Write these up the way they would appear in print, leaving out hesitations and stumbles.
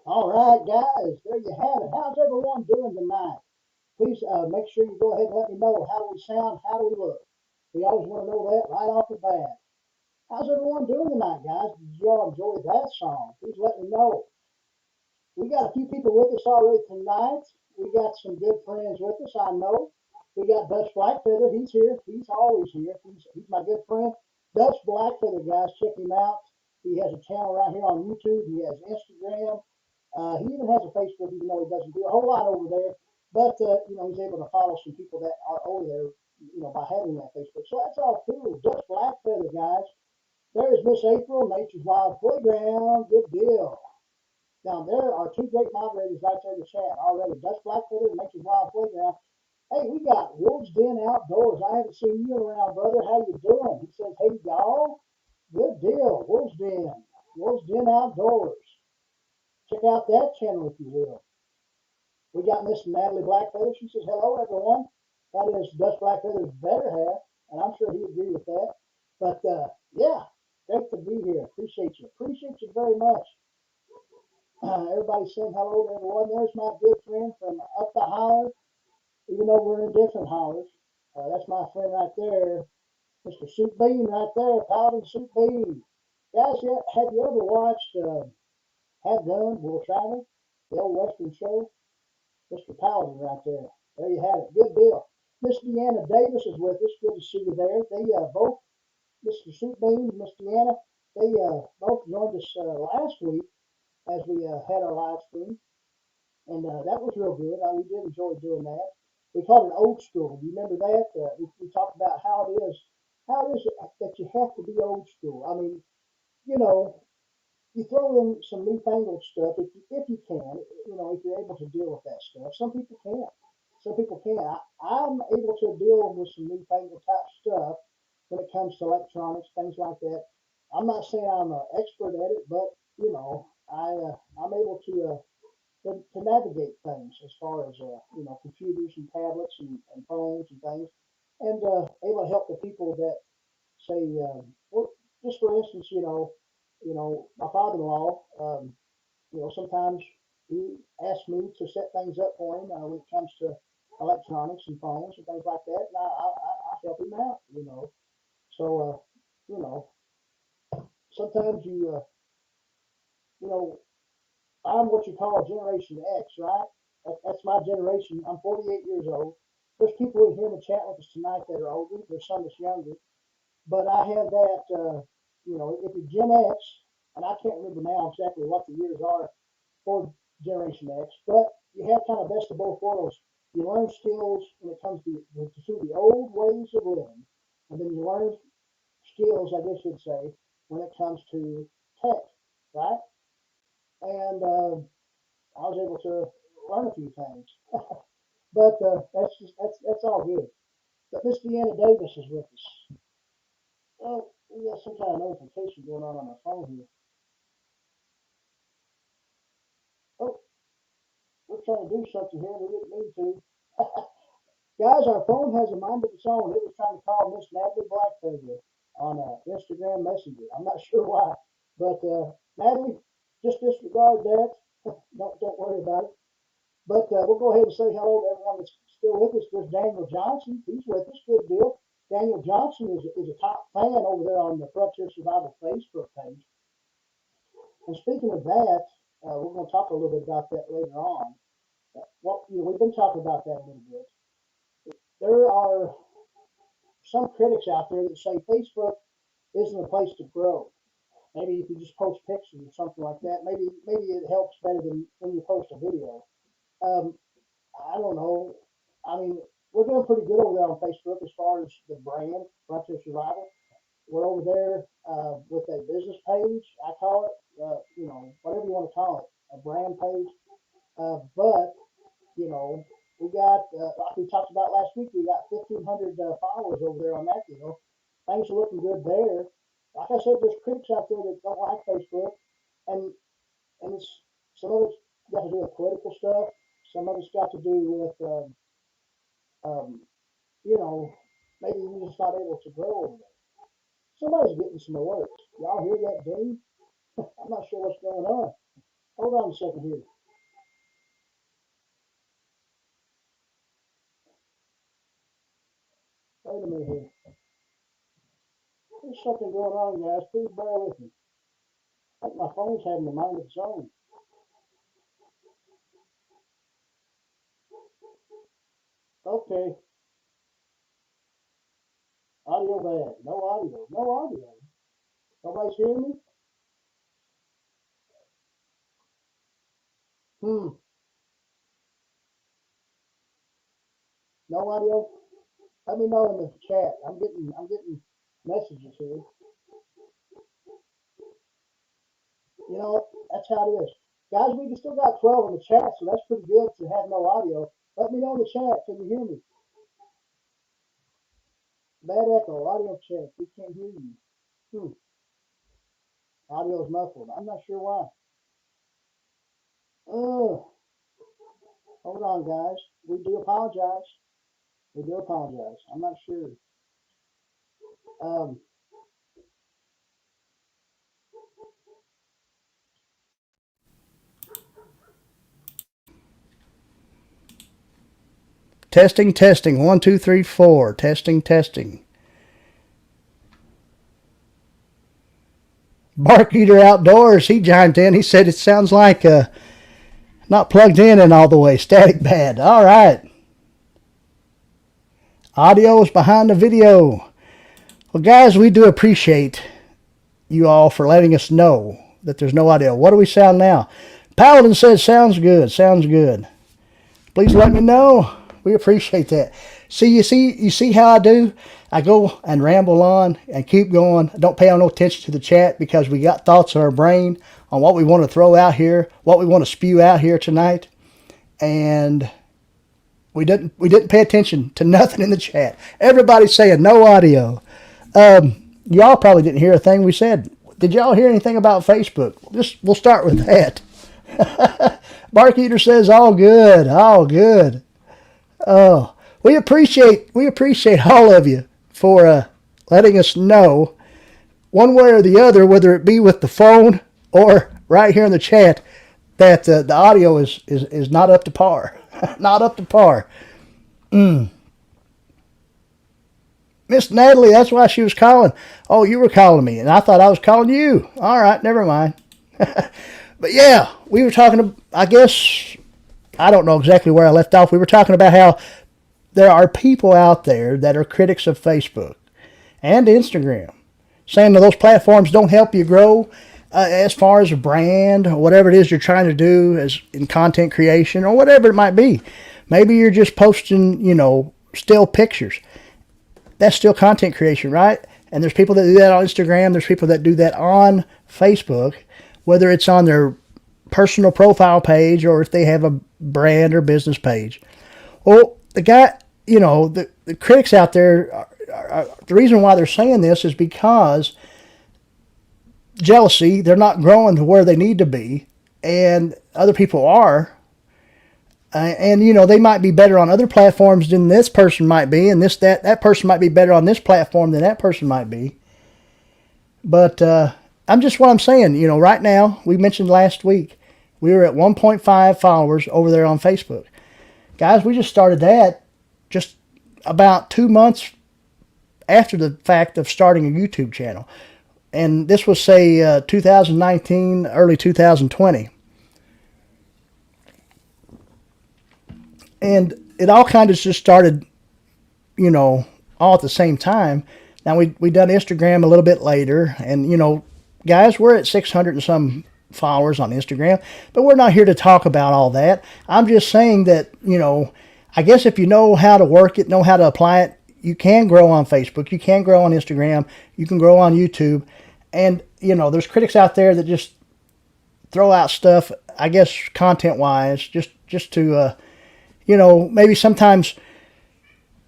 All right, guys, there you have it. How's everyone doing tonight? Please make sure you go ahead and let me know how do we sound, how do we look. We always want to know that right off the bat. How's everyone doing tonight, guys? Did you all enjoy that song? Please let me know. We got a few people with us already tonight. We got some good friends with us, I know. We got Dutch Blackfeather. He's here. He's always here. He's my good friend. Dutch Blackfeather, guys, check him out. He has a channel right here on YouTube. He has Instagram. He even has a Facebook, even though he doesn't do a whole lot over there. But he's able to follow some people that are over there, by having that Facebook. So that's all cool. Dutch Blackfeather, guys. There's Miss April, Nature's Wild Playground. Good deal. Now, there are two great moderators right there in the chat already. Dutch Blackfeather and Nature's Wild Playground. Hey, we got Wolves Den Outdoors. I haven't seen you around, brother. How you doing? He says, hey, y'all. Good deal. Wolves Den. Wolves Den Outdoors. Check out that channel if you will. We got Miss Natalie Blackfeather. She says, hello, everyone. That is Dutch Blackfeather's better half, and I'm sure he agreed with that. But, yeah, great to be here. Appreciate you. Appreciate you very much. Everybody saying hello to everyone. There's my good friend from up the holler, even though we're in different hollers. That's my friend right there, Mr. Soup Bean right there, Paladin Soup Bean. Guys, have you ever watched Have Done, Will Travel, the old Western show? Mr. Paladin right there. There you have it. Good deal. Miss Deanna Davis is with us. Good to see you there. They both, Mr. Soup Bean and Miss Deanna, they both joined us last week as we had our live stream. And that was real good. We did enjoy doing that. We called it old school. Do you remember that? We talked about how it is that you have to be old school. I mean, you know, you throw in some newfangled stuff if you can, if you're able to deal with that stuff. Some people can't. Some people can't. I'm able to deal with some newfangled type stuff when it comes to electronics, things like that. I'm not saying I'm an expert at it, but I'm able to navigate things as far as computers and tablets and phones and things, and able to help the people that say, well, just for instance, my father-in-law, sometimes he asks me to set things up for him when it comes to electronics and phones and things like that, and I help him out. So, you know, sometimes you know, I'm what you call Generation X, right? That's my generation. I'm 48 years old. There's people in here in the chat with us tonight that are older. There's some that's younger. But I have that, if you're Gen X, and I can't remember now exactly what the years are for Generation X, but you have kind of best of both worlds. You learn skills when it comes to the old ways of living, and then you learn skills, I guess you'd say, when it comes to tech, right? And I was able to learn a few things. But that's all good. But Miss Deanna Davis is with us. Oh, we got some kind of notification going on our phone here. Oh, we're trying to do something here. We didn't mean to. Guys, our phone has a mind of its own. It was trying to call Miss Natalie Blackfeather on Instagram Messenger. I'm not sure why, but Natalie, just disregard that. Don't worry about it. But we'll go ahead and say hello to everyone that's still with us. There's Daniel Johnson. He's with us. Good deal. Daniel Johnson is a top fan over there on the Frontier Survival Facebook page. And speaking of that, we're going to talk a little bit about that later on. We've been talking about that a little bit. There are some critics out there that say Facebook isn't a place to grow. Maybe if you just post pictures or something like that, maybe it helps better than when you post a video. Um, I don't know. I mean, we're doing pretty good over there on Facebook as far as the brand, Frontier Survival. We're over there with a business page. I call it, whatever you want to call it, a brand page. But you know, we got like we talked about last week. We got 1,500 followers over there on that deal. Things are looking good there. Like I said, there's critics out there that don't like Facebook, and it's some of it's got to do with political stuff. Some of it's got to do with um, you know, maybe you're just not able to grow over there. Somebody's getting some alerts. Y'all hear that ding? I'm not sure what's going on. Hold on a second here. Wait a minute here. There's something going on, guys. Please bear with me. I think my phone's having a mind of its own. Okay. Audio bad. No audio. No audio. Nobody's hearing me? No audio? Let me know in the chat. I'm getting messages here. You know, that's how it is. Guys, we still got 12 in the chat, so that's pretty good to have no audio. Let me know in the chat. Can you hear me? Bad echo, audio check. We can't hear you. Audio's muffled. I'm not sure why. Oh, hold on, guys. We do apologize. We do apologize. I'm not sure. Um, Testing, testing. 1, 2, 3, 4. Testing, testing. Bark Eater Outdoors, he chimed in. He said it sounds like not plugged in and all the way. Static bad. All right. Audio is behind the video. Well, guys, we do appreciate you all for letting us know that there's no audio. What do we sound now? Paladin says sounds good. Sounds good. Please let me know. We appreciate that. You see how I do? I go and ramble on and keep going. I don't pay no attention to the chat because we got thoughts in our brain on what we want to throw out here, what we want to spew out here tonight, and we didn't pay attention to nothing in the chat. Everybody's saying no audio. Y'all probably didn't hear a thing we said. Did y'all hear anything about Facebook? We'll start with that. Bark Eater says all good, all good. Oh, we appreciate all of you for letting us know one way or the other, whether it be with the phone or right here in the chat, that the audio is not up to par. Not up to par. Miss Natalie, that's why she was calling. Oh, you were calling me, and I thought I was calling you. All right, never mind. But yeah, we were talking, I guess, I don't know exactly where I left off. We were talking about how there are people out there that are critics of Facebook and Instagram, saying that those platforms don't help you grow as far as a brand or whatever it is you're trying to do as in content creation or whatever it might be. Maybe you're just posting, still pictures. That's still content creation, right? And there's people that do that on Instagram. There's people that do that on Facebook, whether it's on their personal profile page or if they have a brand or business page. Well, the guy, the critics out there, the reason why they're saying this is because jealousy. They're not growing to where they need to be, and other people are. And they might be better on other platforms than this person might be, and that person might be better on this platform than that person might be. But I'm saying. Right now, we mentioned last week, we were at 1.5 followers over there on Facebook. Guys, we just started that just about 2 months after the fact of starting a YouTube channel. And this was, say, 2019, early 2020. And it all kind of just started, all at the same time. Now, we done Instagram a little bit later. And, guys, we're at 600 and some followers on Instagram. But we're not here to talk about all that. I'm just saying that, I guess if you know how to work it, know how to apply it, you can grow on Facebook. You can grow on Instagram. You can grow on YouTube. And, there's critics out there that just throw out stuff, I guess, content-wise, just to... maybe sometimes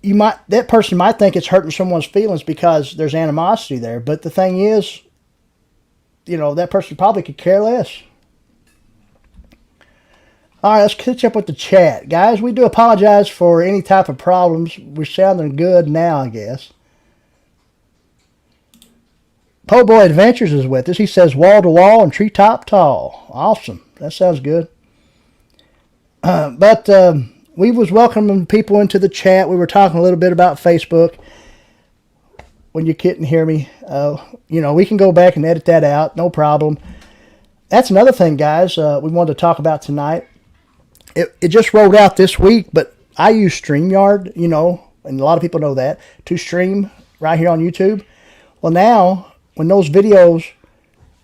that person might think it's hurting someone's feelings because there's animosity there. But the thing is, that person probably could care less. All right, let's catch up with the chat. Guys, we do apologize for any type of problems. We're sounding good now, I guess. Po Boy Adventures is with us. He says wall to wall and treetop tall. Awesome. That sounds good. But we was welcoming people into the chat. We were talking a little bit about Facebook. When you couldn't hear me, we can go back and edit that out. No problem. That's another thing, guys, we wanted to talk about tonight. It just rolled out this week, but I use StreamYard, and a lot of people know that, to stream right here on YouTube. Well, now, when those videos,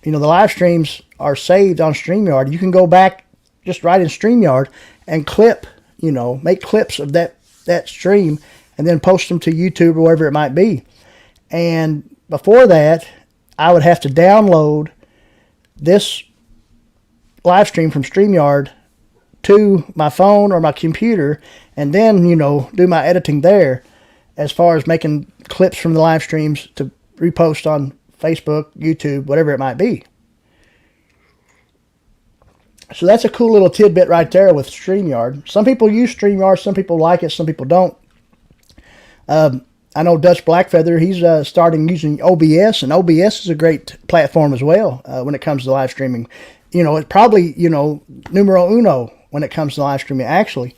the live streams are saved on StreamYard, you can go back just right in StreamYard and clip, make clips of that stream and then post them to YouTube or wherever it might be. And before that, I would have to download this live stream from StreamYard to my phone or my computer and then, do my editing there as far as making clips from the live streams to repost on Facebook, YouTube, whatever it might be. So that's a cool little tidbit right there with StreamYard. Some people use StreamYard, some people like it, some people don't. I know Dutch Blackfeather, he's starting using OBS, and OBS is a great platform as well when it comes to live streaming. It's probably, numero uno when it comes to live streaming, actually.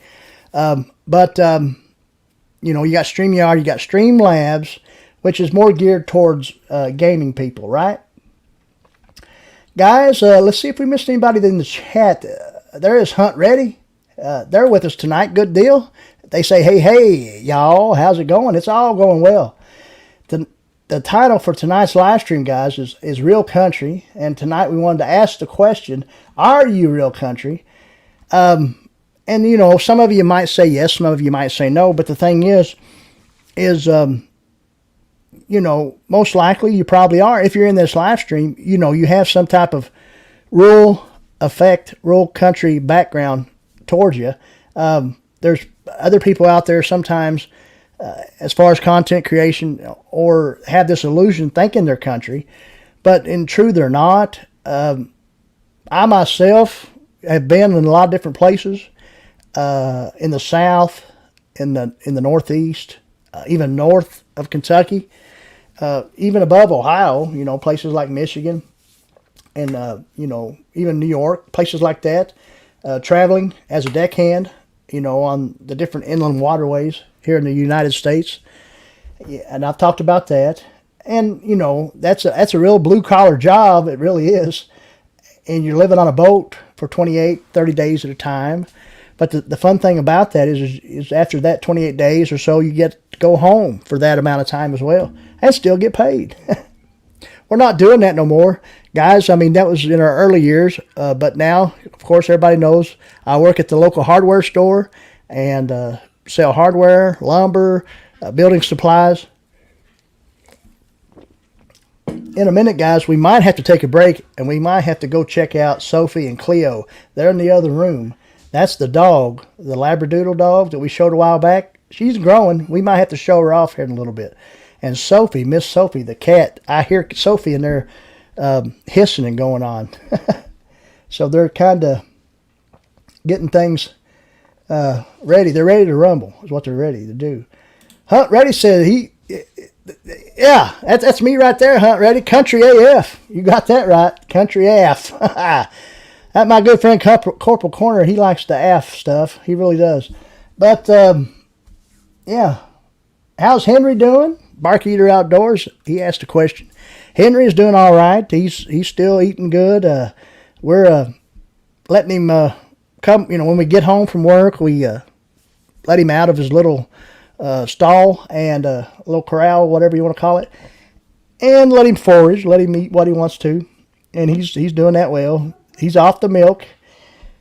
But you got StreamYard, you got Streamlabs, which is more geared towards gaming people, right? Guys, let's see if we missed anybody in the chat. There is Hunt Ready. They're with us tonight. Good deal. They say, hey, y'all, how's it going? It's all going well. The title for tonight's live stream, guys, is Real Country. And tonight we wanted to ask the question, are you real country? And, some of you might say yes, some of you might say no. But the thing is most likely you probably are. If you're in this live stream, you have some type of rural country background towards you. There's other people out there sometimes, as far as content creation, or have this illusion thinking they're country, but in truth they're not. I myself have been in a lot of different places, in the South, in the Northeast, even north of Kentucky, even above Ohio. Places like Michigan, and even New York, places like that. Traveling as a deckhand, on the different inland waterways here in the United States. Yeah, and I've talked about that. And, that's a real blue-collar job. It really is. And you're living on a boat for 28, 30 days at a time. But the fun thing about that is after that 28 days or so, you get to go home for that amount of time as well and still get paid. We're not doing that no more. Guys, that was in our early years, but now, of course, everybody knows I work at the local hardware store and sell hardware, lumber, building supplies. In a minute, guys, we might have to take a break, and we might have to go check out Sophie and Cleo. They're in the other room. That's the dog, the Labradoodle dog that we showed a while back. She's growing. We might have to show her off here in a little bit. And Sophie, Miss Sophie, the cat, I hear Sophie in there hissing and going on. So they're kind of getting things ready. They're ready to rumble is what they're ready to do. Hunt Ready said yeah, that's me right there, Hunt Ready. Country AF. You got that right. Country AF. That my good friend Corporal Corner, he likes the AF stuff. He really does. But, yeah. How's Henry doing? Bark Eater Outdoors, he asked a question. Henry is doing all right. He's still eating good. We're letting him come. When we get home from work, we let him out of his little stall and little corral, whatever you want to call it, and let him forage, let him eat what he wants to, and he's doing that well. He's off the milk.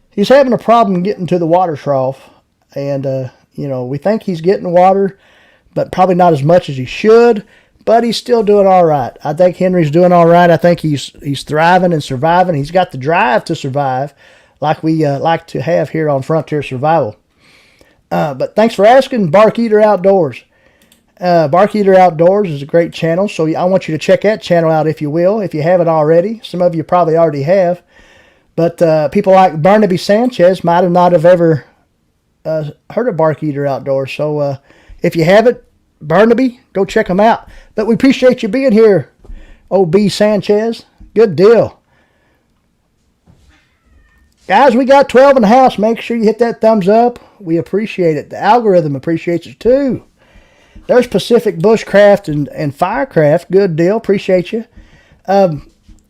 He's having a problem getting to the water trough, and we think he's getting water, but probably not as much as he should. But he's still doing all right. I think Henry's doing all right. I think he's thriving and surviving. He's got the drive to survive, like we like to have here on Frontier Survival. But thanks for asking, Bark Eater Outdoors. Bark Eater Outdoors is a great channel, so I want you to check that channel out if you will, if you haven't already. Some of you probably already have. But people like Barnaby Sanchez might have not have ever heard of Bark Eater Outdoors. So if you haven't, Barnaby, go check them out. But we appreciate you being here, OB Sanchez. Good deal. Guys, we got 12 in the house. Make sure you hit that thumbs up. We appreciate it. The algorithm appreciates it too. There's Pacific Bushcraft and Firecraft. Good deal. Appreciate you. And,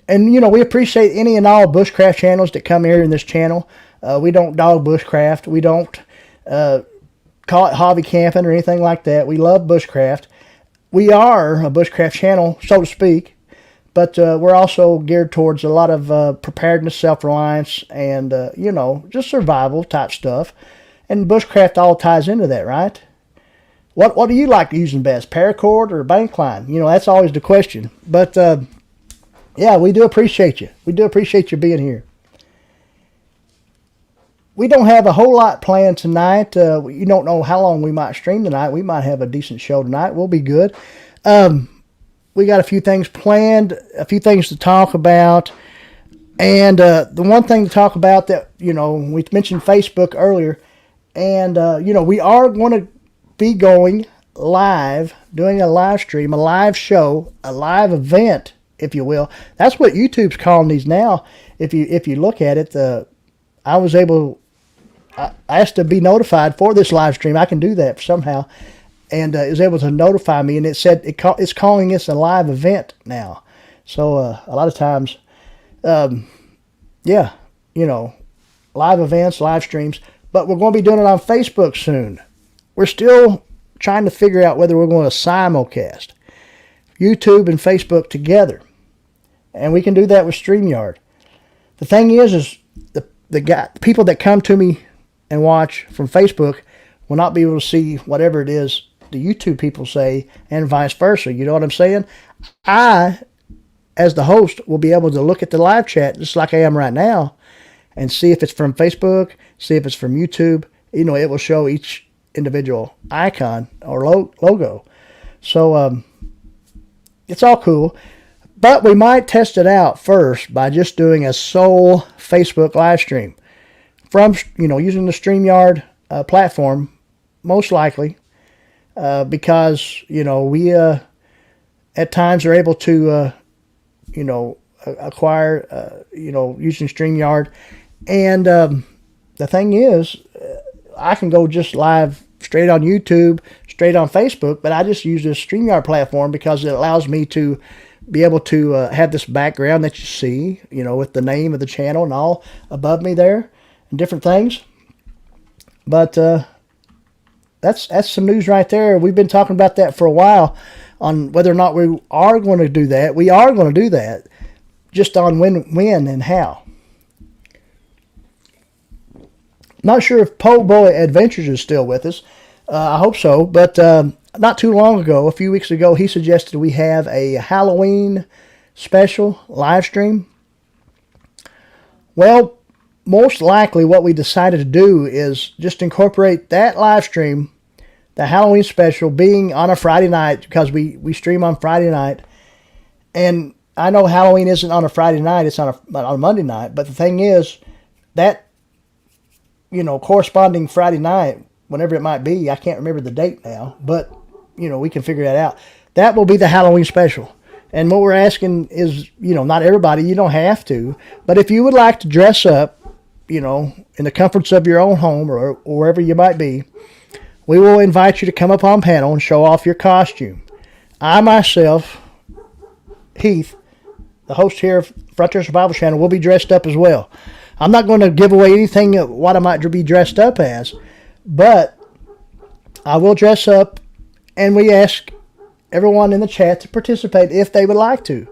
you know, we appreciate any and all bushcraft channels that come here in this channel. We don't dog bushcraft. We don't call it hobby camping or anything like that. We love bushcraft. We are a bushcraft channel, so to speak, but we're also geared towards a lot of preparedness, self-reliance, and, you know, just survival type stuff. And bushcraft all ties into that, right? What do you like using best, paracord or bankline? You know, that's always the question. But, yeah, we do appreciate you. We do appreciate you being here. We don't have a whole lot planned tonight. You don't know how long we might stream tonight. We might have a decent show tonight. We'll be good. We got a few things planned, a few things to talk about. And the one thing to talk about that, you know, we mentioned Facebook earlier. And, you know, we are going to be going live, doing a live stream, a live show, a live event, if you will. That's what YouTube's calling these now. If you look at it, I asked to be notified for this live stream. I can do that somehow, and it was able to notify me, and it said it's calling this a live event now. So a lot of times, yeah, you know, live events, live streams. But we're going to be doing it on Facebook soon. We're still trying to figure out whether we're going to simulcast YouTube and Facebook together. And we can do that with StreamYard. The thing is the people that come to me and watch from Facebook will not be able to see whatever it is the YouTube people say, and vice versa. You know what I'm saying? I, as the host, will be able to look at the live chat just like I am right now and see if it's from Facebook, see if it's from YouTube. You know, it will show each individual icon or logo. So it's all cool. But we might test it out first by just doing a sole Facebook live stream from, you know, using the StreamYard platform, most likely, because, you know, we at times are able to, you know, acquire, you know, using StreamYard. And the thing is, I can go just live straight on YouTube, straight on Facebook, but I just use this StreamYard platform because it allows me to be able to have this background that you see, you know, with the name of the channel and all above me there and different things. But that's some news right there. We've been talking about that for a while on whether or not we are going to do that. We are going to do that, just on when and how. Not sure if Po Boy Adventures is still with us. I hope so, but not too long ago, a few weeks ago, he suggested we have a Halloween special live stream. Well, most likely what we decided to do is just incorporate that live stream, the Halloween special, being on a Friday night, because we stream on Friday night. And I know Halloween isn't on a Friday night, it's on a Monday night, but the thing is, that, you know, corresponding Friday night, whenever it might be, I can't remember the date now, but, you know, we can figure that out. That will be the Halloween special. And what we're asking is, you know, not everybody, you don't have to, but if you would like to dress up, you know, in the comforts of your own home or wherever you might be, we will invite you to come up on panel and show off your costume. I myself, Heath, the host here of Frontier Survival Channel, will be dressed up as well. I'm not going to give away anything of what I might be dressed up as, but I will dress up, and we ask everyone in the chat to participate if they would like to.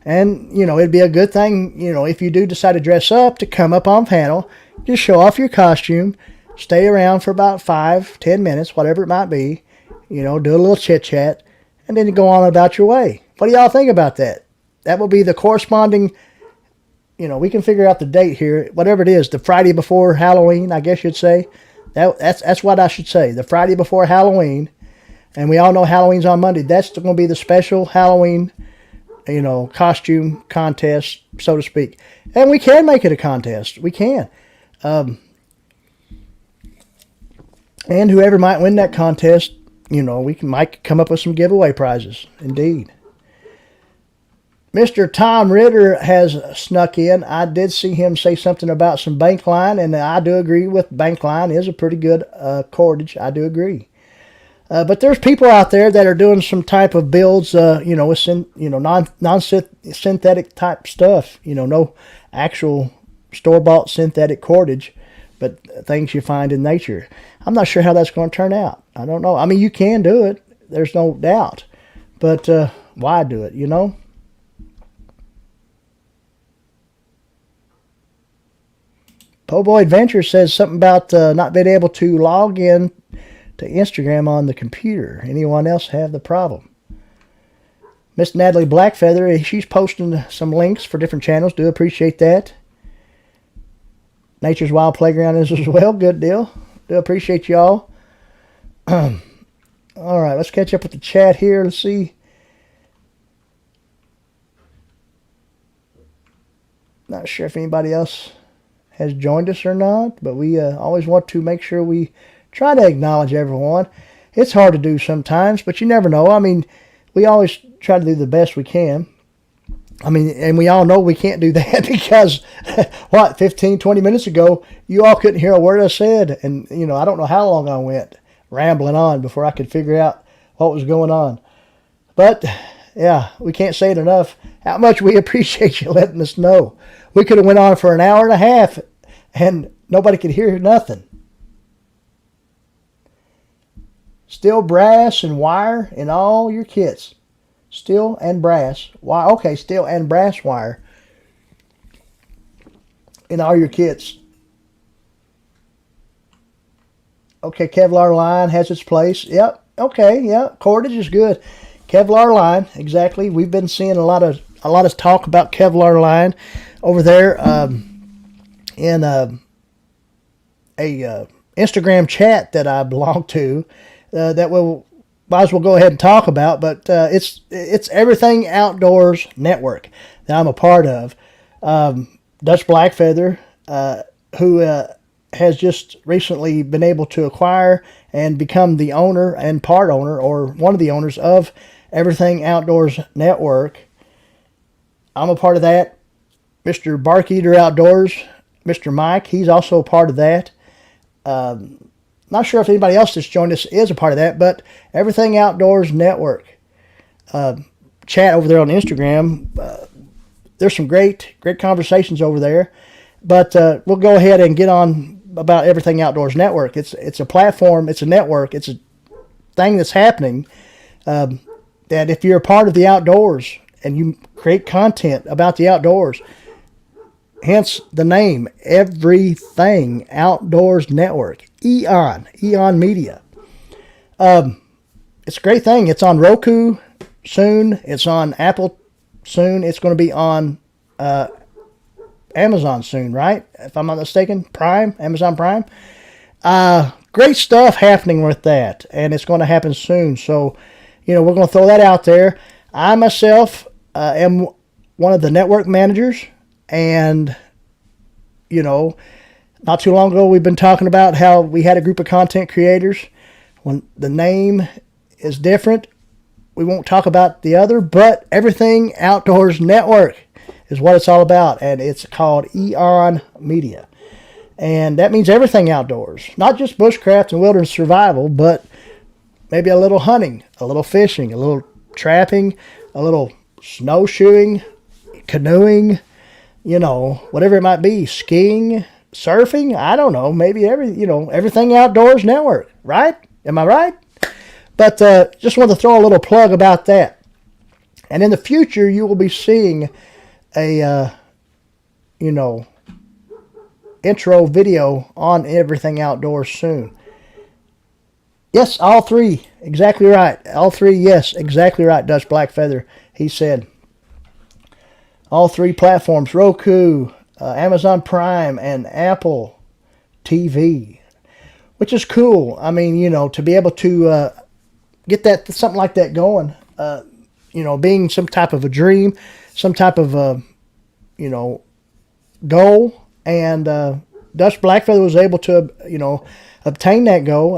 And, you know, it'd be a good thing, you know, if you do decide to dress up, to come up on panel, just show off your costume, stay around for about 5-10 minutes, whatever it might be, you know, do a little chit-chat, and then go on about your way. What do y'all think about that? That will be the corresponding, you know, we can figure out the date here, whatever it is, the Friday before Halloween, I guess you'd say. That's what I should say, the Friday before Halloween. And we all know Halloween's on Monday. That's going to be the special Halloween, you know, costume contest, so to speak. And we can make it a contest. We can. And whoever might win that contest, you know, might come up with some giveaway prizes. Indeed. Mr. Tom Ritter has snuck in. I did see him say something about some bank line, and I do agree with bank line is a pretty good cordage. I do agree. But there's people out there that are doing some type of builds, with non-synthetic type stuff. No actual store-bought synthetic cordage, but things you find in nature. I'm not sure how that's going to turn out. I don't know. I mean, you can do it. There's no doubt. But why do it, Po' Adventure says something about not being able to log in to Instagram on the computer. Anyone else have the problem? Miss Natalie Blackfeather, she's posting some links for different channels. Do appreciate that. Nature's Wild Playground is as well. Good deal. Do appreciate y'all. All right, let's catch up with the chat here. Let's see. Not sure if anybody else has joined us or not, but we always want to make sure we try to acknowledge everyone. It's hard to do sometimes, but you never know. I mean, we always try to do the best we can. I mean, and we all know we can't do that because, 15, 20 minutes ago, you all couldn't hear a word I said. And, I don't know how long I went rambling on before I could figure out what was going on. But, yeah, we can't say it enough how much we appreciate you letting us know. We could have went on for an hour and a half and nobody could hear nothing. Steel, brass, and wire in all your kits. Steel and brass. Why? Okay, steel and brass wire in all your kits. Okay, Kevlar line has its place. Yep. Okay. Yeah. Cordage is good. Kevlar line. Exactly. We've been seeing a lot of talk about Kevlar line over there in a Instagram chat that I belong to. That we'll might as well go ahead and talk about, but it's Everything Outdoors Network that I'm a part of. Dutch Blackfeather, who has just recently been able to acquire and become the owner and part owner, or one of the owners of Everything Outdoors Network. I'm a part of that. Mr. Barkeater Outdoors, Mr. Mike, he's also a part of that. Not sure if anybody else that's joined us is a part of that, but Everything Outdoors Network. Chat over there on Instagram. There's some great conversations over there. But we'll go ahead and get on about Everything Outdoors Network. It's a platform. It's a network. It's a thing that's happening that if you're a part of the outdoors and you create content about the outdoors, hence the name, Everything Outdoors Network. Eon Media. It's a great thing. It's on Roku soon. It's on Apple soon. It's going to be on Amazon soon, right? If I'm not mistaken. Amazon Prime. Great stuff happening with that. And it's going to happen soon. So, we're going to throw that out there. I myself am one of the network managers. And, not too long ago, we've been talking about how we had a group of content creators. When the name is different, we won't talk about the other, but Everything Outdoors Network is what it's all about, and it's called Eon Media. And that means everything outdoors, not just bushcraft and wilderness survival, but maybe a little hunting, a little fishing, a little trapping, a little snowshoeing, canoeing, whatever it might be, skiing, surfing, I don't know, maybe Everything Outdoors Network, right? Am I right? But just want to throw a little plug about that. And in the future, you will be seeing a, intro video on Everything Outdoors soon. Yes, all three. Exactly right. All three, yes, exactly right, Dutch Blackfeather. He said. All three platforms, Roku, Amazon Prime, and Apple TV, which is cool. I mean, to be able to get something like that going, being some type of a dream, some type of goal, and Dutch Blackfeather was able to, obtain that goal.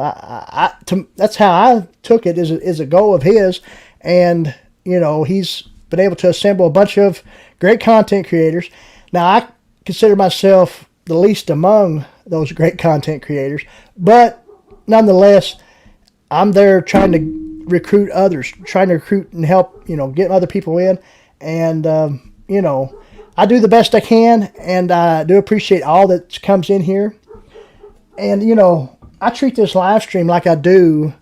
That's how I took it, is a goal of his, and he's been able to assemble a bunch of great content creators. Now, I consider myself the least among those great content creators, but nonetheless, I'm there trying to recruit others, trying to recruit and help, get other people in. And, I do the best I can, and I do appreciate all that comes in here. And, I treat this live stream like I do,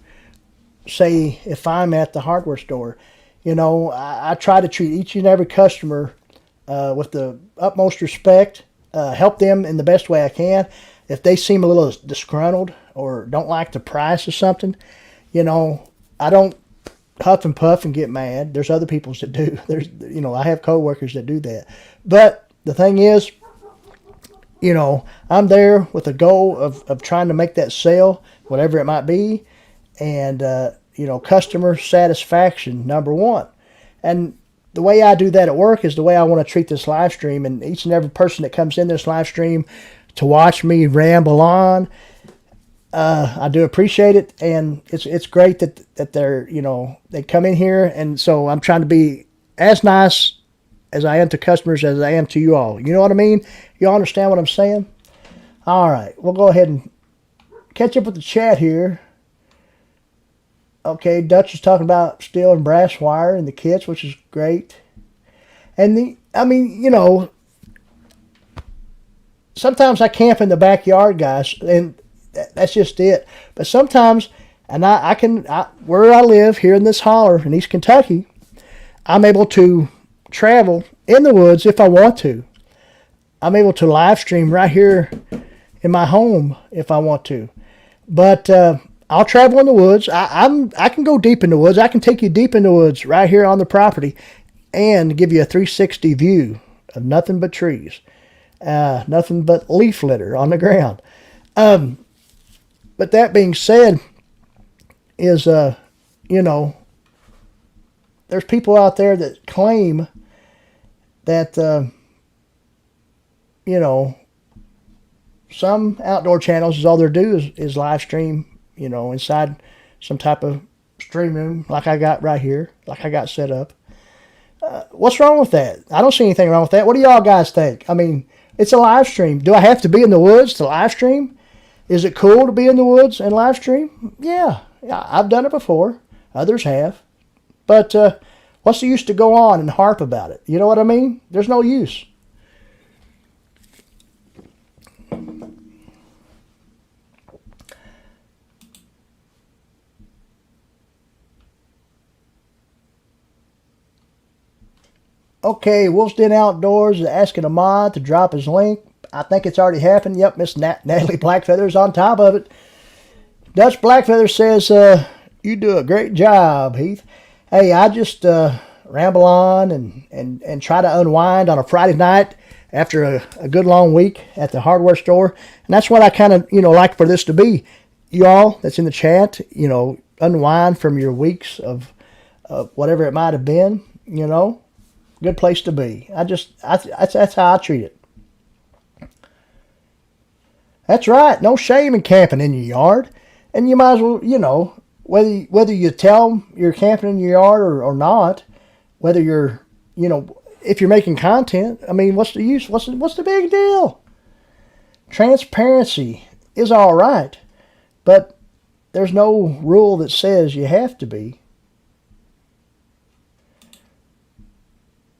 say, if I'm at the hardware store. I try to treat each and every customer with the utmost respect, help them in the best way I can. If they seem a little disgruntled or don't like the price of something, I don't huff and puff and get mad. There's other people that do. I have coworkers that do that. But the thing is, I'm there with a goal of trying to make that sale, whatever it might be, and customer satisfaction, number one. And the way I do that at work is the way I want to treat this live stream, and each and every person that comes in this live stream to watch me ramble on, I do appreciate it, and it's great that they're, they come in here, and so I'm trying to be as nice as I am to customers as I am to you all. You know what I mean? You all understand what I'm saying? All right, we'll go ahead and catch up with the chat here. Okay, Dutch is talking about steel and brass wire in the kits, which is great. And sometimes I camp in the backyard, guys, and that's just it. But sometimes, and where I live here in this holler in East Kentucky, I'm able to travel in the woods if I want to. I'm able to live stream right here in my home if I want to. But I'll travel in the woods. I can go deep in the woods. I can take you deep in the woods right here on the property and give you a 360 view of nothing but trees, nothing but leaf litter on the ground. But that being said, is there's people out there that claim that some outdoor channels is all they do is live stream, inside some type of stream room like I got right here, like I got set up. What's wrong with that? I don't see anything wrong with that. What do y'all guys think? I mean, it's a live stream. Do I have to be in the woods to live stream? Is it cool to be in the woods and live stream? Yeah, I've done it before. Others have. But what's the use to go on and harp about it? You know what I mean? There's no use. Okay, Wolf's Den Outdoors is asking a mod to drop his link. I think it's already happened. Yep, Miss Natalie Blackfeather's on top of it. Dutch Blackfeather says, you do a great job, Heath. Hey, I just ramble on and try to unwind on a Friday night after a good long week at the hardware store. And that's what I kind of, like for this to be. You all that's in the chat, unwind from your weeks of whatever it might have been, Good place to be. That's how I treat it. That's right. No shame in camping in your yard. And you might as well, whether you tell them you're camping in your yard or not, whether you're, if you're making content, I mean, what's the use? What's the big deal? Transparency is all right, but there's no rule that says you have to be.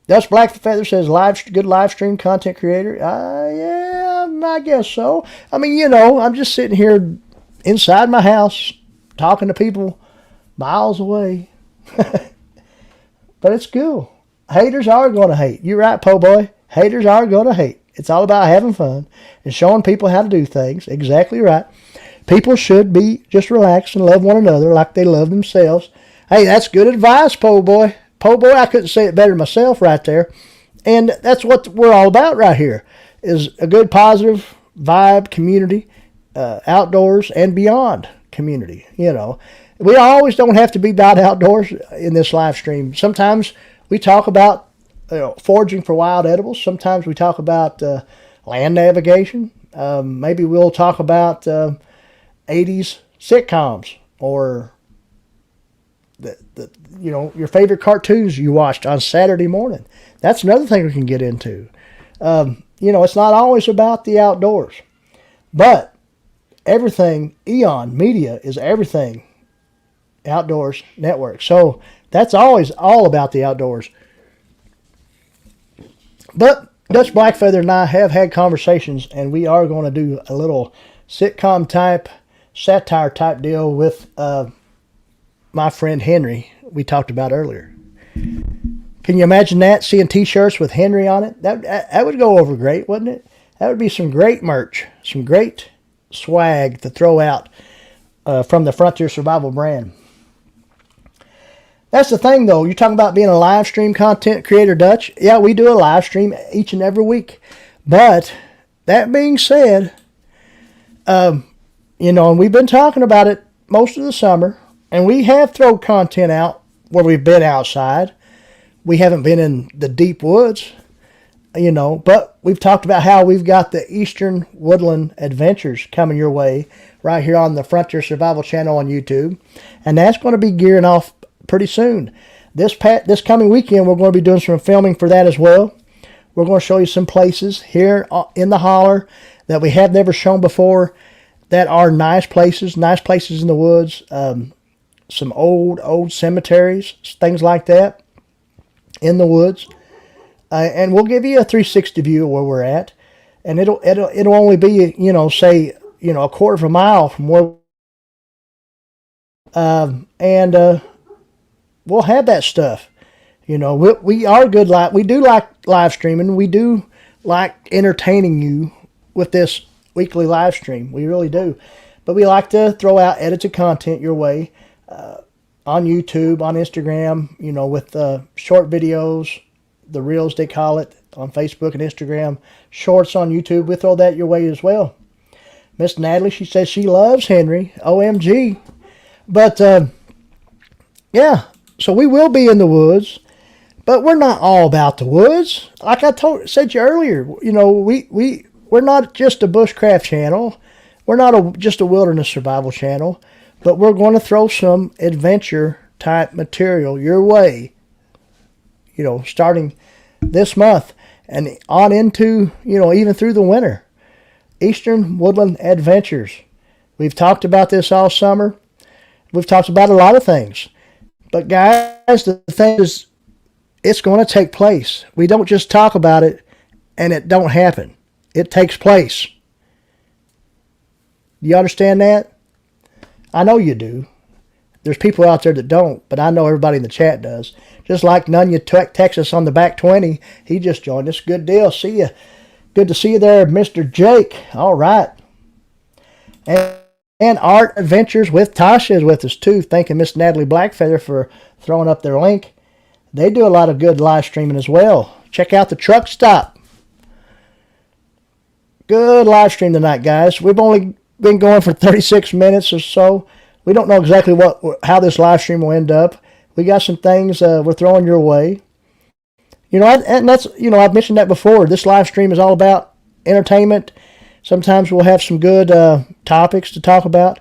Dutch Blackfeather says, good live stream content creator. Yeah, I guess so. I mean, I'm just sitting here inside my house talking to people miles away. But it's cool. Haters are going to hate. You're right, po' boy. Haters are going to hate. It's all about having fun and showing people how to do things. Exactly right. People should be just relaxed and love one another like they love themselves. Hey, that's good advice, po' boy. Po' boy, I couldn't say it better myself right there. And that's what we're all about right here, is a good positive vibe community, outdoors and beyond community. We always don't have to be about outdoors in this live stream. Sometimes we talk about foraging for wild edibles. Sometimes we talk about land navigation. Maybe we'll talk about 80s sitcoms or your favorite cartoons you watched on Saturday morning. That's another thing we can get into. It's not always about the outdoors, but everything, Eon Media is everything outdoors network. So that's always all about the outdoors. But Dutch Blackfeather and I have had conversations, and we are going to do a little sitcom type, satire type deal with my friend Henry we talked about earlier. Can you imagine that? Seeing t-shirts with Henry on it? That would go over great, wouldn't it? That would be some great merch, some great swag to throw out from the Frontier Survival brand. That's the thing, though. You're talking about being a live stream content creator, Dutch. Yeah, we do a live stream each and every week. But that being said, and we've been talking about it most of the summer, and we have thrown content out where we've been outside. We haven't been in the deep woods, but we've talked about how we've got the Eastern Woodland Adventures coming your way right here on the Frontier Survival channel on YouTube. And that's going to be gearing off pretty soon. This coming weekend, we're going to be doing some filming for that as well. We're going to show you some places here in the holler that we have never shown before that are nice places in the woods. Some old cemeteries, things like that in the woods. And we'll give you a 360 view of where we're at. And it'll only be, a quarter of a mile from where we'll have that stuff. We are good. We do like live streaming. We do like entertaining you with this weekly live stream. We really do. But we like to throw out edited content your way on YouTube, on Instagram, with short videos, the reels they call it, on Facebook and Instagram, shorts on YouTube. We throw that your way as well. Miss Natalie, she says she loves Henry. OMG. But, yeah, so we will be in the woods, but we're not all about the woods. Like I said to you earlier, we're not just a bushcraft channel. We're not just a wilderness survival channel, but we're going to throw some adventure type material your way, starting this month and on into, even through the winter. Eastern Woodland Adventures. We've talked about this all summer. We've talked about a lot of things. But guys, the thing is, it's going to take place. We don't just talk about it and it don't happen. It takes place. You understand that? I know you do. There's people out there that don't, but I know everybody in the chat does. Just like Nunya, Texas on the back 20. He just joined us. Good deal. See you. Good to see you there, Mr. Jake. All right. And Art Adventures with Tasha is with us too. Thanking Miss Natalie Blackfeather for throwing up their link. They do a lot of good live streaming as well. Check out the truck stop. Good live stream tonight, guys. We've only been going for 36 minutes or so. We don't know exactly how this live stream will end up. We got some things we're throwing your way. And that's, I've mentioned that before. This live stream is all about entertainment. Sometimes we'll have some good topics to talk about.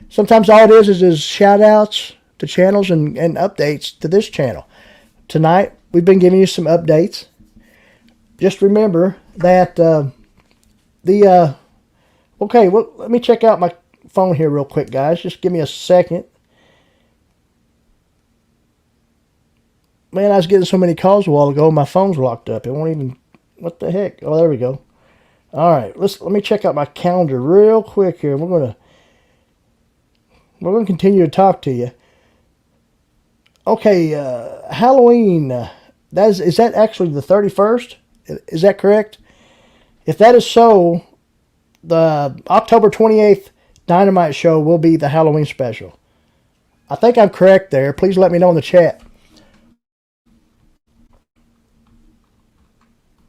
Sometimes all it is shout outs to channels and updates to this channel. Tonight, we've been giving you some updates. Just remember that okay, well, let me check out my phone here real quick, guys. Just give me a second. Man, I was getting so many calls a while ago, my phone's locked up. It won't even, what the heck? Oh, there we go. All right, let me check out my calendar real quick here. We're gonna continue to talk to you. Okay, Halloween. Is that actually the 31st? Is that correct? If that is so, the October 28th Dynamite Show will be the Halloween special. I think I'm correct there. Please let me know in the chat.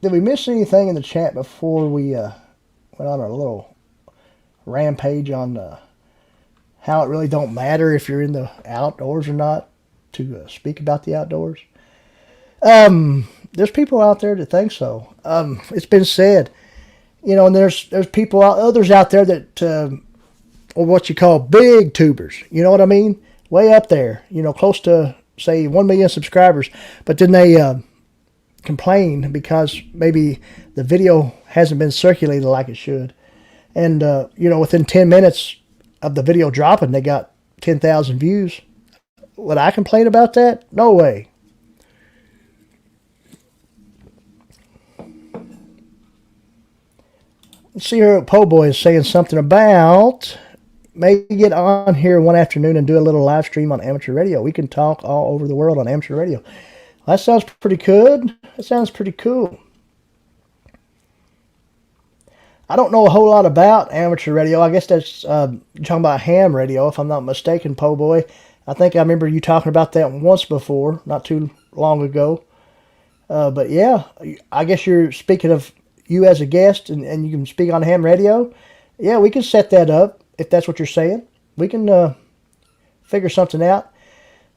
Did we miss anything in the chat before we went on a little rampage on how it really don't matter if you're in the outdoors or not to speak about the outdoors? There's people out there that think so. It's been said, and there's others out there that or what you call big tubers. You know what I mean? way up there, close to, say, 1 million subscribers. But then they complain because maybe the video hasn't been circulated like it should. And, within 10 minutes of the video dropping, they got 10,000 views. Would I complain about that? No way. Let's see here what Po Boy is saying something about. Maybe get on here one afternoon and do a little live stream on amateur radio. We can talk all over the world on amateur radio. Well, that sounds pretty good. That sounds pretty cool. I don't know a whole lot about amateur radio. I guess that's you're talking about ham radio, if I'm not mistaken, Po Boy. I think I remember you talking about that once before, not too long ago. But yeah, I guess you're speaking of you as a guest, and you can speak on ham radio. Yeah, we can set that up if that's what you're saying. We can figure something out.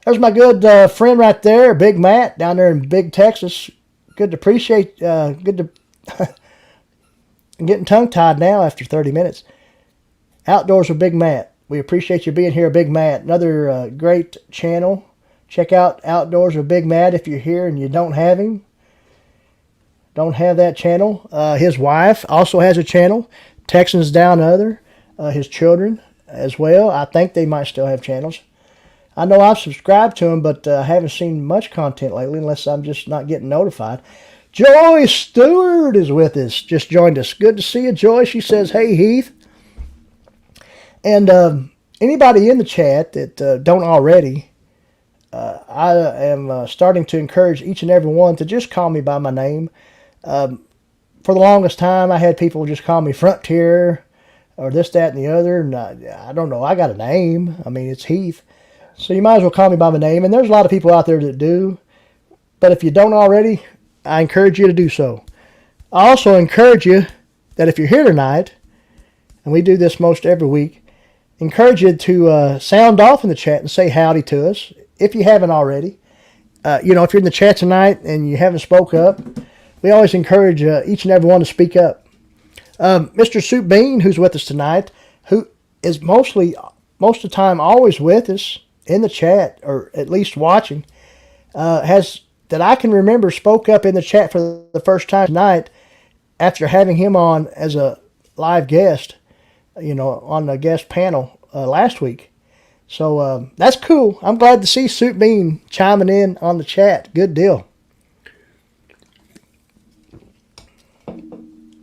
There's my good friend right there, Big Matt, down there in Big Texas. Good to appreciate. Good to. I'm getting tongue-tied now after 30 minutes. Outdoors with Big Matt. We appreciate you being here, Big Matt. Another great channel. Check out Outdoors with Big Matt if you're here and you don't have him. Don't have that channel. His wife also has a channel. Texans Down Under. His children as well. I think they might still have channels. I know I've subscribed to them, but I haven't seen much content lately unless I'm just not getting notified. Joy Stewart is with us. Just joined us. Good to see you, Joy. She says, hey, Heath. And anybody in the chat that don't already, I am starting to encourage each and every one to just call me by my name. For the longest time, I had people just call me Frontier or this, that, and the other. And I don't know. I got a name. I mean, it's Heath. So you might as well call me by my name. And there's a lot of people out there that do. But if you don't already, I encourage you to do so. I also encourage you that if you're here tonight, and we do this most every week, encourage you to sound off in the chat and say howdy to us, if you haven't already. If you're in the chat tonight and you haven't spoke up, we always encourage each and every one to speak up. Mr. Soup Bean, who's with us tonight, who is most of the time always with us in the chat, or at least watching, has, that I can remember, spoke up in the chat for the first time tonight after having him on as a live guest, on the guest panel last week. So that's cool. I'm glad to see Soup Bean chiming in on the chat. Good deal.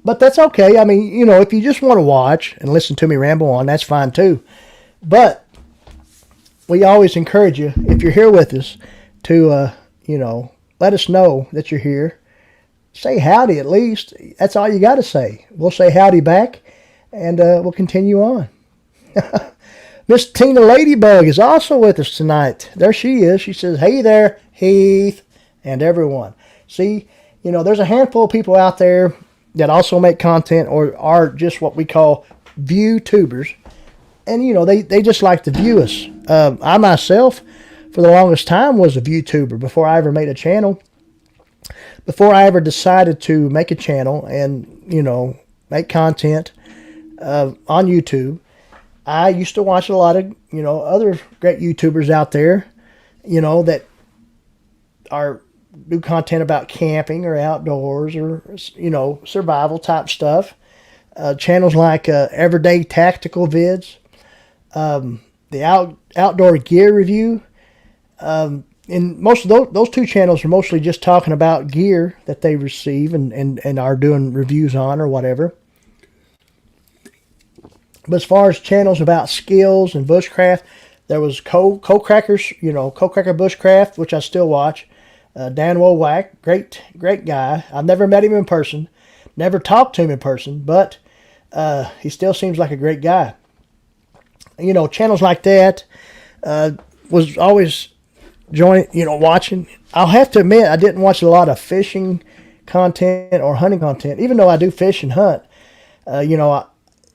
But that's okay. I mean, if you just want to watch and listen to me ramble on, that's fine too. But we always encourage you, if you're here with us, to, let us know that you're here. Say howdy at least. That's all you got to say. We'll say howdy back, and we'll continue on. Miss Tina Ladybug is also with us tonight. There she is. She says, hey there, Heath, and everyone. See, there's a handful of people out there that also make content or are just what we call view-tubers. And, they just like to view us. I myself, for the longest time, was a ViewTuber before I ever made a channel. Before I ever decided to make a channel and, make content on YouTube, I used to watch a lot of, other great YouTubers out there, that do content about camping or outdoors or, survival type stuff. Channels like Everyday Tactical Vids, the Outdoor Gear Review. And most of those two channels are mostly just talking about gear that they receive and are doing reviews on or whatever. But as far as channels about skills and bushcraft, there was Co-Crackers, Co-Cracker Bushcraft, which I still watch. Dan Wowak, great guy. I've never met him in person, never talked to him in person, but he still seems like a great guy. Channels like that was always watching. I'll have to admit, I didn't watch a lot of fishing content or hunting content, even though I do fish and hunt.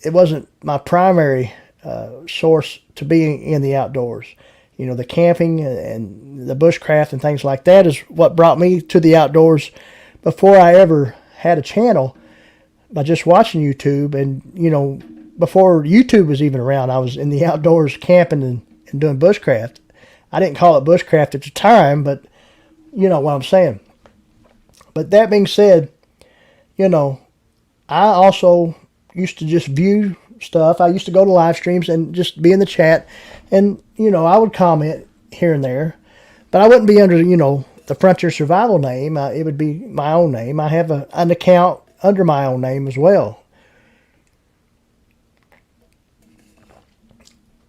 It wasn't my primary source to being in the outdoors. The camping and the bushcraft and things like that is what brought me to the outdoors before I ever had a channel, by just watching YouTube. And, before YouTube was even around, I was in the outdoors camping and doing bushcraft. I didn't call it bushcraft at the time, but you know what I'm saying. But that being said, you know, I also used to just view stuff. I used to go to live streams and just be in the chat, and you know, I would comment here and there, but I wouldn't be under, you know, the Frontier Survival name. It would be my own name. I have an account under my own name as well.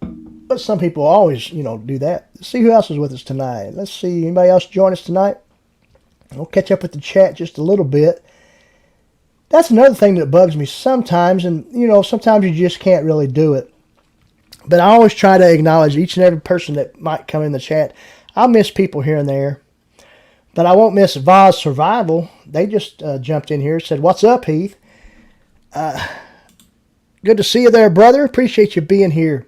But some people always, you know, do that. Let's see who else is with us tonight. Let's see, anybody else join us tonight? We'll catch up with the chat just a little bit. That's another thing that bugs me sometimes, and you know, sometimes you just can't really do it. But I always try to acknowledge each and every person that might come in the chat. I'll miss people here and there, but I won't miss Voz Survival. They just jumped in here, said, "What's up, Heath? Good to see you there, brother. Appreciate you being here."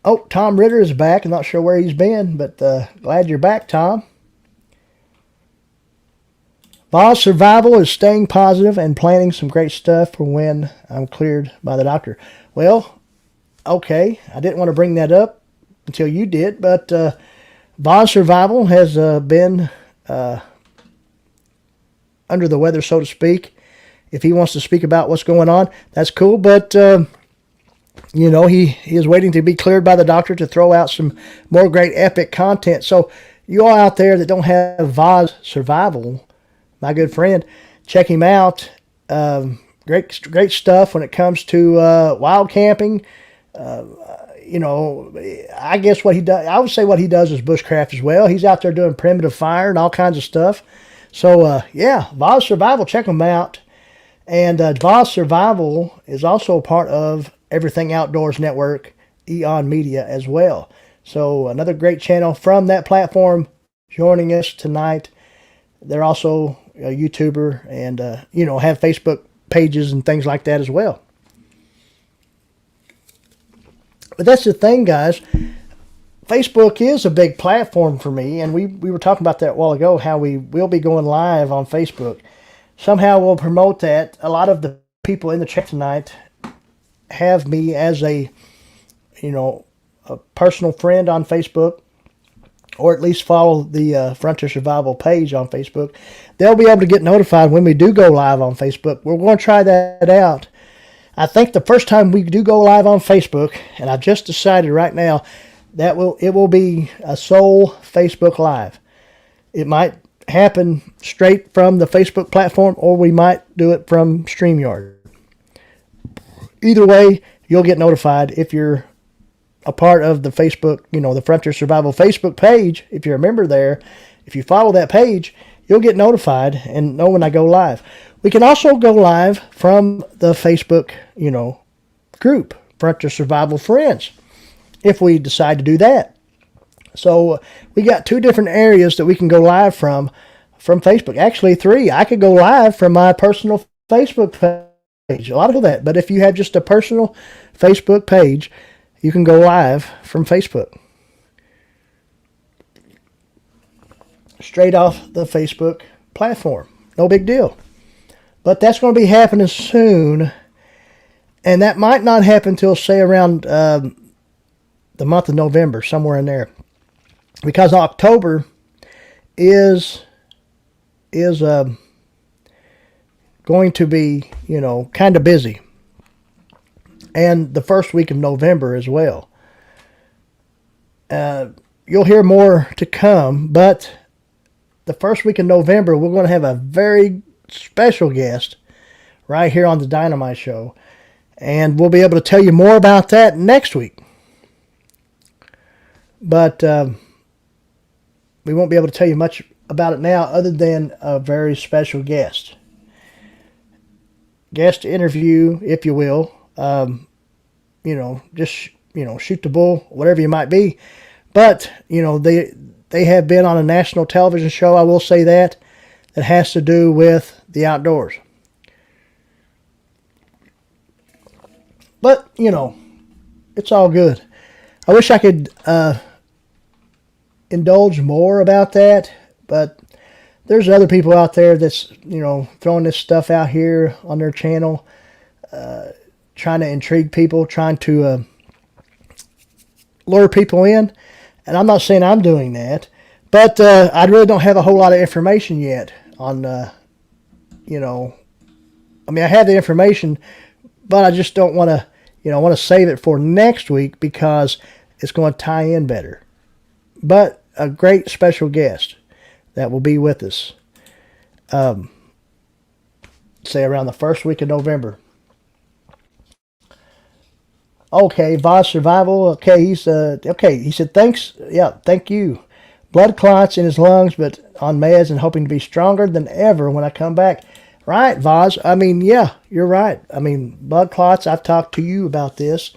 Oh, Tom Ritter is back. I'm not sure where he's been, but glad you're back, Tom. Voz Survival is staying positive and planning some great stuff for when I'm cleared by the doctor. Well, okay. I didn't want to bring that up until you did, but Voz Survival has been under the weather, so to speak. If he wants to speak about what's going on, that's cool, but you know, he is waiting to be cleared by the doctor to throw out some more great epic content. So you all out there that don't have Voz Survival, my good friend, check him out. Great stuff when it comes to wild camping. You know, I guess what he does, I would say what he does is bushcraft as well. He's out there doing primitive fire and all kinds of stuff. So yeah, Voz Survival, check him out. And Voz Survival is also a part of Everything Outdoors Network, Eon Media as well. So another great channel from that platform joining us tonight. They're also a YouTuber and, you know, have Facebook pages and things like that as well. But that's the thing, guys. Facebook is a big platform for me, and we were talking about that a while ago, how we will be going live on Facebook. Somehow we'll promote that. A lot of the people in the chat tonight have me as a, you know, a personal friend on Facebook, or at least follow the Frontier Survival page on Facebook. They'll be able to get notified when we do go live on Facebook. We're going to try that out. I think the first time we do go live on Facebook, and I've just decided right now, that it will be a sole Facebook Live. It might happen straight from the Facebook platform, or we might do it from StreamYard. Either way, you'll get notified if you're a part of the Facebook, you know, the Frontier Survival Facebook page. If you're a member there, if you follow that page, you'll get notified and know when I go live. We can also go live from the Facebook, you know, group, Frontier Survival Friends, if we decide to do that. So we got 2 different areas that we can go live from Facebook. Actually 3. I could go live from my personal Facebook page. A lot of that. But if you have just a personal Facebook page, you can go live from Facebook. Straight off the Facebook platform. No big deal. But that's going to be happening soon. And that might not happen until, say, around the month of November, somewhere in there. Because October is going to be, you know, kind of busy. And the first week of November as well. You'll hear more to come, but the first week of November, we're going to have a very special guest right here on the Dynamite Show. And we'll be able to tell you more about that next week. But we won't be able to tell you much about it now other than a very special guest. Guest interview, if you will. You know, just, you know, shoot the bull, whatever you might be. But, you know, they have been on a national television show, I will say that has to do with the outdoors. But, you know, it's all good. I wish I could indulge more about that, but there's other people out there that's, you know, throwing this stuff out here on their channel. trying to intrigue people, trying to lure people in. And I'm not saying I'm doing that, but I really don't have a whole lot of information yet on, you know, I mean, I have the information, but I just don't want to, I want to save it for next week because it's going to tie in better. But a great special guest that will be with us, say around the first week of November. Okay, Voss Survival. Okay, he's okay. He said thanks. Yeah, thank you. Blood clots in his lungs, but on meds and hoping to be stronger than ever when I come back. Right, Voss. I mean, yeah, you're right. I mean, blood clots. I've talked to you about this.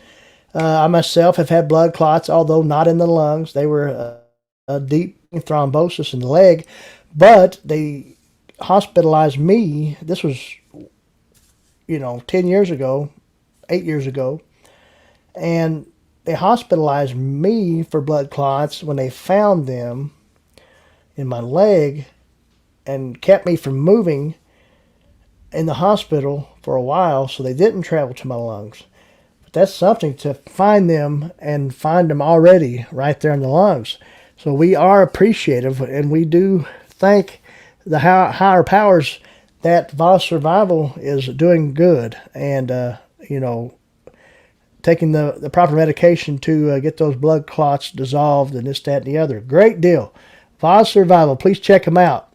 I myself have had blood clots, although not in the lungs. They were a deep thrombosis in the leg, but they hospitalized me. This was, 10 years ago, 8 years ago. And they hospitalized me for blood clots when they found them in my leg and kept me from moving in the hospital for a while, so they didn't travel to my lungs. But that's something to find them and find them already right there in the lungs. So we are appreciative, and we do thank the higher powers that Voss Survival is doing good and, taking the proper medication to get those blood clots dissolved and this, that, and the other. Great deal. Voss Survival. Please check them out.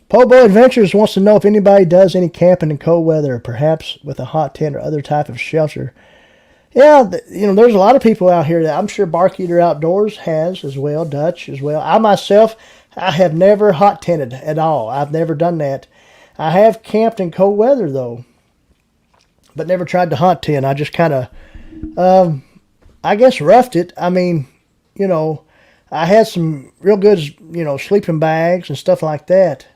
Pobo Adventures wants to know if anybody does any camping in cold weather, perhaps with a hot tent or other type of shelter. Yeah, there's a lot of people out here that I'm sure Bark Eater Outdoors has as well, Dutch as well. I myself, I have never hot tented at all. I've never done that. I have camped in cold weather though, but never tried to hot tent. I just kind of, I guess, roughed it. I mean, I had some real good, sleeping bags and stuff like that.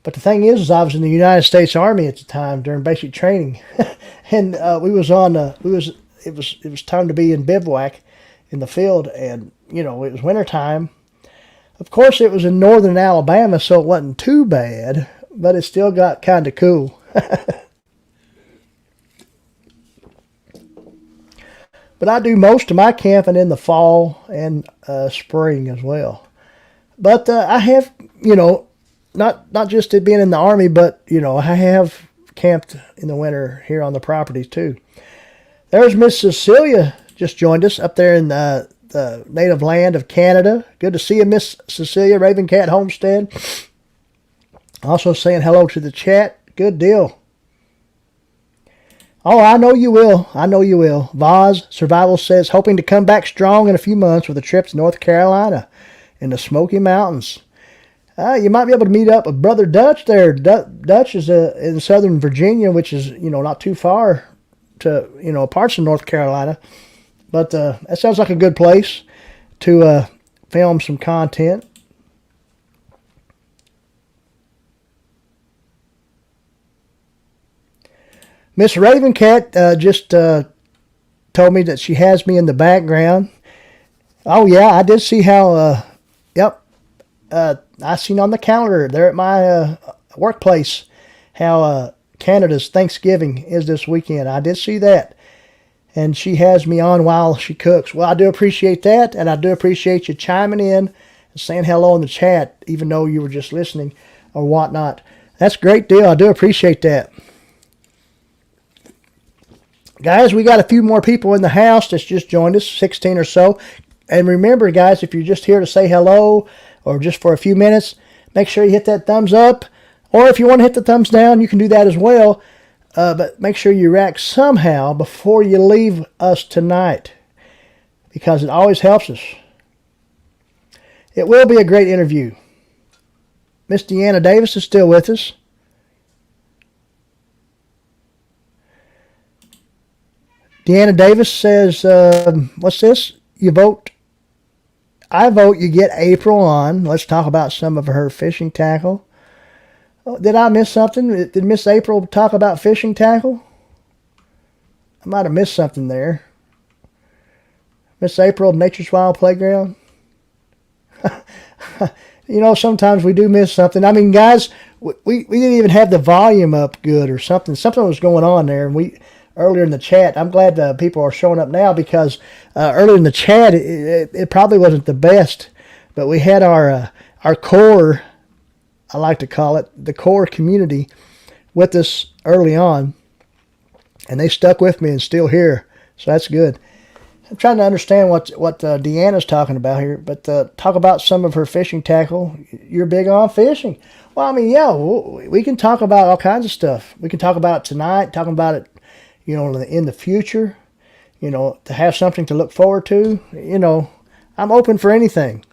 But the thing is I was in the United States Army at the time during basic training, and it was time to be in bivouac in the field, and it was wintertime. Of course, it was in northern Alabama, so it wasn't too bad, but it still got kind of cool. But I do most of my camping in the fall and spring as well. But I have, not just it being in the Army, but, I have camped in the winter here on the property too. There's Miss Cecilia just joined us up there in the native land of Canada. Good to see you, Miss Cecilia, Raven Cat Homestead. Also saying hello to the chat. Good deal. Oh, I know you will. I know you will. Voz Survival says, hoping to come back strong in a few months with a trip to North Carolina in the Smoky Mountains. You might be able to meet up with Brother Dutch there. Dutch is in Southern Virginia, which is, not too far to, parts of North Carolina. But that sounds like a good place to film some content. Miss Ravencat just told me that she has me in the background. Oh, yeah, I did see how, yep, I seen on the calendar there at my workplace how Canada's Thanksgiving is this weekend. I did see that. And she has me on while she cooks. Well, I do appreciate that, and I do appreciate you chiming in and saying hello in the chat, even though you were just listening or whatnot. That's a great deal. I do appreciate that. Guys, we got a few more people in the house that's just joined us, 16 or so. And remember, guys, if you're just here to say hello or just for a few minutes, make sure you hit that thumbs up. Or if you want to hit the thumbs down, you can do that as well. But make sure you react somehow before you leave us tonight, because it always helps us. It will be a great interview. Miss Deanna Davis is still with us. Deanna Davis says, what's this? You vote. I vote you get April on. Let's talk about some of her fishing tackle. Oh, did I miss something? Did Miss April talk about fishing tackle? I might have missed something there. Miss April, Nature's Wild Playground. You know, sometimes we do miss something. I mean, guys, we didn't even have the volume up good or something. Something was going on there, and earlier in the chat. I'm glad people are showing up now because earlier in the chat it probably wasn't the best, but we had our core, I like to call it the core community, with us early on, and they stuck with me and still here, so that's good. I'm trying to understand what Deanna's talking about here, but talk about some of her fishing tackle. You're big on fishing. Well, I mean, yeah, we can talk about all kinds of stuff. We can talk about it tonight, talking about it, you know, in the future, you know, to have something to look forward to. You know, I'm open for anything.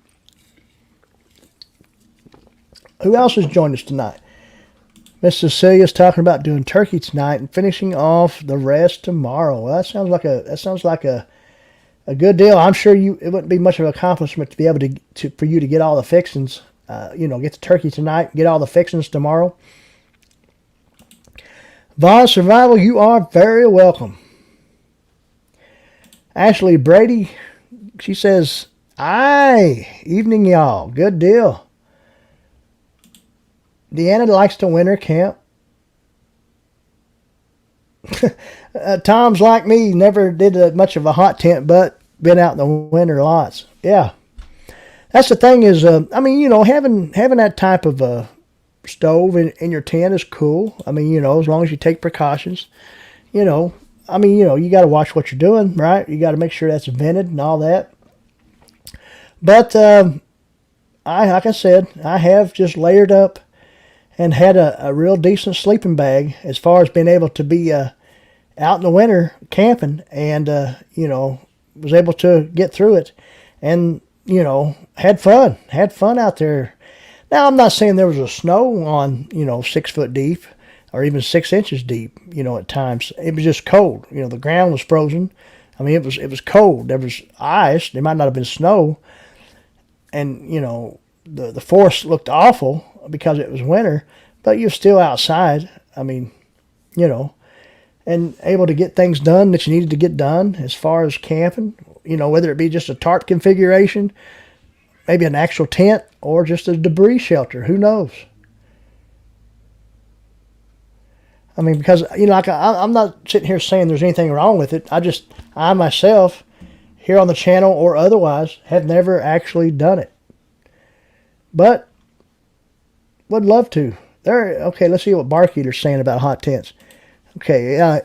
Who else has joined us tonight? Miss Cecilia's talking about doing turkey tonight and finishing off the rest tomorrow. Well, that sounds like a good deal. I'm sure it wouldn't be much of an accomplishment to be able for you to get all the fixings. You know, get the turkey tonight, get all the fixings tomorrow. Vaughn Survival, you are very welcome. Ashley Brady, she says, "Aye, evening y'all, good deal." Deanna likes to winter camp. Tom's like me, never did much of a hot tent, but been out in the winter lots. Yeah, that's the thing is, I mean, you know, having that type of stove in your tent is cool. I mean, you know, as long as you take precautions, you know, I mean, you know, you got to watch what you're doing, right? You got to make sure that's vented and all that. But like I said, I have just layered up and had a real decent sleeping bag as far as being able to be out in the winter camping, and you know, was able to get through it, and you know, had fun out there. Now, I'm not saying there was a snow on, you know, 6 foot deep or even 6 inches deep, you know, at times. It was just cold. You know, the ground was frozen. I mean, it was cold. There was ice. There might not have been snow. And, you know, the forest looked awful because it was winter, but you're still outside. I mean, you know, and able to get things done that you needed to get done as far as camping, you know, whether it be just a tarp configuration, maybe an actual tent, or just a debris shelter. Who knows? I mean, because, you know, like I'm not sitting here saying there's anything wrong with it. I myself, here on the channel or otherwise, have never actually done it. But would love to. Okay, let's see what Barkeeter's saying about hot tents. Okay,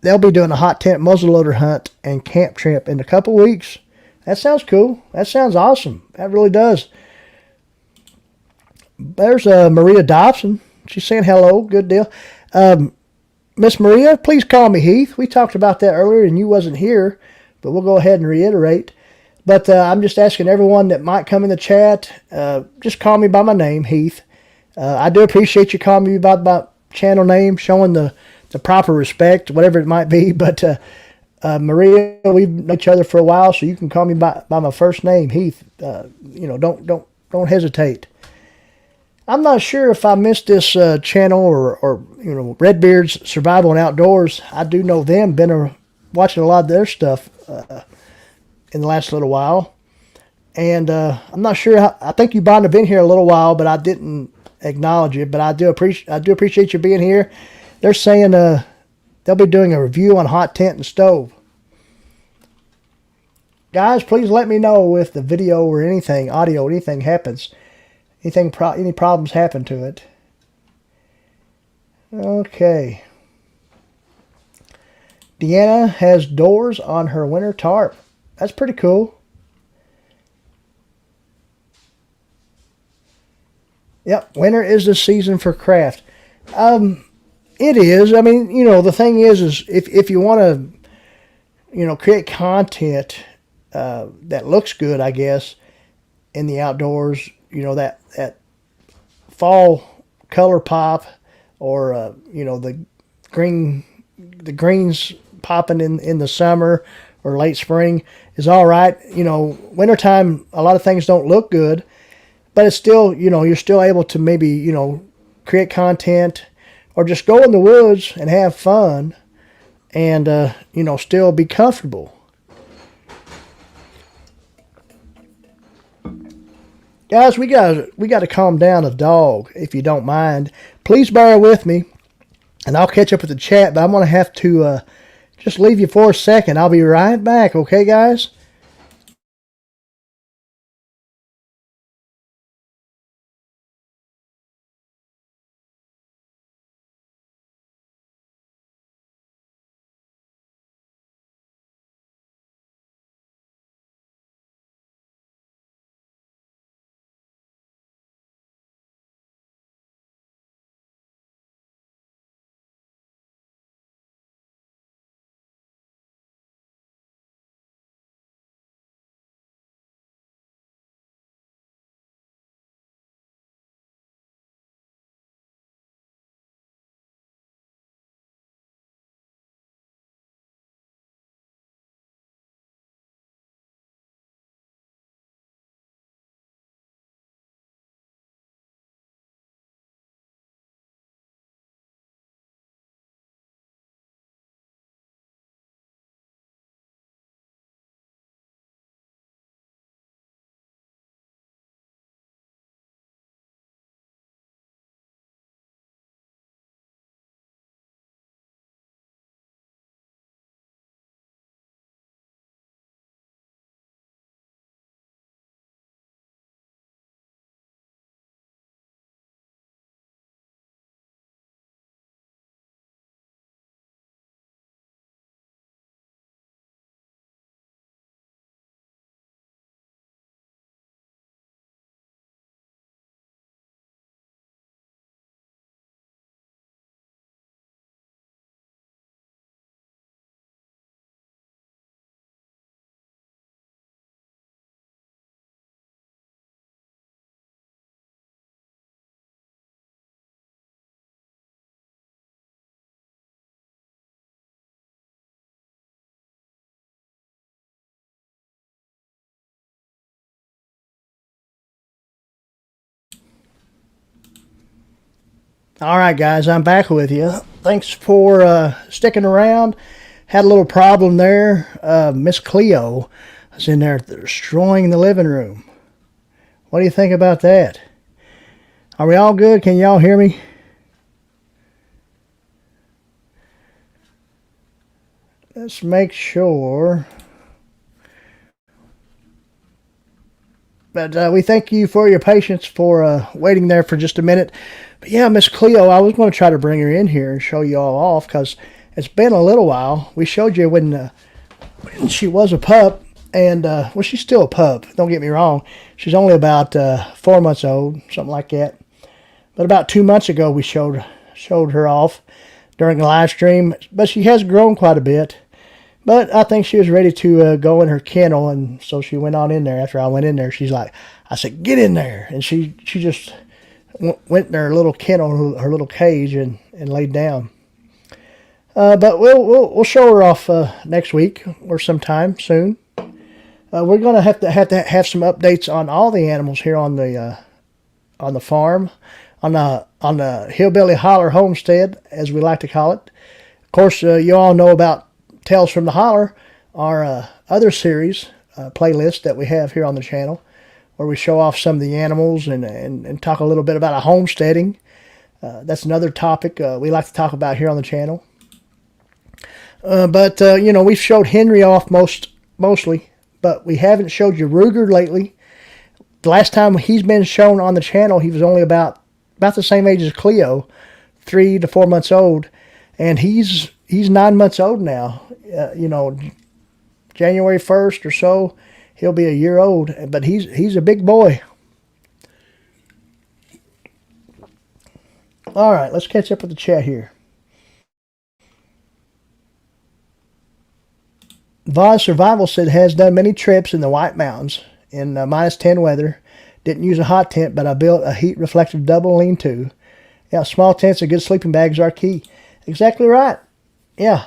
they'll be doing a hot tent muzzleloader hunt and camp trip in a couple weeks. That sounds cool. That sounds awesome. That really does. There's Maria Dobson. She's saying hello. Good deal. Miss Maria, please call me Heath. We talked about that earlier and you wasn't here, but we'll go ahead and reiterate. But I'm just asking everyone that might come in the chat, just call me by my name, Heath. I do appreciate you calling me by my channel name, showing the proper respect, whatever it might be. But Maria, we've known each other for a while, so you can call me by my first name, Heath. You know, don't hesitate. I'm not sure if I missed this channel or you know, Redbeard's Survival and Outdoors. I do know them. Been watching a lot of their stuff in the last little while, and I'm not sure. I think you might have been here a little while, but I didn't acknowledge it. But I do appreciate you being here. They're saying they'll be doing a review on hot tent and stove. Guys, please let me know if the video or anything, audio, anything happens. Any problems happen to it. Okay. Deanna has doors on her winter tarp. That's pretty cool. Yep, winter is the season for craft. It is. I mean, you know, the thing is if you want to, you know, create content that looks good, I guess, in the outdoors, you know, that fall color pop, or you know, the greens popping in the summer or late spring is all right. You know, wintertime, a lot of things don't look good, but it's still, you know, you're still able to maybe, you know, create content or just go in the woods and have fun and, you know, still be comfortable. Guys, we got to calm down a dog, if you don't mind. Please bear with me, and I'll catch up with the chat, but I'm going to have to just leave you for a second. I'll be right back, okay, guys? All right, guys, I'm back with you. Thanks for sticking around. Had a little problem there. Miss Cleo was in there destroying the living room. What do you think about that? Are we all good? Can y'all hear me? Let's make sure. But we thank you for your patience for waiting there for just a minute. But yeah, Miss Cleo, I was going to try to bring her in here and show you all off because it's been a little while. We showed you when she was a pup, and well, she's still a pup. Don't get me wrong. She's only about 4 months old, something like that. But about 2 months ago, we showed her off during the live stream. But she has grown quite a bit. But I think she was ready to go in her kennel, and so she went on in there. After I went in there, she's like, I said, get in there. And she just went in her little kennel, her little cage, and laid down. But we'll show her off next week or sometime soon. We're going to have some updates on all the animals here on the farm, on the Hillbilly Holler Homestead, as we like to call it. Of course, you all know about Tales from the Holler, our other series playlist that we have here on the channel, where we show off some of the animals and talk a little bit about homesteading. That's another topic we like to talk about here on the channel. But we've showed Henry off mostly, but we haven't showed you Ruger lately. The last time he's been shown on the channel, he was only about the same age as Cleo, 3 to 4 months old, and he's 9 months old now. January 1st or so, he'll be a year old, but he's a big boy. All right, let's catch up with the chat here. Voz Survival said has done many trips in the White Mountains in minus 10 weather. Didn't use a hot tent, but I built a heat reflective double lean-to. Yeah, small tents and good sleeping bags are key. Exactly right. Yeah.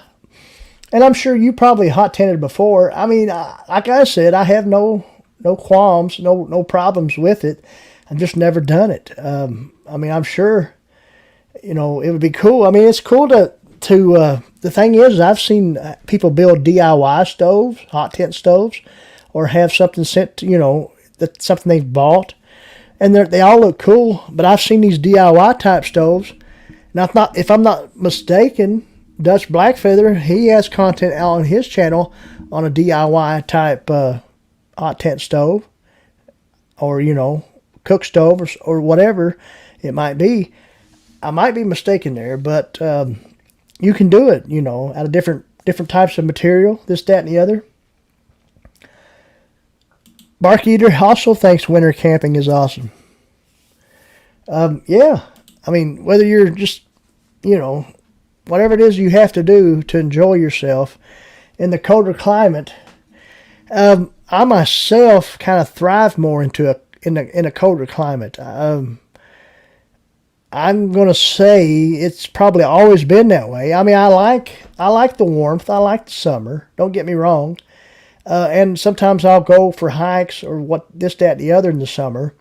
And I'm sure you probably hot tented before. I mean, like I said, I have no qualms, no problems with it. I've just never done it. I mean, I'm sure, it would be cool. I mean, it's cool to the thing is, I've seen people build DIY stoves, hot tent stoves, or have something sent to, that's something they've bought. and they all look cool. But I've seen these DIY type stoves. Now, if I'm not mistaken, Dutch Blackfeather, he has content out on his channel on a DIY type hot tent stove, or cook stove, or whatever it might be. I might be mistaken there, but you can do it, out of different types of material, this, that, and the other. Bark Eater also thinks winter camping is awesome. Yeah, I mean, whether you're just, whatever it is you have to do to enjoy yourself in the colder climate. I myself kind of thrive more in a colder climate. I'm gonna say it's probably always been that way. I mean, I like the warmth. I like the summer. Don't get me wrong. And sometimes I'll go for hikes or this, that, and the other in the summer.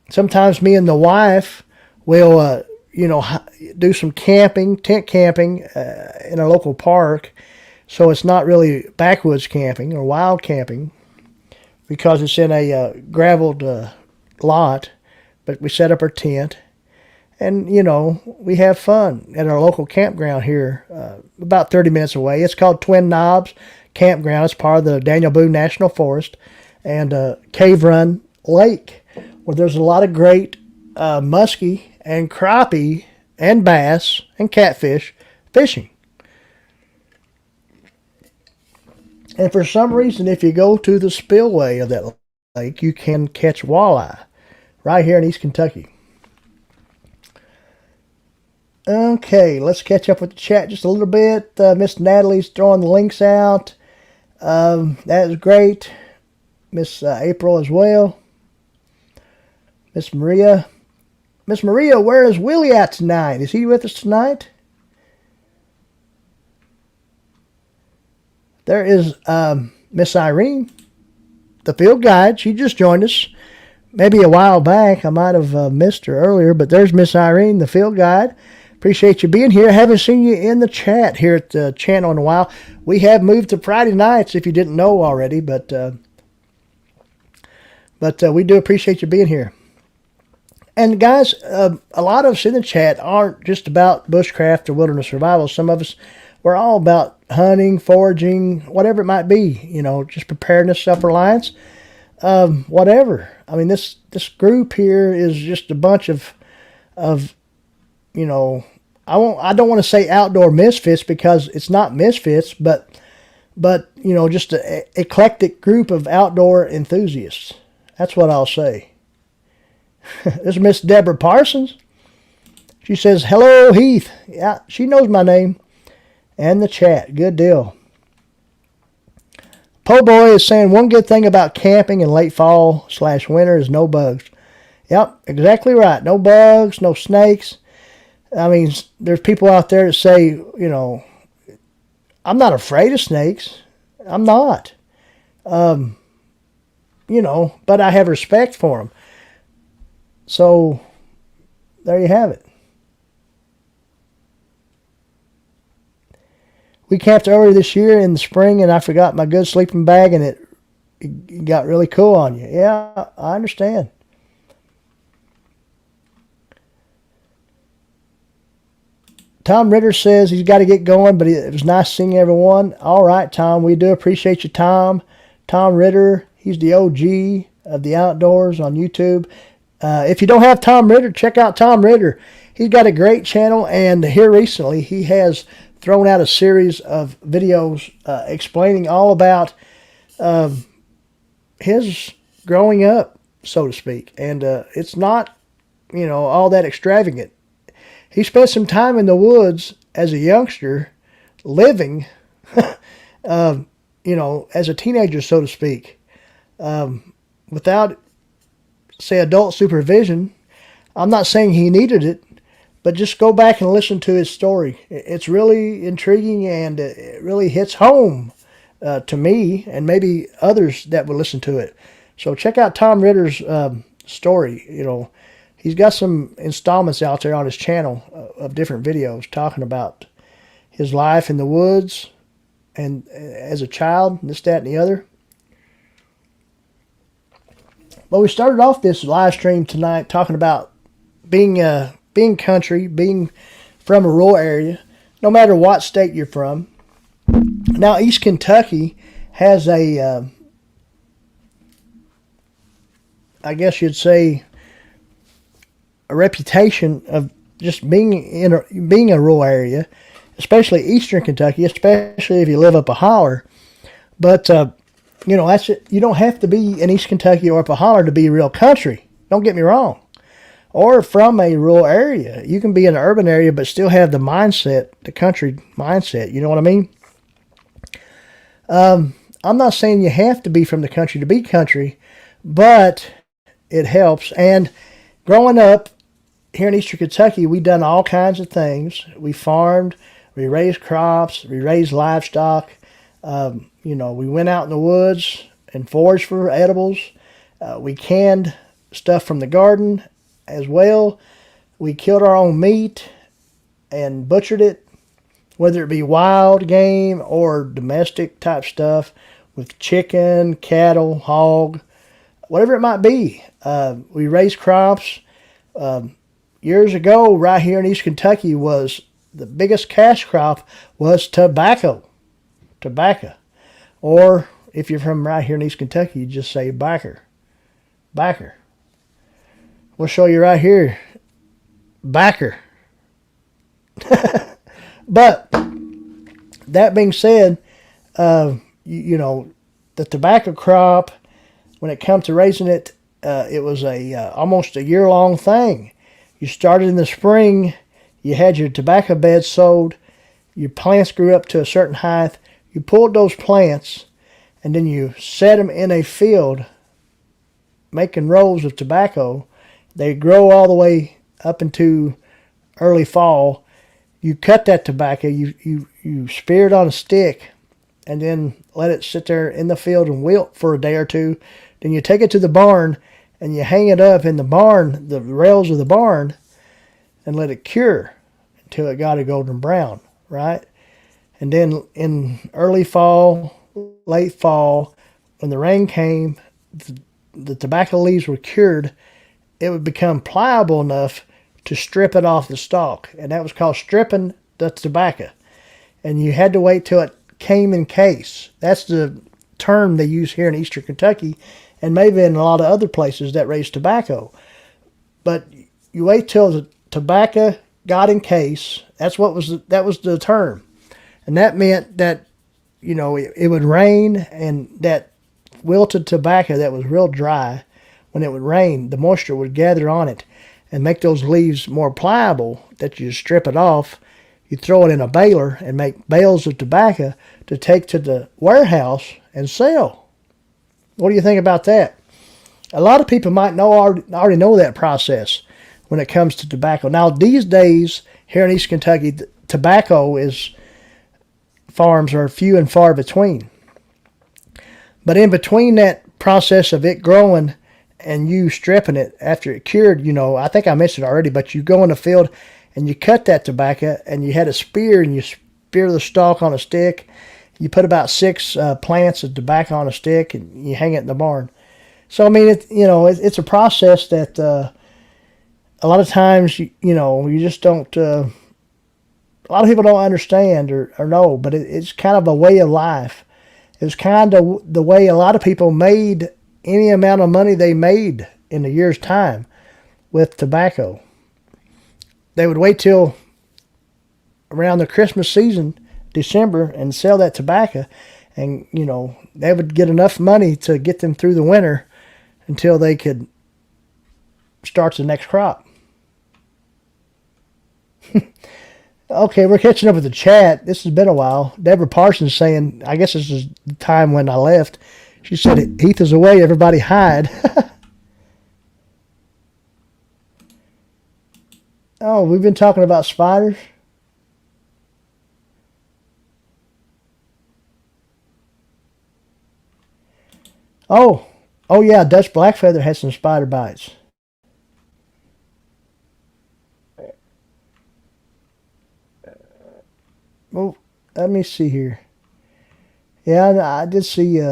Sometimes me and the wife will, do some camping, tent camping in a local park. So it's not really backwoods camping or wild camping because it's in a graveled lot. But we set up our tent and, we have fun at our local campground here about 30 minutes away. It's called Twin Knobs Campground. It's part of the Daniel Boone National Forest and Cave Run Lake, where there's a lot of great muskie and crappie and bass and catfish fishing. And for some reason, if you go to the spillway of that lake, you can catch walleye right here in East Kentucky. Okay, let's catch up with the chat just a little bit. Miss Natalie's throwing the links out. That is great. Miss April as well. Miss Maria. Miss Maria, where is Willie at tonight? Is he with us tonight? There is Miss Irene, the field guide. She just joined us. Maybe a while back. I might have missed her earlier, but there's Miss Irene, the field guide. Appreciate you being here. Haven't seen you in the chat here at the channel in a while. We have moved to Friday nights, if you didn't know already, but we do appreciate you being here. And guys, a lot of us in the chat aren't just about bushcraft or wilderness survival. Some of us, we're all about hunting, foraging, whatever it might be. Just preparedness, self-reliance, whatever. I mean, this group here is just a bunch of I don't want to say outdoor misfits because it's not misfits, but just an eclectic group of outdoor enthusiasts. That's what I'll say. This is Miss Deborah Parsons. She says, hello, Heath. Yeah, she knows my name. And the chat. Good deal. Po Boy is saying one good thing about camping in late fall/winter is no bugs. Yep, exactly right. No bugs, no snakes. I mean, there's people out there that say, I'm not afraid of snakes. I'm not. But I have respect for them. So, there you have it. We camped earlier this year in the spring, and I forgot my good sleeping bag, and it got really cool on you. Yeah, I understand. Tom Ritter says he's got to get going, but it was nice seeing everyone. All right, Tom, we do appreciate you, Tom. Tom Ritter, he's the OG of the outdoors on YouTube. If you don't have Tom Ritter, check out Tom Ritter. He's got a great channel, and here recently he has thrown out a series of videos explaining all about his growing up, so to speak. And it's not, all that extravagant. He spent some time in the woods as a youngster, living, as a teenager, so to speak, without, say, adult supervision. I'm not saying he needed it, but just go back and listen to his story. It's really intriguing, and it really hits home to me and maybe others that will listen to it. So check out Tom Ritter's story. He's got some installments out there on his channel of different videos talking about his life in the woods and as a child, this, that, and the other. But we started off this live stream tonight talking about being country, being from a rural area, no matter what state you're from. Now, East Kentucky has I guess you'd say, a reputation of just being a rural area, especially Eastern Kentucky, especially if you live up a holler. But that's it. You don't have to be in East Kentucky or up a holler to be real country. Don't get me wrong. Or from a rural area. You can be in an urban area but still have the mindset, the country mindset. You know what I mean? I'm not saying you have to be from the country to be country, but it helps. And growing up here in Eastern Kentucky, we done all kinds of things. We farmed, we raised crops, we raised livestock. We went out in the woods and foraged for edibles. We canned stuff from the garden as well. We killed our own meat and butchered it, whether it be wild game or domestic type stuff with chicken, cattle, hog, whatever it might be. We raised crops. Years ago, right here in East Kentucky, was the biggest cash crop was tobacco. Tobacco. Or if you're from right here in East Kentucky, you just say backer. Backer. We'll show you right here. Backer. But that being said, the tobacco crop, when it comes to raising it, it was almost a year-long thing. You started in the spring. You had your tobacco beds sowed. Your plants grew up to a certain height. You pulled those plants, and then you set them in a field, making rows of tobacco. They grow all the way up into early fall. You cut that tobacco. You spear it on a stick, and then let it sit there in the field and wilt for a day or two. Then you take it to the barn, and you hang it up in the barn, the rails of the barn, and let it cure until it got a golden brown, right? And then in early fall, late fall, when the rain came, the tobacco leaves were cured, it would become pliable enough to strip it off the stalk. And that was called stripping the tobacco. And you had to wait till it came in case. That's the term they use here in Eastern Kentucky, and maybe in a lot of other places that raise tobacco. But you wait till the tobacco got in case. That was the term. And that meant that, it would rain, and that wilted tobacco that was real dry, when it would rain, the moisture would gather on it and make those leaves more pliable, that you strip it off. You throw it in a baler and make bales of tobacco to take to the warehouse and sell. What do you think about that? A lot of people might already know that process when it comes to tobacco. Now, these days, here in East Kentucky, tobacco farms are few and far between. But in between that process of it growing and you stripping it after it cured, I think I mentioned it already, but you go in the field and you cut that tobacco, and you had a spear, and you spear the stalk on a stick. You put about 6 plants of tobacco on a stick, and you hang it in the barn. So, I mean, it's a process that a lot of times, you just don't... a lot of people don't understand or know, but it's kind of a way of life. It's kind of the way a lot of people made any amount of money they made in a year's time with tobacco. They would wait till around the Christmas season, December, and sell that tobacco, and they would get enough money to get them through the winter until they could start the next crop. Okay, we're catching up with the chat. This has been a while. Deborah Parsons saying, I guess this is the time when I left. She said, Heath is away, everybody hide. Oh, we've been talking about spiders? Oh yeah, Dutch Blackfeather had some spider bites. Oh, let me see here. Yeah, I did see,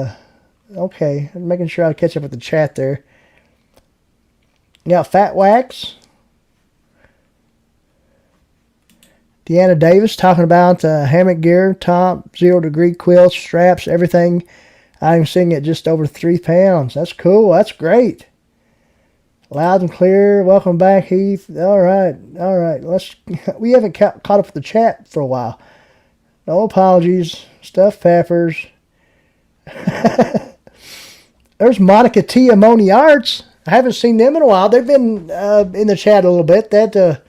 okay, I'm making sure I catch up with the chat there. Yeah, Fat Wax. Deanna Davis talking about hammock gear, top, 0-degree quilts, straps, everything. I'm seeing it just over 3 pounds. That's cool. That's great. Loud and clear. Welcome back, Heath. All right. We haven't caught up with the chat for a while. No apologies. Stuffed peppers. There's Monica T. Amoni Arts. I haven't seen them in a while. They've been in the chat a little bit. That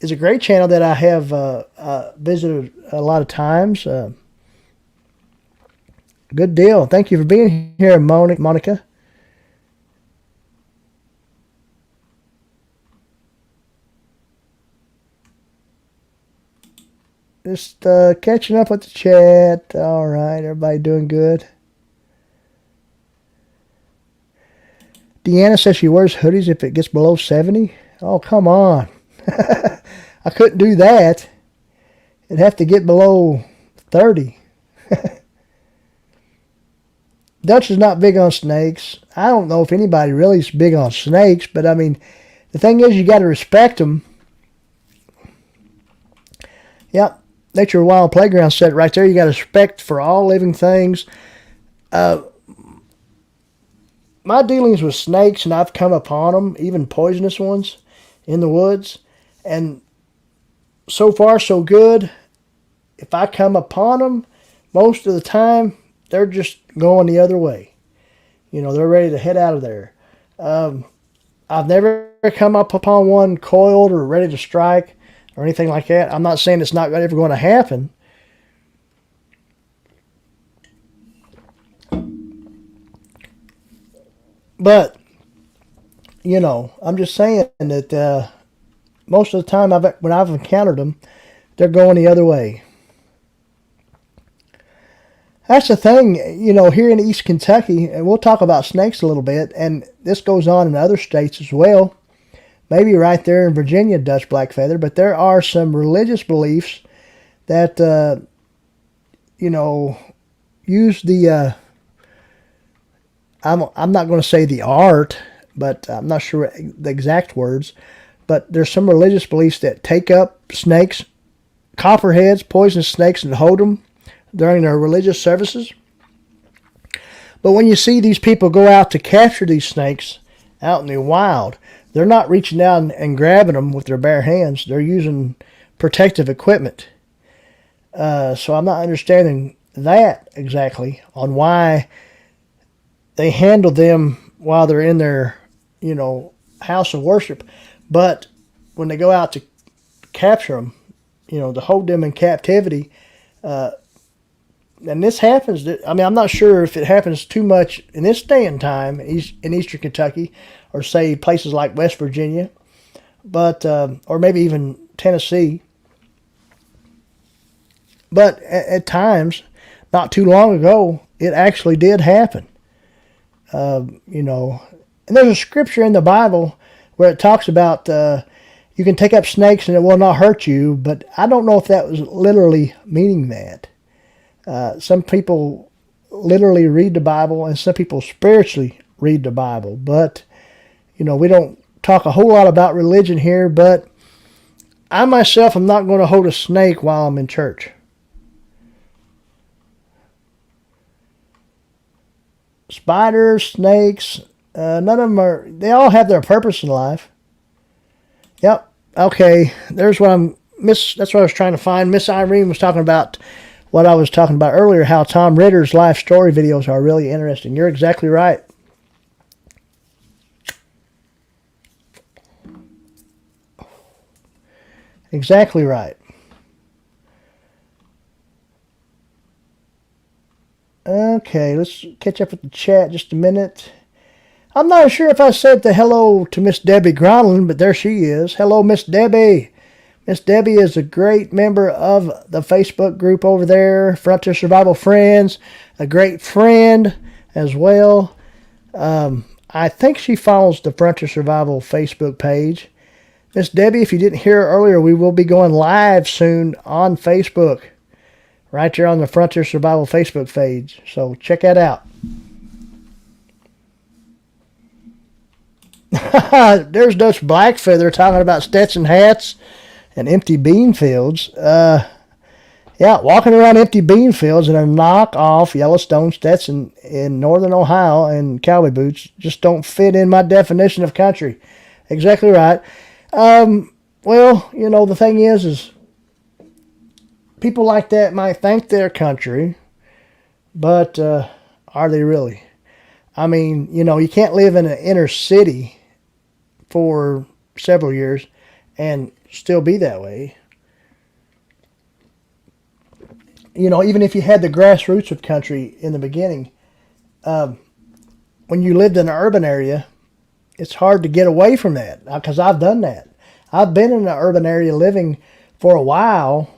is a great channel that I have visited a lot of times. Good deal. Thank you for being here, Monica. Just catching up with the chat. All right, everybody doing good. Deanna says she wears hoodies if it gets below 70. Oh, come on. I couldn't do that. It'd have to get below 30. Dutch is not big on snakes. I don't know if anybody really is big on snakes, but I mean, the thing is, you got to respect them. Yep, Nature Wild Playground said right there. You got respect for all living things. My dealings with snakes, and I've come upon them, even poisonous ones, in the woods, and so far so good. If I come upon them, most of the time they're just going the other way. You know, they're ready to head out of there. I've never come up upon one coiled or ready to strike or anything like that. I'm not saying it's not ever going to happen. But, you know, I'm just saying that most of the time when I've encountered them, they're going the other way. That's the thing, you know, here in East Kentucky, and we'll talk about snakes a little bit, and this goes on in other states as well. Maybe right there in Virginia, Dutch Blackfeather, but there are some religious beliefs that, you know, use the, I'm not going to say the art, but I'm not sure the exact words, but there's some religious beliefs that take up snakes, copperheads, poisonous snakes, and hold them during their religious services. But when you see these people go out to capture these snakes out in the wild, they're not reaching out and grabbing them with their bare hands. They're using protective equipment. So I'm not understanding that exactly on why they handle them while they're in their, you know, house of worship. But when they go out to capture them, you know, to hold them in captivity, and this happens, I mean, I'm not sure if it happens too much in this day and time in Eastern Kentucky, or say places like West Virginia, but or maybe even Tennessee. But at times, not too long ago, it actually did happen. You know, and there's a scripture in the Bible where it talks about you can take up snakes and it will not hurt you, but I don't know if that was literally meaning that. Some people literally read the Bible, and some people spiritually read the Bible. But, you know, we don't talk a whole lot about religion here, but I myself am not going to hold a snake while I'm in church. Spiders, snakes, none of them are, they all have their purpose in life. Yep, okay, there's what that's what I was trying to find. Miss Irene was talking about what I was talking about earlier, how Tom Ritter's life story videos are really interesting. You're exactly right. Exactly right. Okay, let's catch up with the chat just a minute. I'm not sure if I said the hello to Miss Debbie Gronlin, but there she is. Hello, Miss Debbie. Miss Debbie is a great member of the Facebook group over there, Frontier Survival Friends, a great friend as well. I think she follows the Frontier Survival Facebook page. Miss Debbie, if you didn't hear earlier, we will be going live soon on Facebook, right there on the Frontier Survival Facebook page. So check that out. There's Dutch Blackfeather talking about Stetson hats and empty bean fields. Yeah, walking around empty bean fields in a knockoff Yellowstone Stetson in northern Ohio and cowboy boots just don't fit in my definition of country. Exactly right. Well, the thing is people like that might think they're country, but are they really? I mean, you can't live in an inner city for several years and still be that way. Even if you had the grassroots of country in the beginning, when you lived in an urban area, it's hard to get away from that because I've done that. I've been in an urban area living for a while,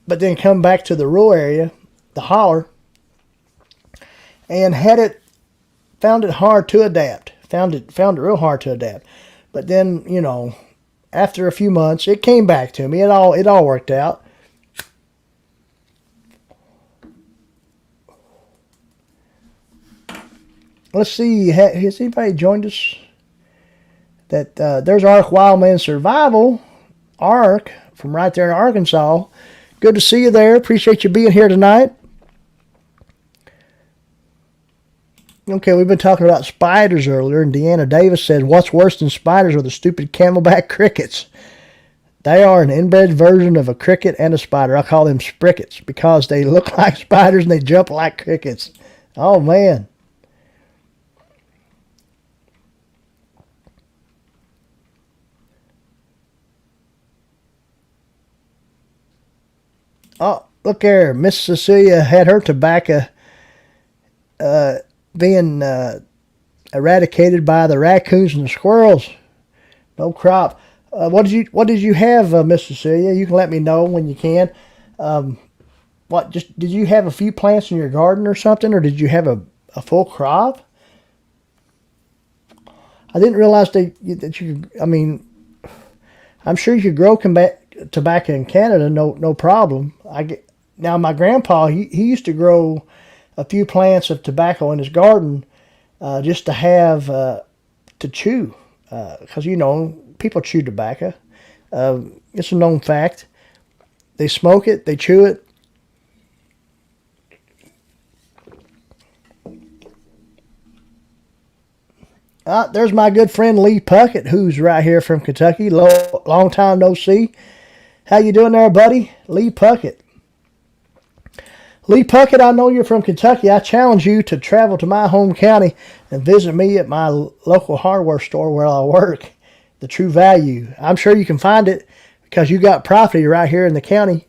but then come back to the rural area, the holler, and found it hard to adapt. Found it real hard to adapt. But then, after a few months, it came back to me. It all worked out. Let's see, has anybody joined us? There's Ark Wildman Survival, Ark, from right there in Arkansas. Good to see you there. Appreciate you being here tonight. Okay, we've been talking about spiders earlier, and Deanna Davis said, what's worse than spiders are the stupid camelback crickets. They are an inbred version of a cricket and a spider. I call them sprickets because they look like spiders and they jump like crickets. Oh, man. Oh, look there. Miss Cecilia had her tobacco being eradicated by the raccoons and the squirrels. No crop. What did you have, Miss Cecilia? You can let me know when you can. Did you have a few plants in your garden or something, or did you have a full crop? I didn't realize that you. I mean, I'm sure you could grow tobacco in Canada, no problem. Now my grandpa he used to grow a few plants of tobacco in his garden just to have to chew because people chew tobacco. It's a known fact. They smoke it, they chew it. There's my good friend Lee Puckett, who's right here from Kentucky. Long time no see. How you doing there, buddy? Lee Puckett. Lee Puckett, I know you're from Kentucky. I challenge you to travel to my home county and visit me at my local hardware store where I work. The True Value. I'm sure you can find it because you got property right here in the county.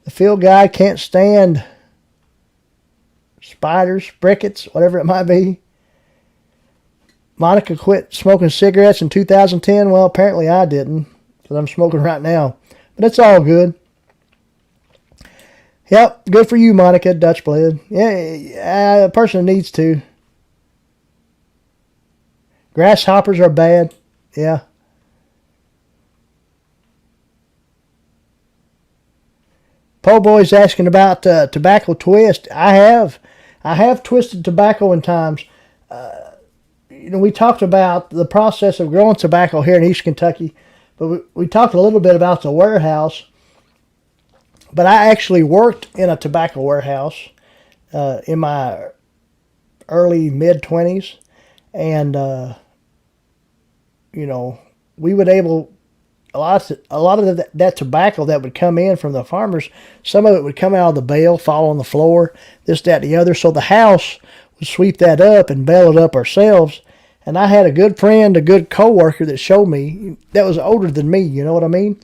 The field guy can't stand spiders, crickets, whatever it might be. Monica quit smoking cigarettes in 2010. Well, apparently I didn't because I'm smoking right now. But it's all good. Yep, good for you, Monica, Dutch Blade. Yeah, a person needs to. Grasshoppers are bad. Yeah. Po Boy's asking about tobacco twist. I have twisted tobacco in times. We talked about the process of growing tobacco here in East Kentucky, but we talked a little bit about the warehouse. But I actually worked in a tobacco warehouse in my early mid-20s, and we would a lot of that tobacco that would come in from the farmers, some of it would come out of the bale, fall on the floor, this, that, and the other. So the house would sweep that up and bale it up ourselves. And I had a good friend, a good coworker that showed me, that was older than me, you know what I mean?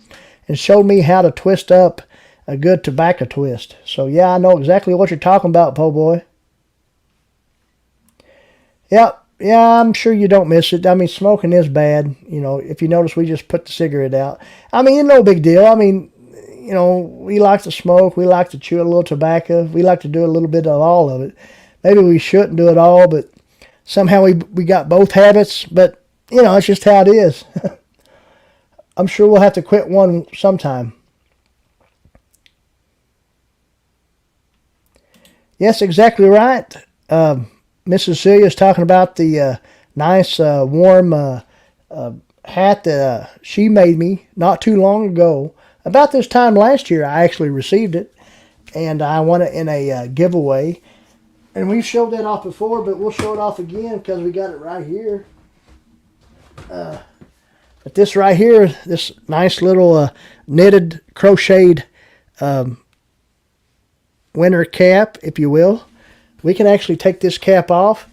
And showed me how to twist up a good tobacco twist. So yeah, I know exactly what you're talking about, Po Boy. Yep. Yeah, I'm sure you don't miss it. I mean, smoking is bad. If you notice, we just put the cigarette out. I mean, it's no big deal. I mean, we like to smoke. We like to chew a little tobacco. We like to do a little bit of all of it. Maybe we shouldn't do it all, but somehow we got both habits. But, it's just how it is. I'm sure we'll have to quit one sometime. Yes, exactly right. Mrs. Celia is talking about the nice warm hat that she made me not too long ago. About this time last year, I actually received it, and I won it in a giveaway. And we've showed that off before, but we'll show it off again because we got it right here. But this right here, this nice little knitted, crocheted winter cap, if you will. We can actually take this cap off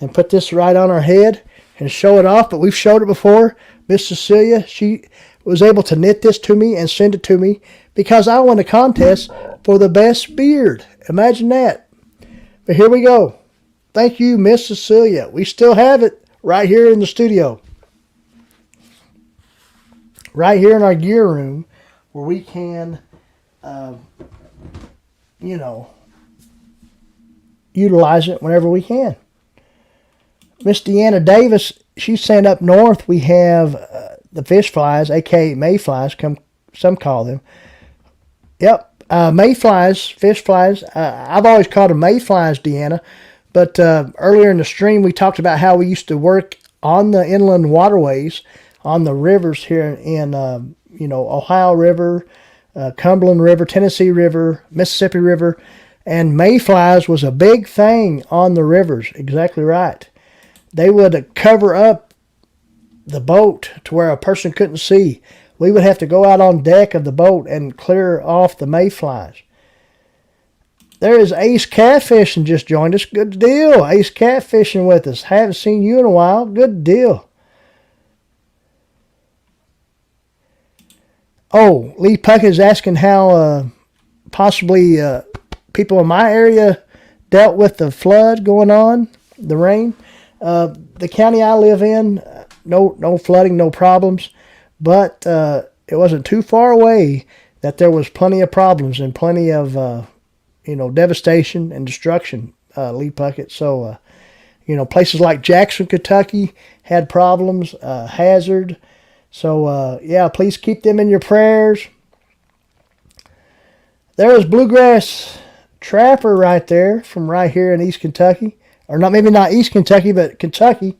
and put this right on our head and show it off. But we've showed it before. Miss Cecilia, she was able to knit this to me and send it to me because I won a contest for the best beard. Imagine that. But here we go. Thank you, Miss Cecilia. We still have it right here in the studio. Right here in our gear room where we can, utilize it whenever we can. Miss Deanna Davis, she's saying up north we have the fish flies, aka mayflies, some call them. Yep, mayflies, fish flies. I've always called them mayflies, Deanna. But earlier in the stream we talked about how we used to work on the inland waterways, on the rivers here in Ohio River, Cumberland River, Tennessee River, Mississippi River, and mayflies was a big thing on the rivers. Exactly right. They would cover up the boat to where a person couldn't see. We would have to go out on deck of the boat and clear off the mayflies. There is Ace Catfishing just joined us. Good deal. Ace Catfishing with us. Haven't seen you in a while. Good deal. Oh, Lee Puckett is asking how possibly people in my area dealt with the flood going on, the rain. The county I live in, no flooding, no problems, but it wasn't too far away that there was plenty of problems and plenty of devastation and destruction. Lee Puckett. So places like Jackson, Kentucky had problems. Hazard. So, please keep them in your prayers. There is Bluegrass Trapper right there from right here in East Kentucky. Or maybe not East Kentucky, but Kentucky.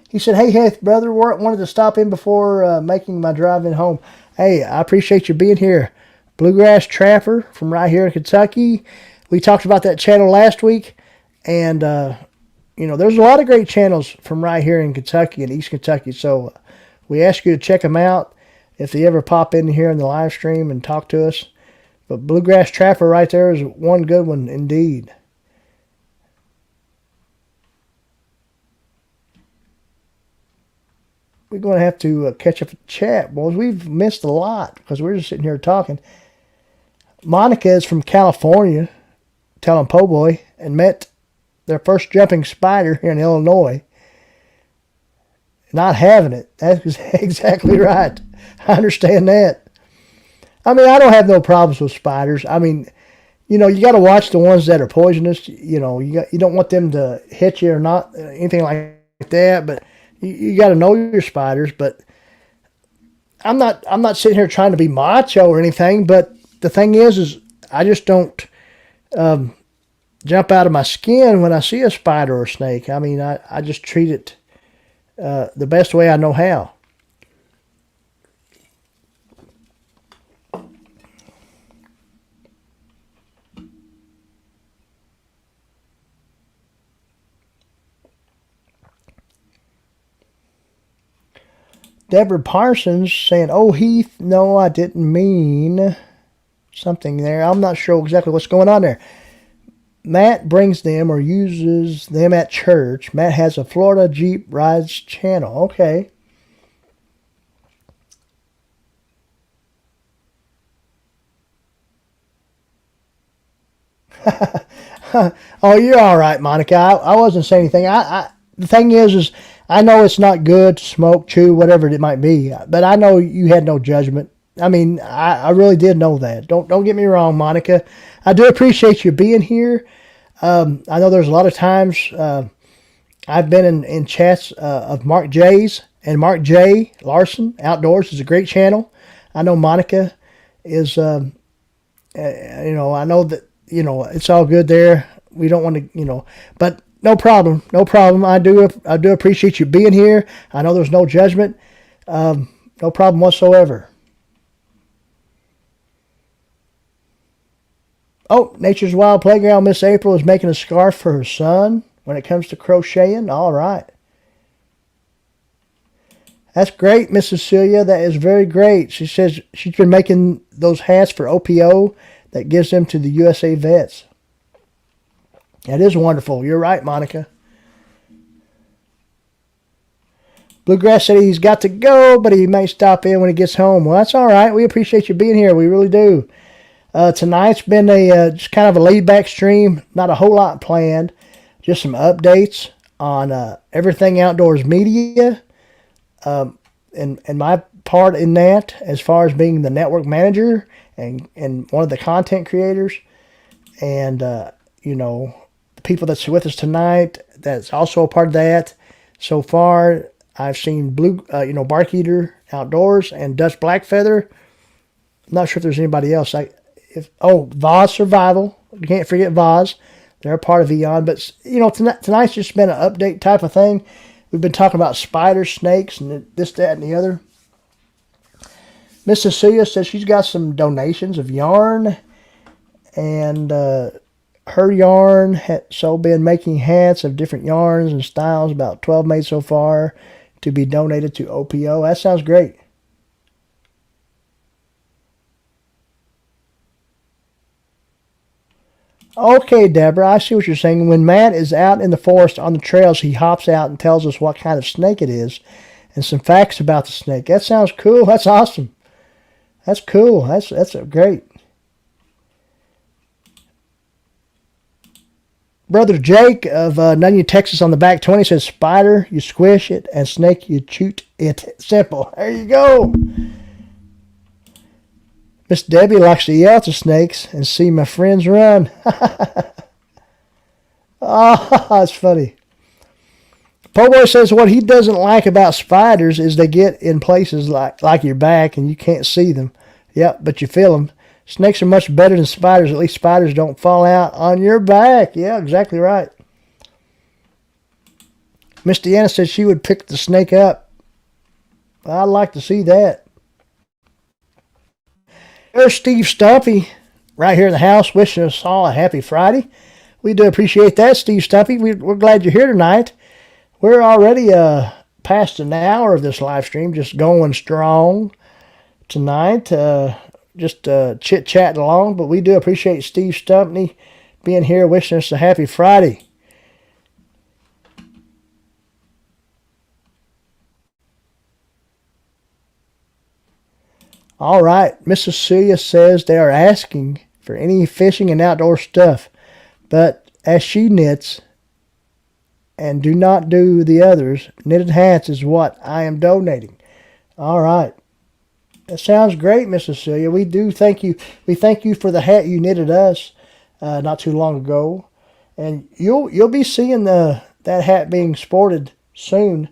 He said, hey, brother, wanted to stop in before making my drive in home. Hey, I appreciate you being here. Bluegrass Trapper from right here in Kentucky. We talked about that channel last week. And, there's a lot of great channels from right here in Kentucky and East Kentucky. So, we ask you to check them out if they ever pop in here in the live stream and talk to us. But Bluegrass Trapper right there is one good one indeed. We're going to have to catch up with chat, boys. We've missed a lot because we're just sitting here talking. Monica is from California, telling Po' Boy, and met their first jumping spider here in Illinois. Not having it. That's exactly right. I understand that. I mean, I don't have no problems with spiders. I mean, you got to watch the ones that are poisonous. You don't want them to hit you or not, anything like that. But you got to know your spiders. But I'm not sitting here trying to be macho or anything. But the thing is I just don't jump out of my skin when I see a spider or a snake. I mean, I just treat it the best way I know how. Deborah Parsons saying, oh, Heath, no, I didn't mean something there. I'm not sure exactly what's going on there. Matt brings them or uses them at church. Matt has a Florida Jeep Rides channel. Okay. Oh, you're all right, Monica. I wasn't saying anything. The thing is I know it's not good to smoke, chew, whatever it might be, but I know you had no judgment. I mean, I really did know that. Don't get me wrong, Monica. I do appreciate you being here. I know there's a lot of times I've been in chats of Mark J's, and Mark J. Larson Outdoors is a great channel. I know Monica is, I know that, it's all good there. we don't want to, but no problem, no problem. I do appreciate you being here. I know there's no judgment, no problem whatsoever. Oh, Nature's Wild Playground, Miss April is making a scarf for her son when it comes to crocheting. All right. That's great, Miss Cecilia. That is very great. She says she's been making those hats for OPO that gives them to the USA vets. That is wonderful. You're right, Monica. Bluegrass said he's got to go, but he may stop in when he gets home. Well, that's all right. We appreciate you being here. We really do. Tonight's been just kind of a laid-back stream. Not a whole lot planned. Just some updates on everything outdoors media. And my part in that, as far as being the network manager and one of the content creators, and the people that's with us tonight, that's also a part of that. So far, I've seen Bark Eater Outdoors and Dutch Blackfeather. I'm not sure if there's anybody else. Voz Survival. You can't forget Voz. They're a part of Eon. But, tonight's just been an update type of thing. We've been talking about spiders, snakes, and this, that, and the other. Miss Cecilia says she's got some donations of yarn. And her yarn has been making hats of different yarns and styles, about 12 made so far, to be donated to OPO. That sounds great. Okay, Deborah, I see what you're saying. When Matt is out in the forest on the trails, he hops out and tells us what kind of snake it is and some facts about the snake. That sounds cool. That's awesome. That's cool. That's great. Brother Jake of Nunya, Texas on the back 20 says, spider, you squish it, and snake, you shoot it. Simple. There you go. Miss Debbie likes to yell to snakes and see my friends run. Oh, that's funny. Po Boy says what he doesn't like about spiders is they get in places like your back and you can't see them. Yep, but you feel them. Snakes are much better than spiders. At least spiders don't fall out on your back. Yeah, exactly right. Miss Deanna says she would pick the snake up. I'd like to see that. There's Steve Stumpy right here in the house wishing us all a happy Friday. We do appreciate that, Steve Stumpy. We're glad you're here tonight. We're already past an hour of this live stream, just going strong tonight. Just chit-chatting along, but we do appreciate Steve Stumpy being here wishing us a happy Friday. All right, Miss Cecilia says they are asking for any fishing and outdoor stuff, but as she knits and do not do the others, knitted hats is what I am donating. All right. That sounds great, Miss Cecilia. We do thank you. We thank you for the hat you knitted us not too long ago, and you'll be seeing that hat being sported soon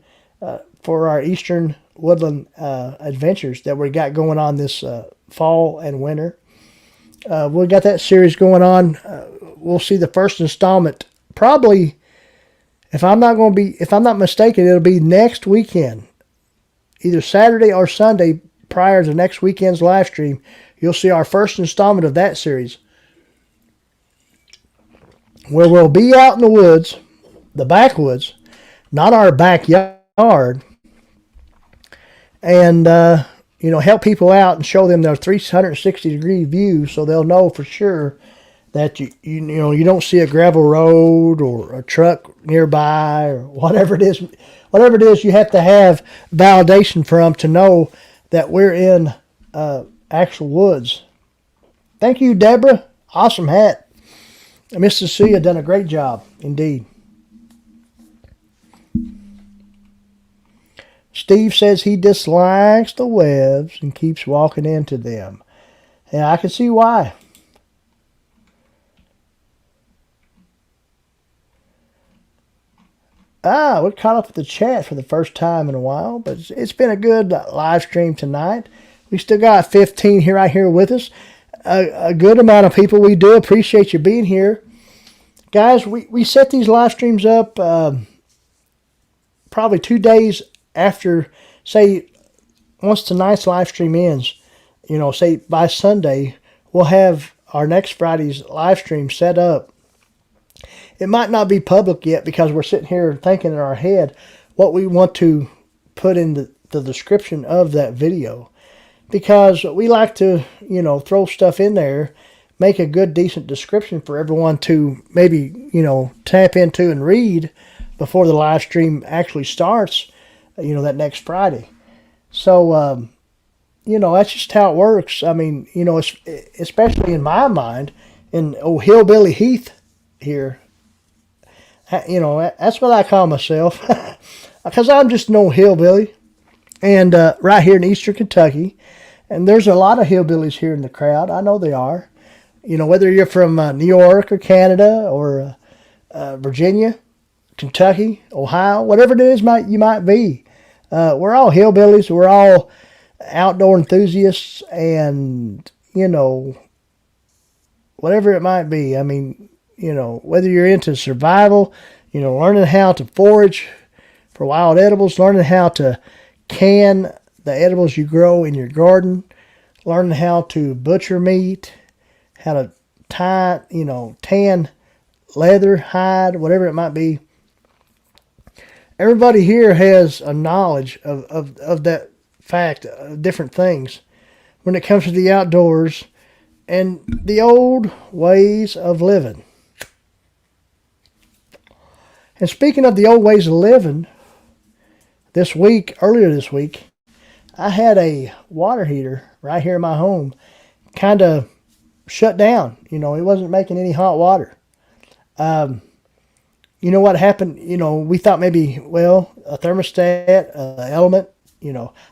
for our Eastern Woodland adventures that we got going on this fall and winter. We got that series going on. We'll see the first installment probably, if I'm not mistaken, it'll be next weekend, either Saturday or Sunday. Prior to next weekend's live stream, you'll see our first installment of that series, where we'll be out in the woods, the backwoods, not our backyard, and help people out and show them their 360-degree view, so they'll know for sure that you don't see a gravel road or a truck nearby or whatever it is. Whatever it is, you have to have validation from to know that we're in actual woods. Thank you, Deborah. Awesome hat. Miss Cecilia done a great job, indeed. Steve says he dislikes the webs and keeps walking into them. And I can see why. We're caught up with the chat for the first time in a while, but it's been a good live stream tonight. We still got 15 here right here with us. A good amount of people. We do appreciate you being here. Guys, we set these live streams up probably 2 days after, say, once tonight's live stream ends, say by Sunday, we'll have our next Friday's live stream set up. It might not be public yet because we're sitting here thinking in our head what we want to put in the description of that video. Because we like to, throw stuff in there, make a good, decent description for everyone to maybe, tap into and read before the live stream actually starts, that next Friday. So, that's just how it works. I mean, it's, especially in my mind, in Hillbilly Heath here, that's what I call myself. Because I'm just an old hillbilly. And right here in eastern Kentucky. And there's a lot of hillbillies here in the crowd. I know they are. Whether you're from New York or Canada or Virginia, Kentucky, Ohio, whatever it is you might be. We're all hillbillies. We're all outdoor enthusiasts and, whatever it might be. I mean, whether you're into survival, learning how to forage for wild edibles, learning how to can the edibles you grow in your garden, learning how to butcher meat, how to tie, tan leather, hide, whatever it might be. Everybody here has a knowledge of that fact, of different things when it comes to the outdoors and the old ways of living. And speaking of the old ways of living, earlier this week, I had a water heater right here in my home kind of shut down. It wasn't making any hot water. What happened? We thought maybe, a thermostat, an element.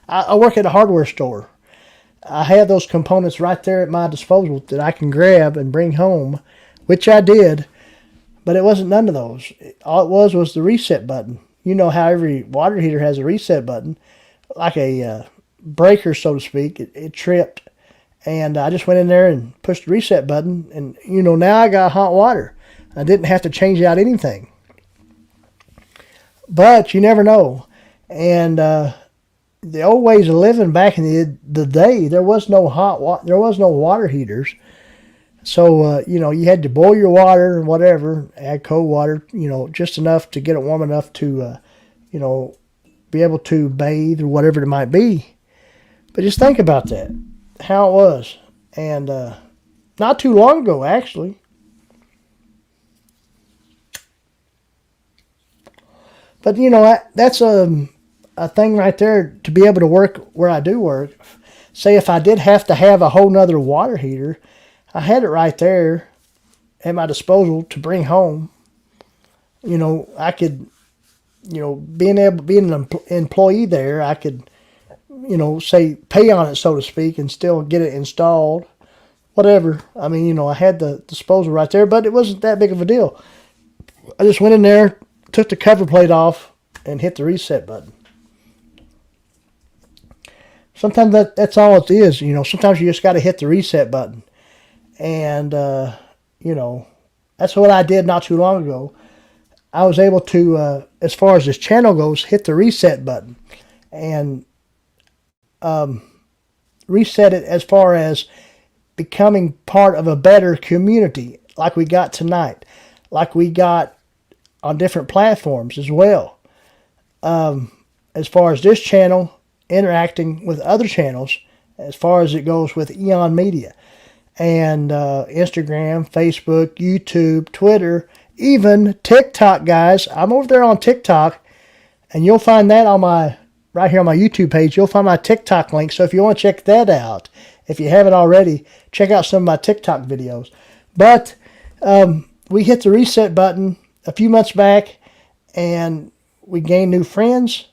I work at a hardware store. I have those components right there at my disposal that I can grab and bring home, which I did, but it wasn't none of those. All it was the reset button. You know how every water heater has a reset button, like a breaker, so to speak. It tripped, and I just went in there and pushed the reset button, and now I got hot water. I didn't have to change out anything. But you never know. And the old ways of living back in the day, there was no there was no water heaters. So you had to boil your water and whatever, add cold water, just enough to get it warm enough to be able to bathe or whatever it might be. But just think about that, how it was. And not too long ago, actually. But, that's a thing right there to be able to work where I do work. Say if I did have to have a whole nother water heater, I had it right there at my disposal to bring home. I could, being an employee there, I could, say pay on it, so to speak, and still get it installed. Whatever. I mean, I had the disposal right there, but it wasn't that big of a deal. I just went in there, took the cover plate off, and hit the reset button. Sometimes that's all it is. Sometimes you just got to hit the reset button. And, that's what I did not too long ago. I was able to, as far as this channel goes, hit the reset button. And reset it as far as becoming part of a better community like we got tonight. Like we got on different platforms as well. As far as this channel interacting with other channels, as far as it goes with Eon Media. And Instagram, Facebook, YouTube, Twitter, even TikTok, guys. I'm over there on TikTok, and you'll find that right here on my YouTube page. You'll find my TikTok link. So if you want to check that out, if you haven't already, check out some of my TikTok videos. But we hit the reset button a few months back, and we gained new friends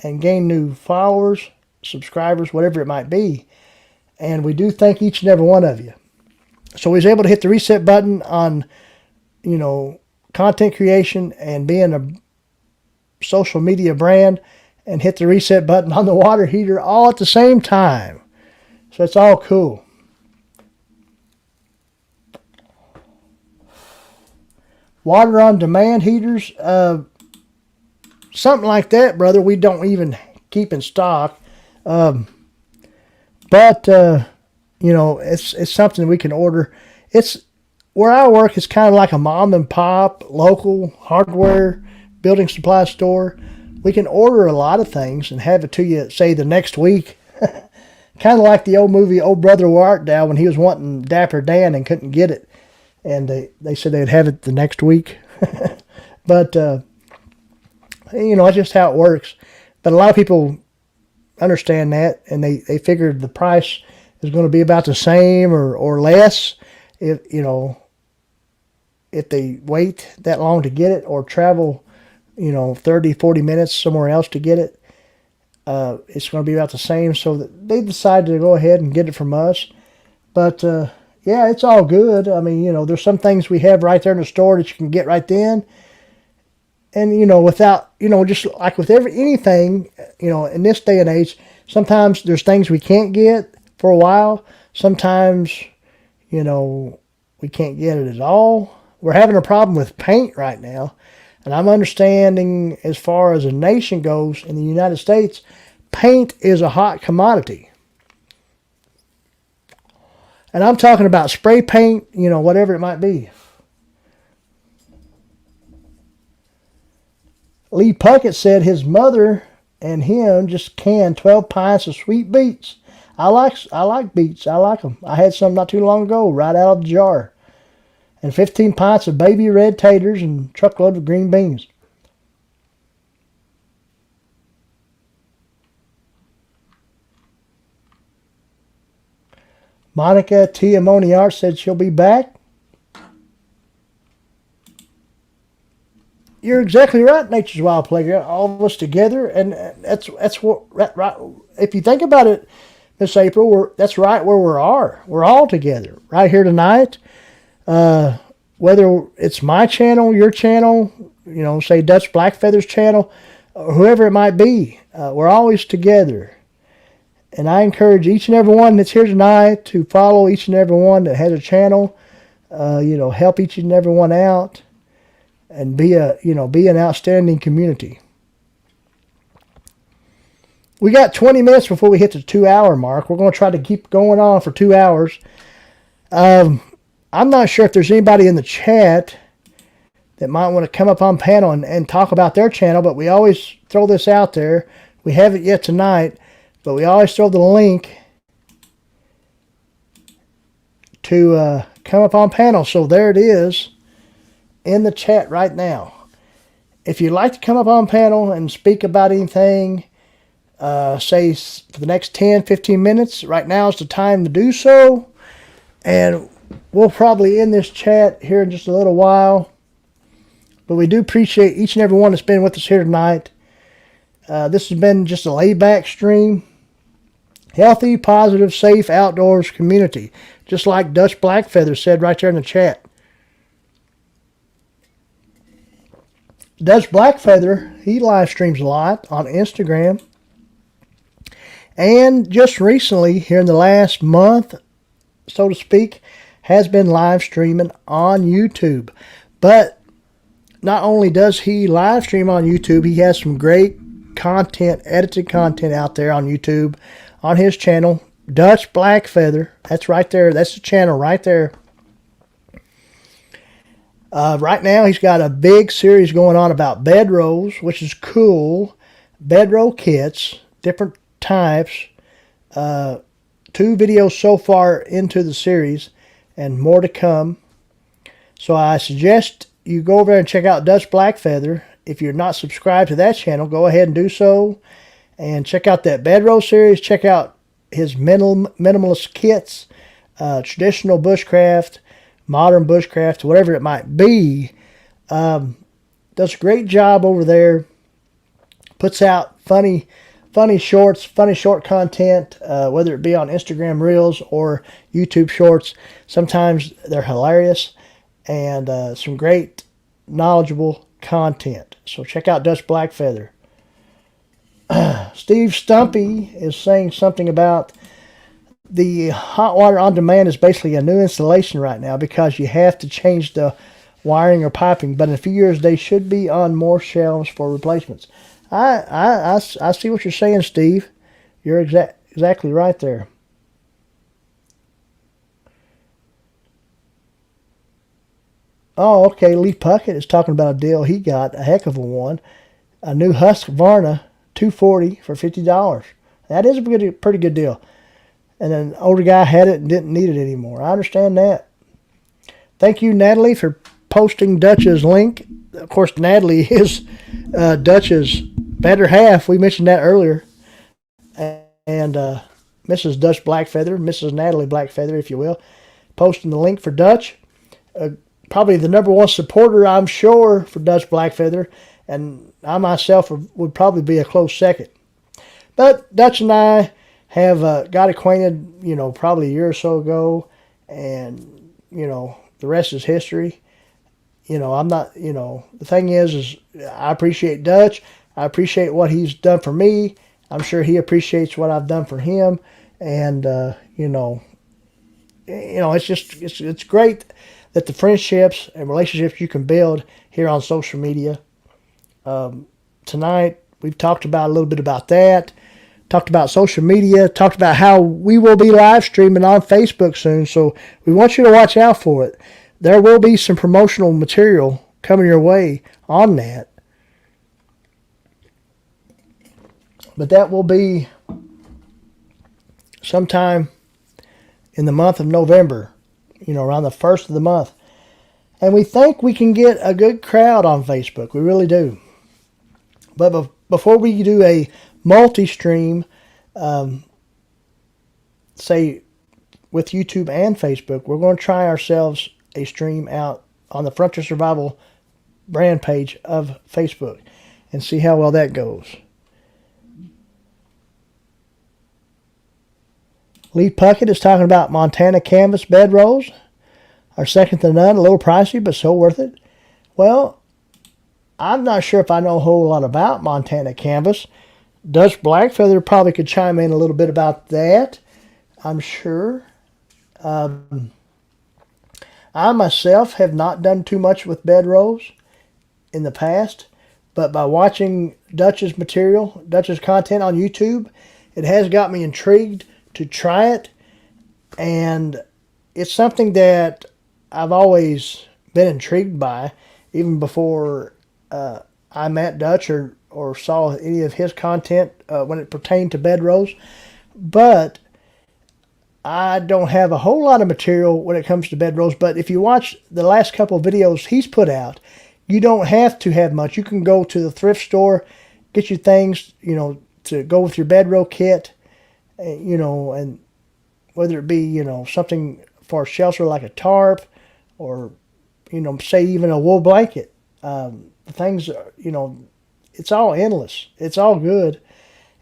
and gained new followers, subscribers, whatever it might be. And we do thank each and every one of you. So we was able to hit the reset button on, content creation and being a social media brand, and hit the reset button on the water heater all at the same time. So it's all cool. water on demand heaters, something like that, brother. We don't even keep in stock, but it's something we can order. It's where I work. It's kind of like a mom and pop local hardware building supply store. We can order a lot of things and have it to you, say, the next week. Kind of like the old movie Old Brother Where Art Thou, when he was wanting Dapper Dan and couldn't get it. And they said they'd have it the next week. But, that's just how it works. But a lot of people understand that, and they figured the price is going to be about the same or less if they wait that long to get it or travel 30, 40 minutes somewhere else to get it. It's going to be about the same, so that they decided to go ahead and get it from us. But yeah, it's all good. I mean, there's some things we have right there in the store that you can get right then, and without just like with anything, in this day and age, sometimes there's things we can't get for a while. Sometimes we can't get it at all. We're having a problem with paint right now. And I'm understanding, as far as a nation goes, in the United States, paint is a hot commodity. And I'm talking about spray paint, whatever it might be. Lee Puckett said his mother and him just canned 12 pints of sweet beets. I like beets. I like them. I had some not too long ago, right out of the jar. And 15 pints of baby red taters and a truckload of green beans. Monica T. Amoniart said she'll be back. You're exactly right, Nature's Wild Playground. All of us together, and that's what right. If you think about it, Miss April, that's right where we are. We're all together right here tonight. Whether it's my channel, your channel, say Dutch Blackfeather's channel, or whoever it might be, we're always together. And I encourage each and every one that's here tonight to follow each and every one that has a channel. Help each and every one out, and be an outstanding community. We got 20 minutes before we hit the 2-hour mark. We're going to try to keep going on for 2 hours. I'm not sure if there's anybody in the chat that might want to come up on panel and talk about their channel, but we always throw this out there. We haven't yet tonight, but we always throw the link to come up on panel. So there it is in the chat right now. If you'd like to come up on panel and speak about anything, say for the next 10, 15 minutes, right now is the time to do so. And we'll probably end this chat here in just a little while. But we do appreciate each and every one that's been with us here tonight. This has been just a laid-back stream. Healthy, positive, safe, outdoors community. Just like Dutch Blackfeather said right there in the chat. Dutch Blackfeather, he live streams a lot on Instagram. And just recently, here in the last month, so to speak, has been live streaming on YouTube. But not only does he live stream on YouTube, he has some great content, edited content out there on YouTube on his channel, Dutch Blackfeather. That's right there. That's the channel right there. Right now, he's got a big series going on about bedrolls, which is cool. Bedroll kits, different types. 2 videos so far into the series, and more to come. So I suggest you go over there and check out Dutch Blackfeather. If you're not subscribed to that channel, go ahead and do so. And check out that bedroll series. Check out his minimalist kits, traditional bushcraft, modern bushcraft, whatever it might be. Does a great job over there. Puts out funny shorts, funny short content, whether it be on Instagram Reels or YouTube Shorts. Sometimes they're hilarious, and some great knowledgeable content. So check out Dutch Blackfeather. Steve Stumpy is saying something about the hot water on demand is basically a new installation right now because you have to change the wiring or piping, but in a few years they should be on more shelves for replacements. I see what you're saying, Steve. You're exactly right there. Oh, okay. Lee Puckett is talking about a deal he got, a heck of a one. A new Husqvarna 240 for $50. That is a pretty good deal. And an older guy had it and didn't need it anymore. I understand that. Thank you, Natalie, for posting Dutch's link. Of course, Natalie is Dutch's better half. We mentioned that earlier. And Mrs. Dutch Blackfeather, Mrs. Natalie Blackfeather, if you will, posting the link for Dutch. Probably the number one supporter, I'm sure, for Dutch Blackfeather. And I myself would probably be a close second. But Dutch and I have got acquainted, probably a year or so ago. And, the rest is history. I'm not, the thing is I appreciate Dutch. I appreciate what he's done for me. I'm sure he appreciates what I've done for him. And, it's great that the friendships and relationships you can build here on social media. Tonight, we've talked about a little bit about that. Talked about social media. Talked about how we will be live streaming on Facebook soon. So we want you to watch out for it. There will be some promotional material coming your way on that. But that will be sometime in the month of November, around the first of the month. And we think we can get a good crowd on Facebook. We really do. But before we do a multi-stream, say with YouTube and Facebook, we're going to try ourselves a stream out on the Frontier Survival brand page of Facebook and see how well that goes. Lee Puckett is talking about Montana canvas bed rolls. Are second to none, a little pricey, but so worth it. Well, I'm not sure if I know a whole lot about Montana canvas. Dutch Blackfeather probably could chime in a little bit about that, I'm sure. I myself have not done too much with bed rolls in the past, but by watching Dutch's material, Dutch's content on YouTube, it has got me intrigued to try it, and it's something that I've always been intrigued by, even before I met Dutch or saw any of his content when it pertained to bed rolls. But I don't have a whole lot of material when it comes to bed rolls. But if you watch the last couple of videos he's put out, you don't have to have much. You can go to the thrift store, get you things, to go with your bedroll kit, and whether it be, something for shelter like a tarp or, say even a wool blanket. Things, it's all endless. It's all good.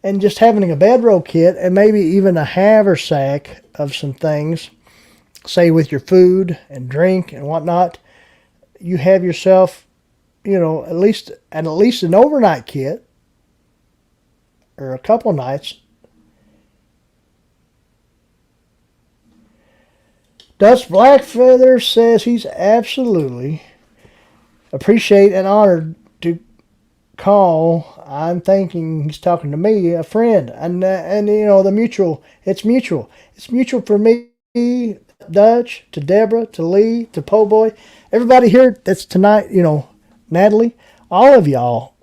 And just having a bedroll kit and maybe even a haversack of some things, say with your food and drink and whatnot, you have yourself, at least an overnight kit or a couple nights. Dutch Blackfeather says he's absolutely appreciate and honored to call. I'm thinking he's talking to me, a friend, and the mutual. It's mutual. It's mutual for me, Dutch, to Deborah, to Lee, to Po Boy, everybody here that's tonight. Natalie, all of y'all.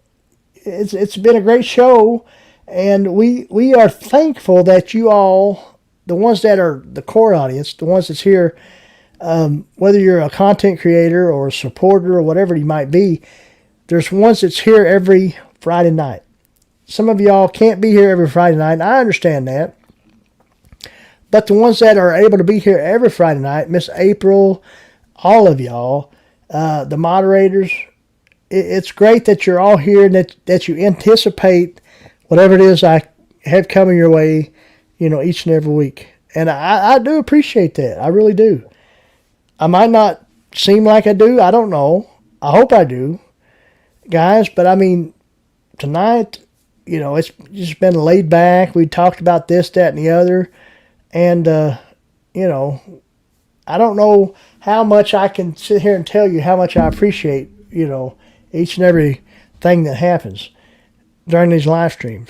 It's been a great show, and we are thankful that you all, the ones that are the core audience, the ones that's here, whether you're a content creator or a supporter or whatever you might be, there's ones that's here every Friday night. Some of y'all can't be here every Friday night, and I understand that. But the ones that are able to be here every Friday night, Miss April, all of y'all, the moderators, it's great that you're all here and that you anticipate whatever it is I have coming your way, each and every week. And I do appreciate that. I really do. I might not seem like I do. I don't know. I hope I do, guys. But I mean, tonight, it's just been laid back. We talked about this, that, and the other. And, I don't know how much I can sit here and tell you how much I appreciate, each and every thing that happens during these live streams.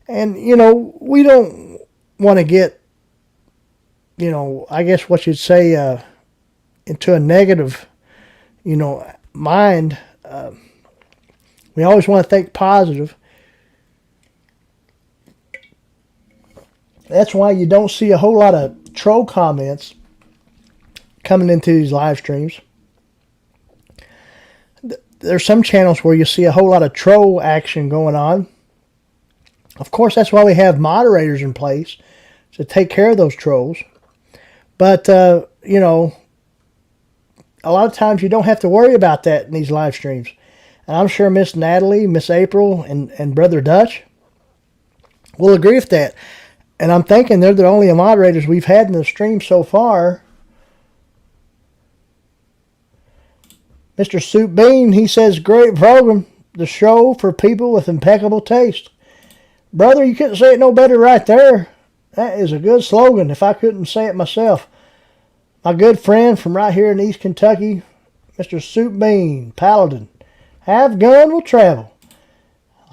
And, we don't want to get, I guess what you'd say, into a negative, mind. We always want to think positive. That's why you don't see a whole lot of troll comments coming into these live streams. There's some channels where you see a whole lot of troll action going on. Of course, that's why we have moderators in place to take care of those trolls. But, a lot of times you don't have to worry about that in these live streams. And I'm sure Miss Natalie, Miss April, and Brother Dutch will agree with that. And I'm thinking they're the only moderators we've had in the stream so far. Mr. Soup Bean, he says, great program. The show for people with impeccable taste. Brother, you couldn't say it no better right there. That is a good slogan if I couldn't say it myself. My good friend from right here in East Kentucky, Mr. Soup Bean, Paladin. Have gun, will travel.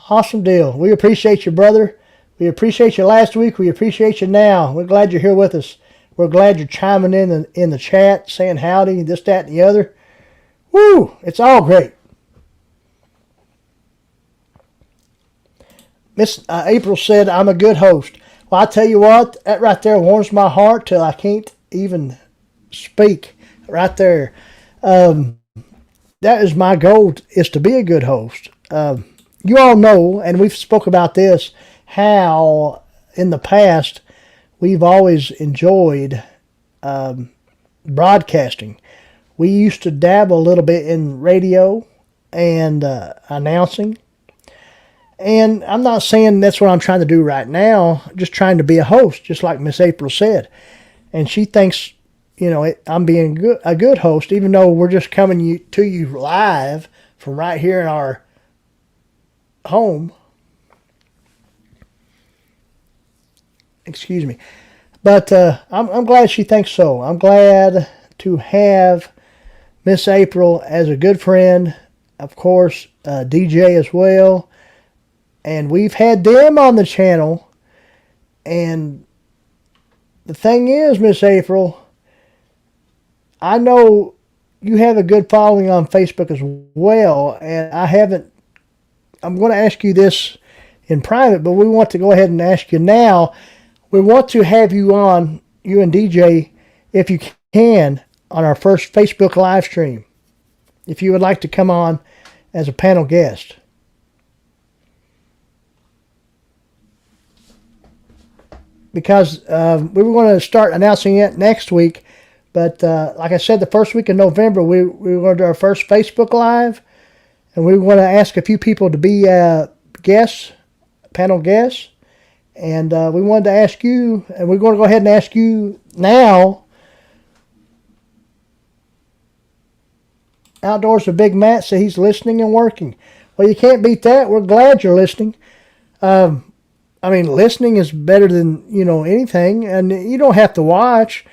Awesome deal. We appreciate you, brother. We appreciate you last week. We appreciate you now. We're glad you're here with us. We're glad you're chiming in the chat, saying howdy, this, that, and the other. Woo! It's all great. Miss April said, I'm a good host. Well, I tell you what, that right there warms my heart till I can't even speak. Right there. That is my goal, is to be a good host. You all know, and we've spoke about this, how in the past we've always enjoyed broadcasting. We used to dabble a little bit in radio and announcing. And I'm not saying that's what I'm trying to do right now, just trying to be a host, just like Miss April said. And she thinks, I'm being a good host, even though we're just coming to you live from right here in our home. Excuse me. But I'm glad she thinks so. I'm glad to have Miss April as a good friend, of course, DJ as well. And we've had them on the channel. And the thing is, Miss April, I know you have a good following on Facebook as well. And I'm going to ask you this in private, but we want to go ahead and ask you now. We want to have you on, you and DJ, if you can, on our first Facebook live stream. If you would like to come on as a panel guest. Because we were going to start announcing it next week. But like I said, the first week of November, we were going to do our first Facebook Live. And we want to ask a few people to be guests, panel guests. And we wanted to ask you, and we're going to go ahead and ask you now. Outdoors with Big Matt, so he's listening and working. Well, you can't beat that. We're glad you're listening. Listening is better than, anything. And you don't have to watch,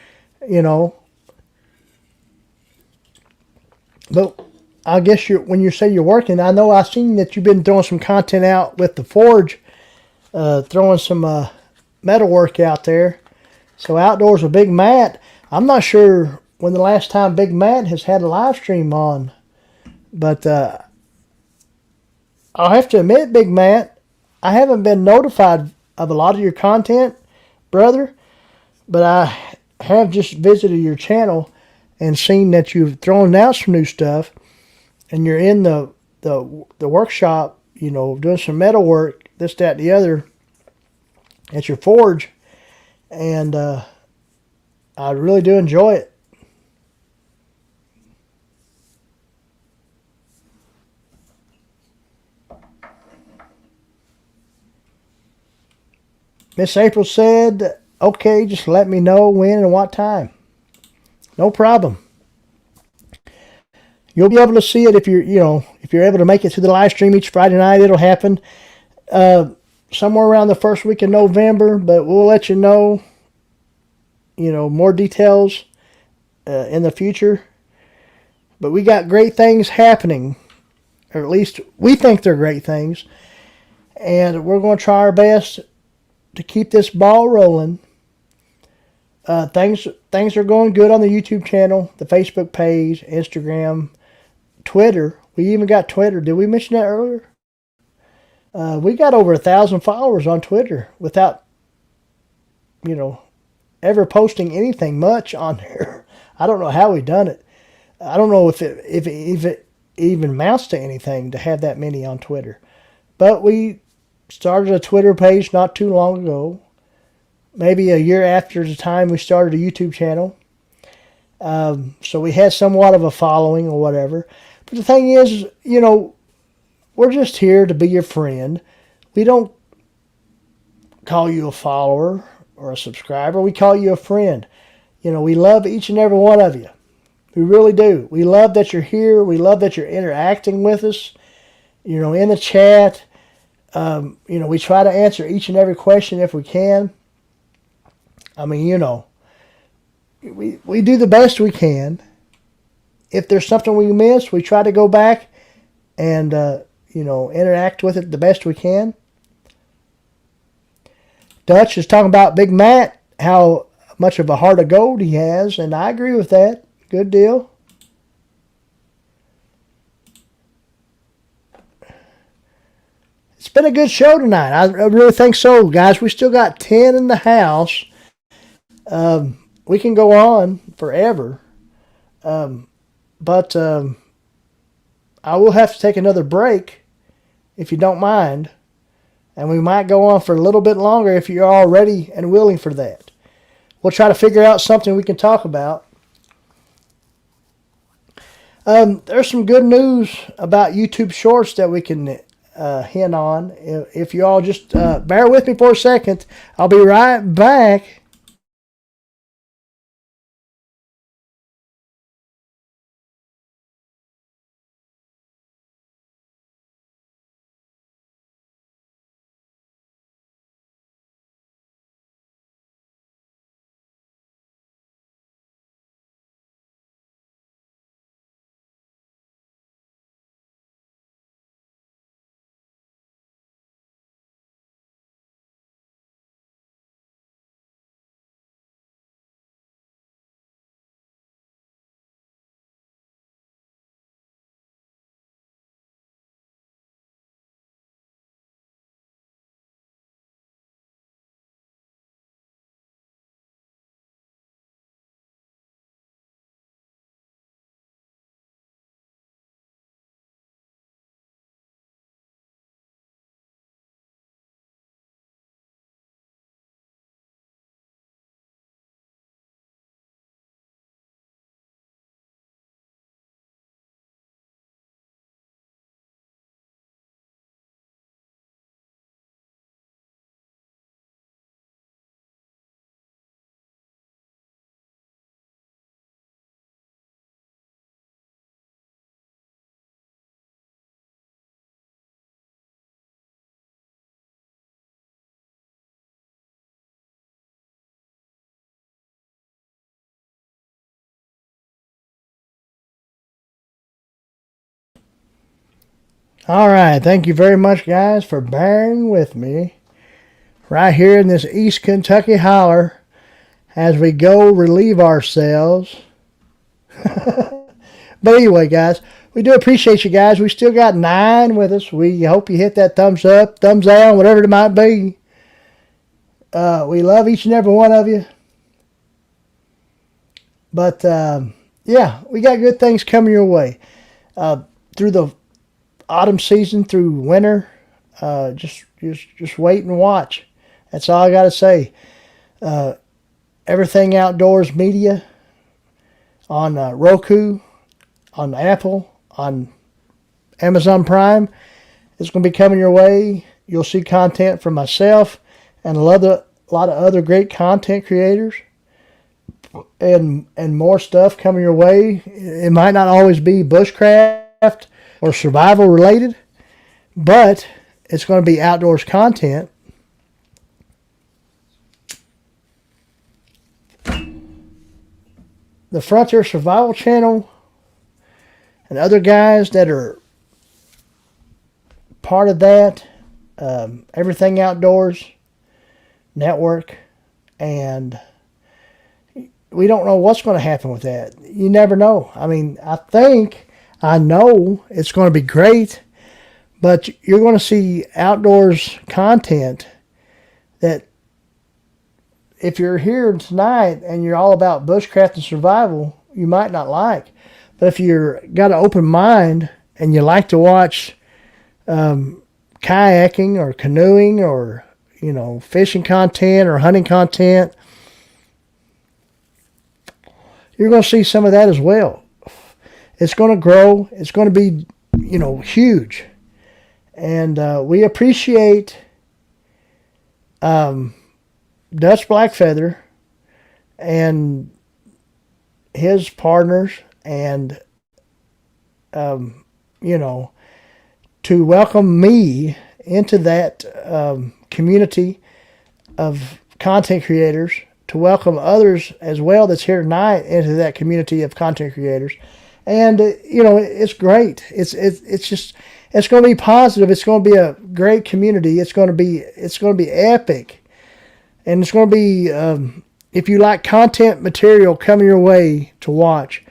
But I guess when you say you're working, I know I've seen that you've been throwing some content out with the Forge, throwing some metal work out there. So Outdoors with Big Matt, I'm not sure when the last time Big Matt has had a live stream on. But I'll have to admit, Big Matt, I haven't been notified of a lot of your content, brother. But I have just visited your channel and seen that you've thrown out some new stuff. And you're in the workshop, doing some metal work, this, that, and the other, at your forge. And I really do enjoy it. Miss April said, okay, just let me know when and what time. No problem. You'll be able to see it if you're able to make it to the live stream each Friday night. It'll happen somewhere around the first week of November, but we'll let you know, more details in the future. But we got great things happening, or at least we think they're great things. And we're going to try our best to keep this ball rolling. Things are going good on the YouTube channel, the Facebook page, Instagram, Twitter. We even got Twitter. Did we mention that earlier? We got over 1,000 followers on Twitter without, ever posting anything much on there. I don't know how we done it. I don't know if it even amounts to anything to have that many on Twitter. But we started a Twitter page not too long ago. Maybe a year after the time we started a YouTube channel. So we had somewhat of a following or whatever. But the thing is, we're just here to be your friend. We don't call you a follower or a subscriber. We call you a friend. We love each and every one of you. We really do. We love that you're here. We love that you're interacting with us, in the chat. We try to answer each and every question if we can. I mean, we do the best we can. If there's something we miss, we try to go back and, interact with it the best we can. Dutch is talking about Big Matt, how much of a heart of gold he has, and I agree with that. Good deal. It's been a good show tonight. I really think so, guys. We still got 10 in the house. We can go on forever. But I will have to take another break, if you don't mind. And we might go on for a little bit longer if you're all ready and willing for that. We'll try to figure out something we can talk about. There's some good news about YouTube Shorts that we can hint on. If you all just bear with me for a second, I'll be right back. All right, thank you very much, guys, for bearing with me right here in this East Kentucky holler as we go relieve ourselves. But anyway, guys, we do appreciate you guys. We still got 9 with us. We hope you hit that thumbs up, thumbs down, whatever it might be. We love each and every one of you. But, yeah, we got good things coming your way. Through the autumn season, through winter, just wait and watch. That's all I got to say. Everything Outdoors Media on Roku, on Apple, on Amazon Prime is going to be coming your way. You'll see content from myself and a lot of other great content creators, and more stuff coming your way. It might not always be bushcraft or survival related, but it's going to be outdoors content. the Frontier Survival Channel and other guys that are part of that, Everything Outdoors Network, and we don't know what's going to happen with that. You never know. I mean, I know it's going to be great, but you're going to see outdoors content that if you're here tonight and you're all about bushcraft and survival, you might not like. But if you're got an open mind and you like to watch kayaking or canoeing or, fishing content or hunting content, you're going to see some of that as well. It's going to grow. It's going to be, huge. And we appreciate Dutch Blackfeather and his partners and, to welcome me into that community of content creators, to welcome others as well that's here tonight into that community of content creators. And, it's great. It's going to be positive. It's going to be a great community. It's going to be epic. And it's going to be, if you like content material coming your way to watch,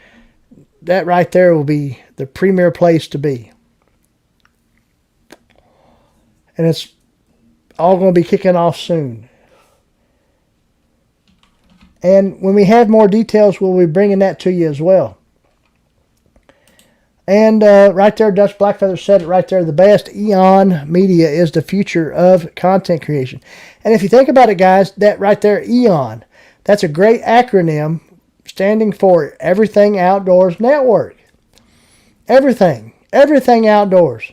that right there will be the premier place to be. And it's all going to be kicking off soon. And when we have more details, we'll be bringing that to you as well. And right there, Dutch Blackfeather said it right there. The best Eon media is the future of content creation. And if you think about it, guys, that right there, Eon, that's a great acronym standing for Everything Outdoors Network. Everything outdoors.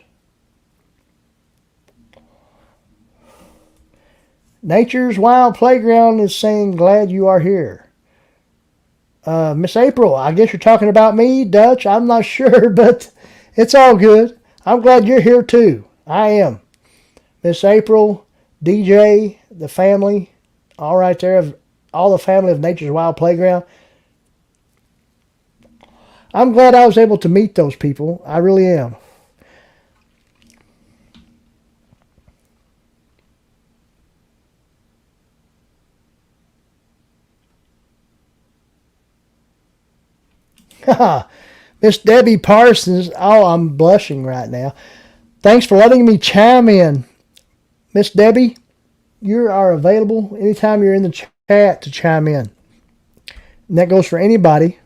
Nature's Wild Playground is saying, glad you are here. Miss April, I guess you're talking about me, Dutch. I'm not sure, but it's all good. I'm glad you're here too. I am. Miss April, DJ, the family, all right there, all the family of Nature's Wild Playground. I'm glad I was able to meet those people. I really am. Miss Debbie Parsons. Oh, I'm blushing right now. Thanks for letting me chime in. Miss Debbie, you are available anytime you're in the chat to chime in. And that goes for anybody.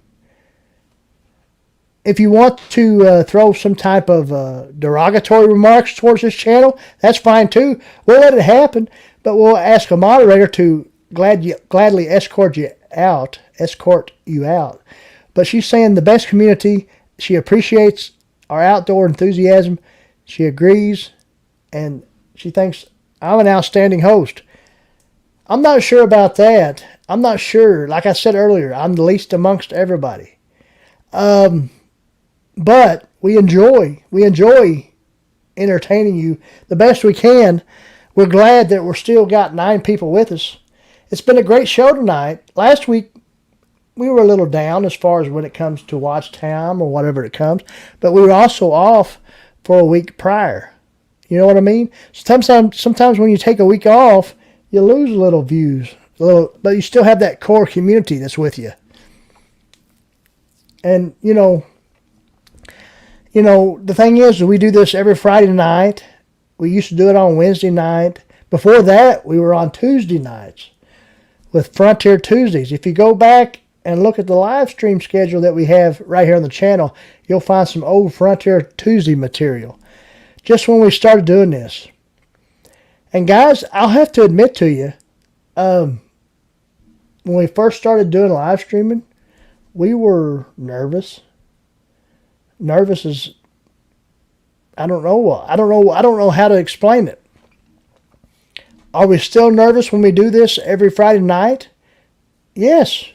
If you want to throw some type of derogatory remarks towards this channel, that's fine too. We'll let it happen, but we'll ask a moderator to gladly escort you out. But she's saying the best community. She appreciates our outdoor enthusiasm. She agrees, and she thinks I'm an outstanding host. I'm not sure about that. I'm not sure. Like I said earlier, I'm the least amongst everybody. But we enjoy entertaining you the best we can. We're glad that we're still got 9 people with us. It's been a great show tonight. Last week, we were a little down as far as when it comes to watch time or whatever it comes, but we were also off for a week prior. You know what I mean? Sometimes when you take a week off, you lose a little views, but you still have that core community that's with you. And the thing is, we do this every Friday night. We used to do it on Wednesday night. Before that, we were on Tuesday nights with Frontier Tuesdays. If you go back and look at the live stream schedule that we have right here on the channel, you'll find some old Frontier Tuesday material. Just when we started doing this. And guys, I'll have to admit to you, when we first started doing live streaming, we were nervous. Nervous is, I don't know how to explain it. Are we still nervous when we do this every Friday night? Yes.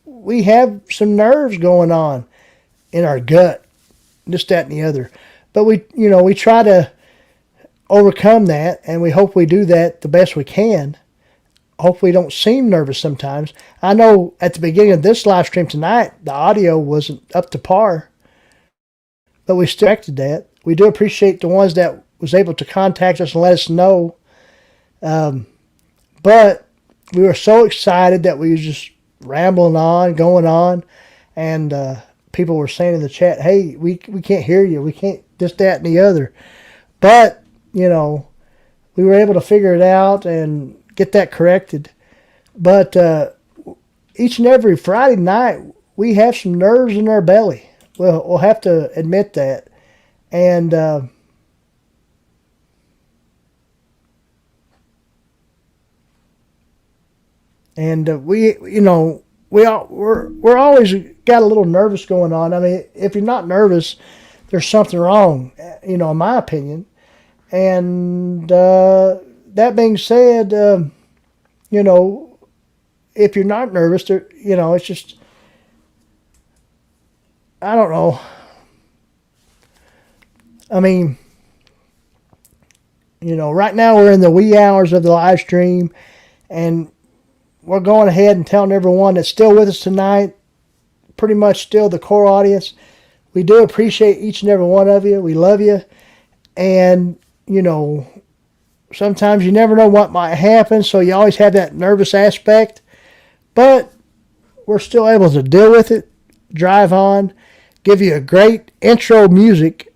We have some nerves going on in our gut, this, that, and the other. But we try to overcome that, and we hope we do that the best we can. hopefully don't seem nervous sometimes. I know at the beginning of this live stream tonight, the audio wasn't up to par, but we still corrected that. We do appreciate the ones that was able to contact us and let us know. But we were so excited that we were just rambling on, going on, and people were saying in the chat, "Hey, we can't hear you. We can't this, that, and the other." But we were able to figure it out and get that corrected. But each and every Friday night, we have some nerves in our belly. We'll have to admit that. And we're always got a little nervous going on. I mean, if you're not nervous, there's something wrong, in my opinion. And that being said, if you're not nervous, it's just, I don't know. I mean, right now we're in the wee hours of the live stream, and we're going ahead and telling everyone that's still with us tonight, pretty much still the core audience, we do appreciate each and every one of you. We love you. And, sometimes you never know what might happen, so you always have that nervous aspect. But we're still able to deal with it, drive on, give you a great intro music.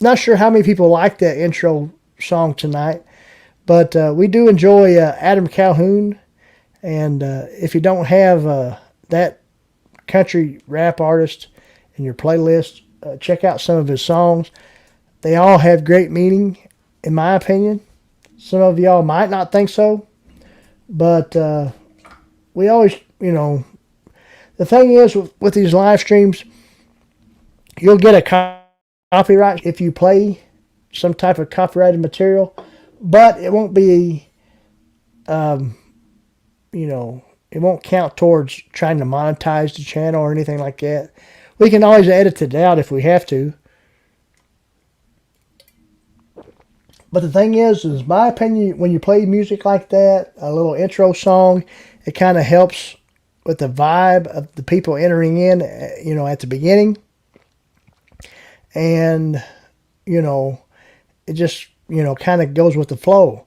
Not sure how many people like that intro song tonight, but we do enjoy Adam Calhoun. And if you don't have that country rap artist in your playlist, check out some of his songs. They all have great meaning, in my opinion. Some of y'all might not think so, but we always, the thing is with these live streams, you'll get a copyright if you play some type of copyrighted material, but it won't be, it won't count towards trying to monetize the channel or anything like that. We can always edit it out if we have to. But the thing is my opinion, when you play music like that, a little intro song, it kind of helps with the vibe of the people entering in, at the beginning. And, it just, kind of goes with the flow.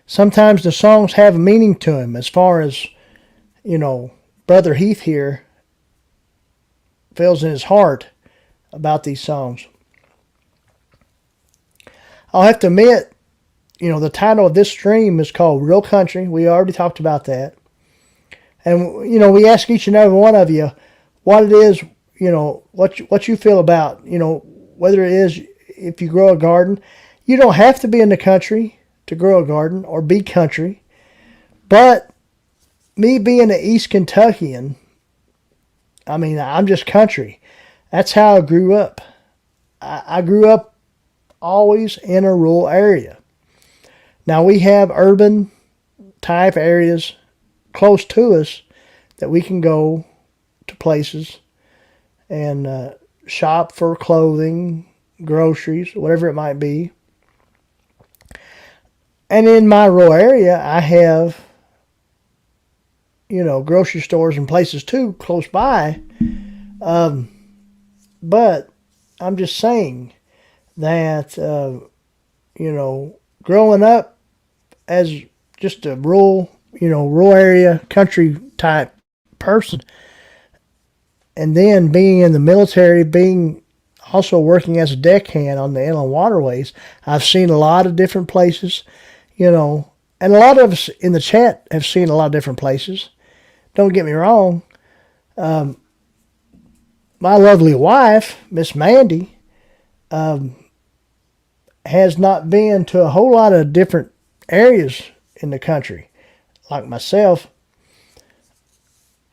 Sometimes the songs have a meaning to them, as far as, Brother Heath here feels in his heart about these songs. I'll have to admit, the title of this stream is called Real Country. We already talked about that. And, we ask each and every one of you what it is, what you feel about, whether it is if you grow a garden. You don't have to be in the country to grow a garden or be country. But me being an East Kentuckian, I mean, I'm just country. That's how I grew up. I grew up always in a rural area. Now we have urban type areas close to us that we can go to places and shop for clothing, groceries, whatever it might be. And in my rural area, I have, grocery stores and places too close by. But I'm just saying that, growing up as just a rural area, country type person, and then being in the military, being also working as a deckhand on the inland waterways, I've seen a lot of different places, and a lot of us in the chat have seen a lot of different places. Don't get me wrong. My lovely wife, Miss Mandy, has not been to a whole lot of different areas in the country. Like myself,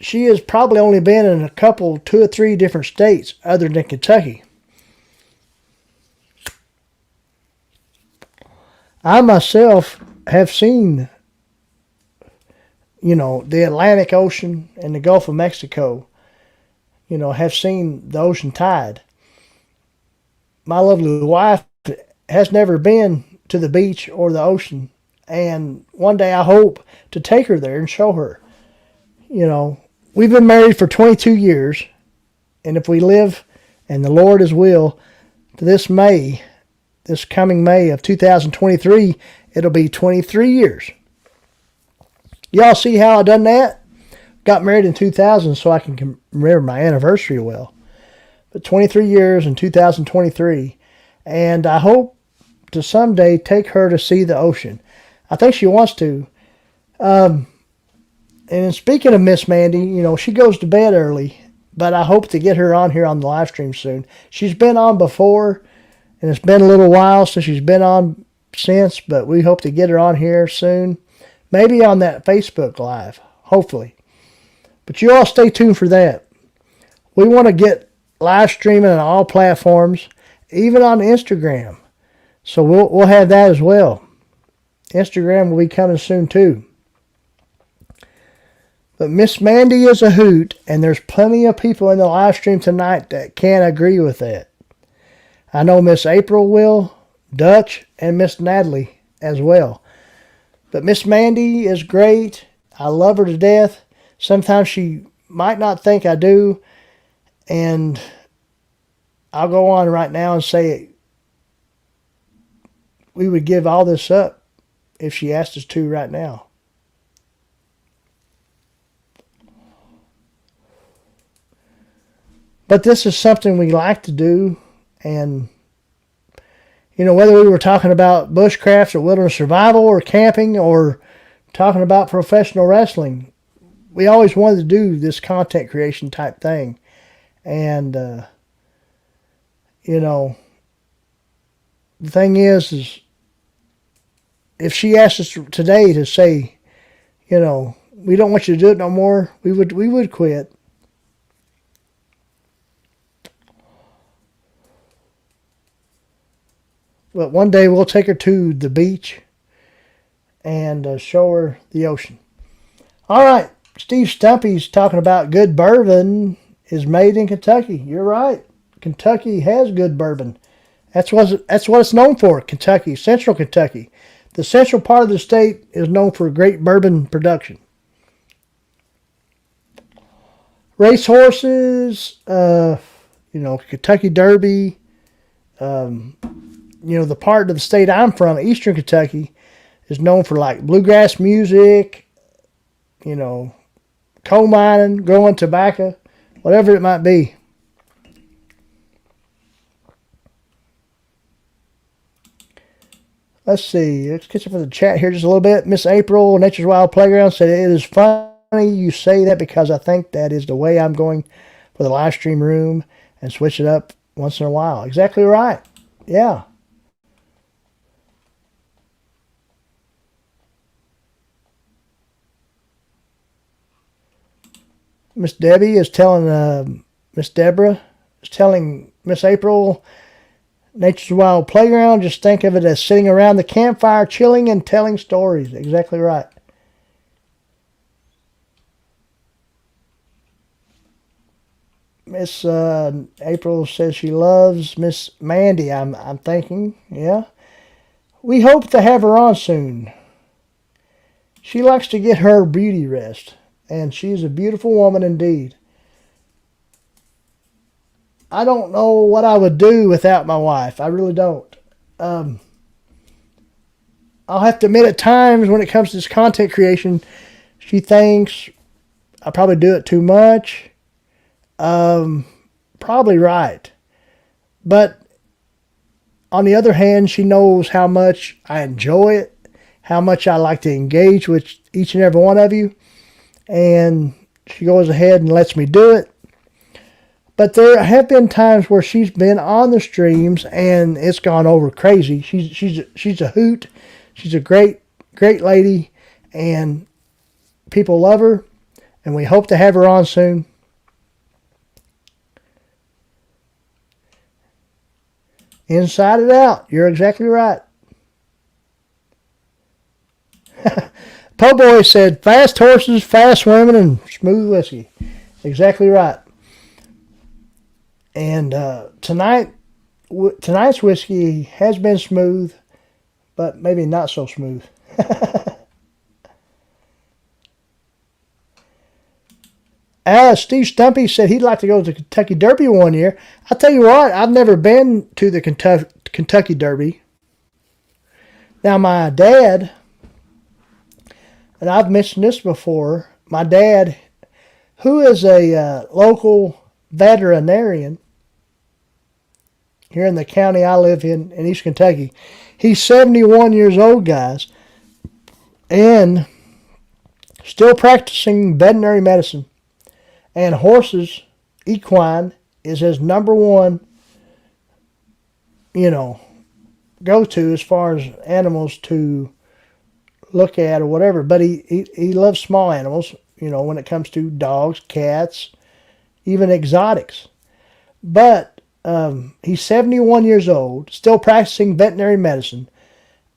she has probably only been in a couple, 2 or 3 different states other than Kentucky. I myself have seen, the Atlantic Ocean and the Gulf of Mexico, have seen the ocean tide. My lovely wife has never been to the beach or the ocean And one day I hope to take her there and show her. You know, we've been married for 22 years. And if we live, and the Lord is will, to this coming May of 2023, it'll be 23 years. Y'all see how I done that? Got married in 2000 so I can remember my anniversary well. But 23 years in 2023. And I hope to someday take her to see the ocean. I think she wants to. And speaking of Miss Mandy, you know, she goes to bed early, but I hope to get her on here on the live stream soon. She's been on before, and it's been a little while since she's been on since, but we hope to get her on here soon. Maybe on that Facebook Live, hopefully. But you all stay tuned for that. We want to get live streaming on all platforms, even on Instagram. So we'll have that as well. Instagram will be coming soon too. But Miss Mandy is a hoot, and there's plenty of people in the live stream tonight that can't agree with that. I know Miss April will, Dutch, and Miss Natalie as well. But Miss Mandy is great. I love her to death. Sometimes she might not think I do, and I'll go on right now and say we would give all this up if she asked us to right now. But this is something we like to do, and you know, whether we were talking about bushcraft or wilderness survival or camping or talking about professional wrestling, we always wanted to do this content creation type thing. And you know, the thing is if she asked us today to say, you know, we don't want you to do it no more, we would quit. But one day we'll take her to the beach and show her the ocean. All right, Steve Stumpy's talking about good bourbon is made in Kentucky. You're right. Kentucky has good bourbon. That's what it's known for, Kentucky, central Kentucky. The central part of the state is known for great bourbon production. Race horses, you know, Kentucky Derby, you know, the part of the state I'm from, Eastern Kentucky, is known for like bluegrass music, you know, coal mining, growing tobacco, whatever it might be. Let's see. Let's catch up with the chat here just a little bit. Miss April, Nature's Wild Playground, said, it is funny you say that because I think that is the way I'm going for the live stream room and switch it up once in a while. Exactly right. Yeah. Miss Debbie is telling Miss Deborah is telling Miss April, Nature's Wild Playground, just think of it as sitting around the campfire, chilling and telling stories. Exactly right. Miss April says she loves Miss Mandy. I'm thinking, yeah. We hope to have her on soon. She likes to get her beauty rest, and she's a beautiful woman indeed. I don't know what I would do without my wife. I really don't. I'll have to admit at times when it comes to this content creation, she thinks I probably do it too much. Probably right. But on the other hand, she knows how much I enjoy it, how much I like to engage with each and every one of you. And she goes ahead and lets me do it. But there have been times where she's been on the streams and it's gone over crazy. She's a hoot. She's a great lady, and people love her, and we hope to have her on soon. Inside it out. You're exactly right. Po Boy said, fast horses, fast women, and smooth whiskey. Exactly right. And tonight's whiskey has been smooth, but maybe not so smooth. Steve Stumpy said he'd like to go to the Kentucky Derby one year. I'll tell you what, I've never been to the Kentucky Derby. Now, my dad, and I've mentioned this before, my dad, who is a local veterinarian here in the county I live in East Kentucky, he's 71 years old, guys, and still practicing veterinary medicine. And horses, equine, is his number one, go to as far as animals to look at or whatever. But he loves small animals, when it comes to dogs, cats, even exotics. But he's 71 years old, still practicing veterinary medicine.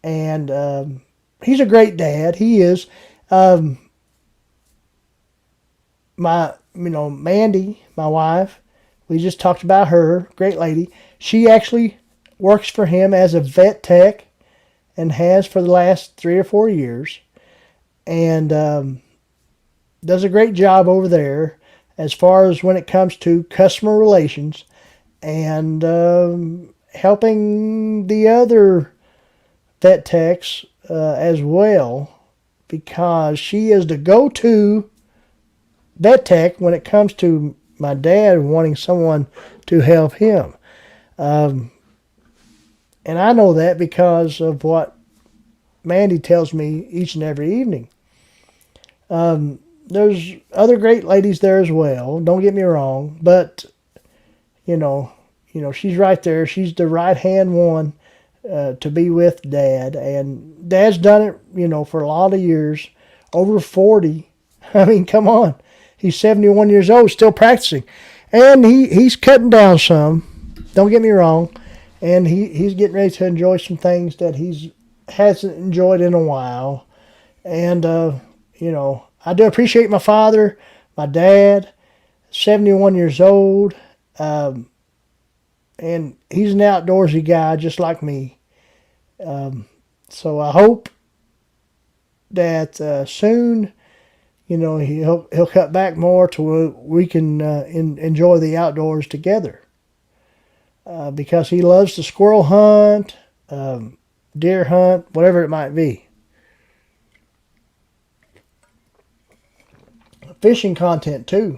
And he's a great dad. He is. Mandy, my wife, we just talked about her, great lady. She actually works for him as a vet tech and has for the last 3 or 4 years, and does a great job over there as far as when it comes to customer relations and helping the other vet techs as well, because she is the go-to vet tech when it comes to my dad wanting someone to help him. And I know that because of what Mandy tells me each and every evening. There's other great ladies there as well, don't get me wrong, but she's right there. She's the right hand one to be with Dad, and Dad's done it, for a lot of years, over 40. I mean, come on. He's 71 years old, still practicing. And he's cutting down some. Don't get me wrong. And he's getting ready to enjoy some things that he hasn't enjoyed in a while. And, I do appreciate my father, my dad, 71 years old. And he's an outdoorsy guy just like me. So I hope that soon, he'll cut back more to where we can enjoy the outdoors together. Because he loves to squirrel hunt, deer hunt, whatever it might be. Fishing content too.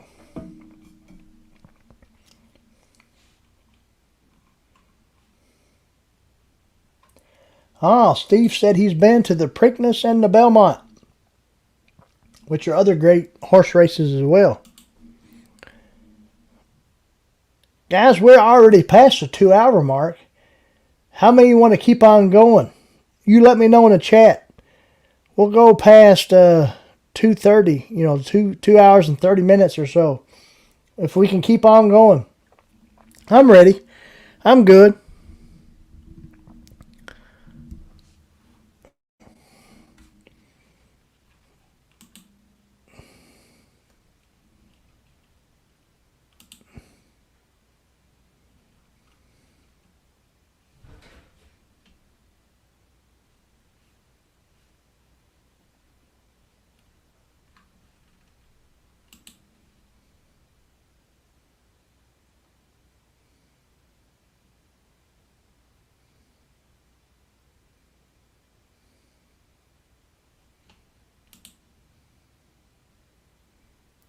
Steve said he's been to the Preakness and the Belmont, which are other great horse races as well. Guys, we're already past the 2-hour mark. How many want to keep on going? You let me know in the chat. We'll go past 2:30, 2 hours and 30 minutes or so. If we can keep on going. I'm ready. I'm good.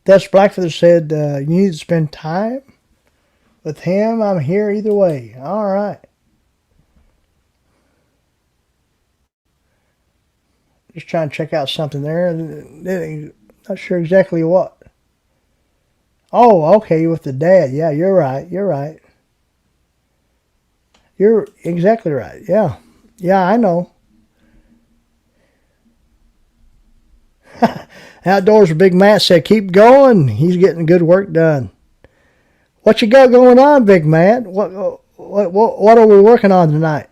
Dutch Blackfeather said, you need to spend time with him. I'm here either way. All right. Just trying to check out something there. Not sure exactly what. Oh, okay, with the dad. Yeah, you're right. You're right. You're exactly right. Yeah. Yeah, I know. Outdoors with Big Matt said, keep going. He's getting good work done. What you got going on, Big Matt? What are we working on tonight?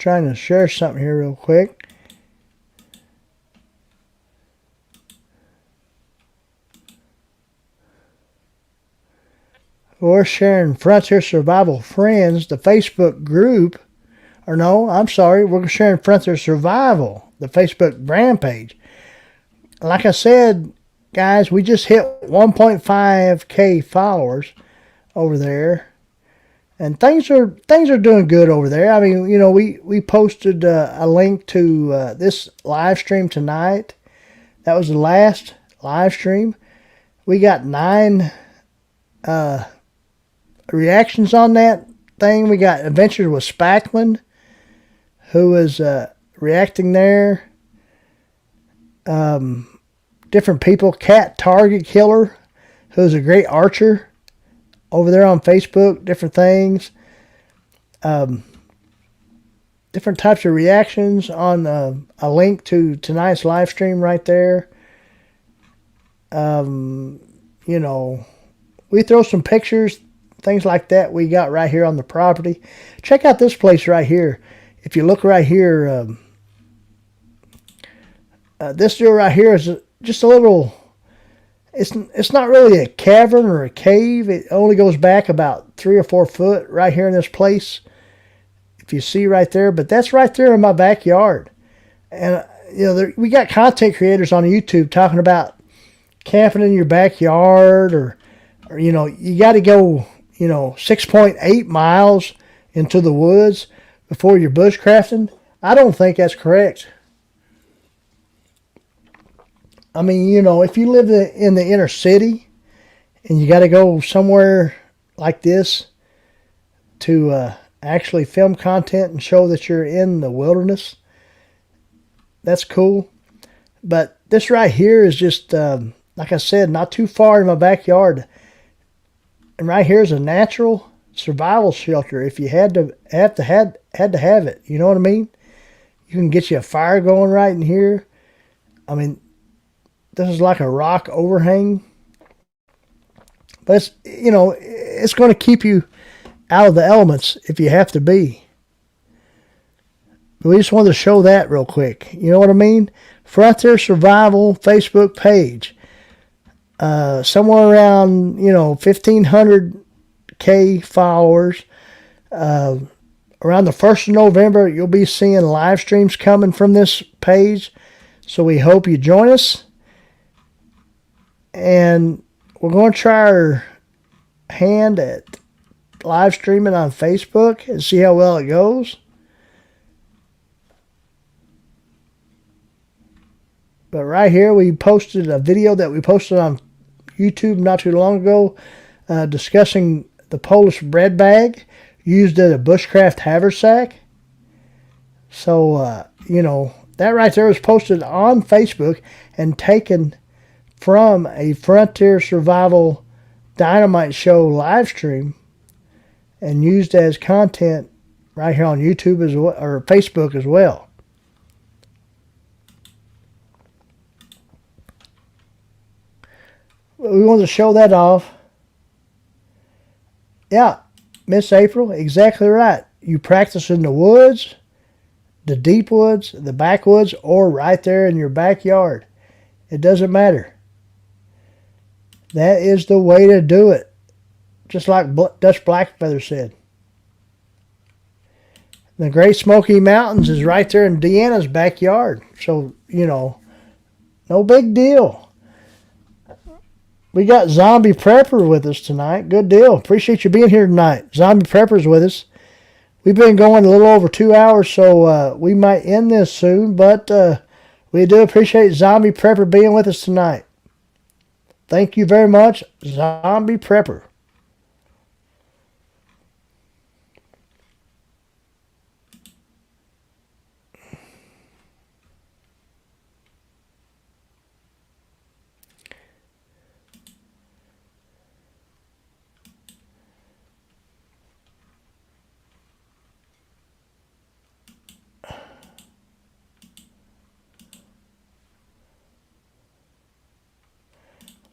trying to share something here real quick. We're sharing Frontier Survival Friends, the Facebook group. Or no, I'm sorry, we're sharing Frontier Survival, the Facebook brand page. Like I said, guys, we just hit 1.5K followers over there. And things are doing good over there. I mean, you know, we posted a link to this live stream tonight. That was the last live stream. We got 9 reactions on that thing. We got Adventures with Spackland, who is reacting there. Different people. Cat Target Killer, who's a great archer, over there on Facebook. Different things. Different types of reactions on a link to tonight's live stream right there. You know, we throw some pictures, things like that we got right here on the property. Check out this place right here. If you look right here, this deal right here is just a little, it's not really a cavern or a cave. It only goes back about 3 or 4 foot right here in this place. If you see right there, but that's right there in my backyard. And, you know, we got content creators on YouTube talking about camping in your backyard or you know, you got to go, you know, 6.8 miles into the woods before you're bushcrafting. I don't think that's correct. I mean, you know, if you live in the inner city and you got to go somewhere like this to actually film content and show that you're in the wilderness, that's cool. But this right here is just, like I said, not too far in my backyard. And right here is a natural survival shelter. If you had to have it, you know what I mean? You can get you a fire going right in here. I mean, this is like a rock overhang. But it's, you know, it's going to keep you out of the elements if you have to be. But we just wanted to show that real quick. You know what I mean? Frontier Survival Facebook page. Somewhere around, you know, 1,500K followers. Around the 1st of November, you'll be seeing live streams coming from this page. So we hope you join us. And we're going to try our hand at live streaming on Facebook and see how well it goes. But right here, we posted a video that we posted on YouTube not too long ago discussing the Polish bread bag used as a bushcraft haversack. So, you know, that right there was posted on Facebook and taken from a Frontier Survival Dynamite Show live stream and used as content right here on YouTube as well, or Facebook as well. We wanted to show that off. Yeah, Miss April, exactly right. You practice in the woods, the deep woods, the backwoods, or right there in your backyard. It doesn't matter. That is the way to do it. Just like Dutch Blackfeather said. The Great Smoky Mountains is right there in Deanna's backyard. So, you know, no big deal. We got Zombie Prepper with us tonight. Good deal. Appreciate you being here tonight. Zombie Prepper's with us. We've been going a little over 2 hours, so we might end this soon. But we do appreciate Zombie Prepper being with us tonight. Thank you very much, Zombie Prepper.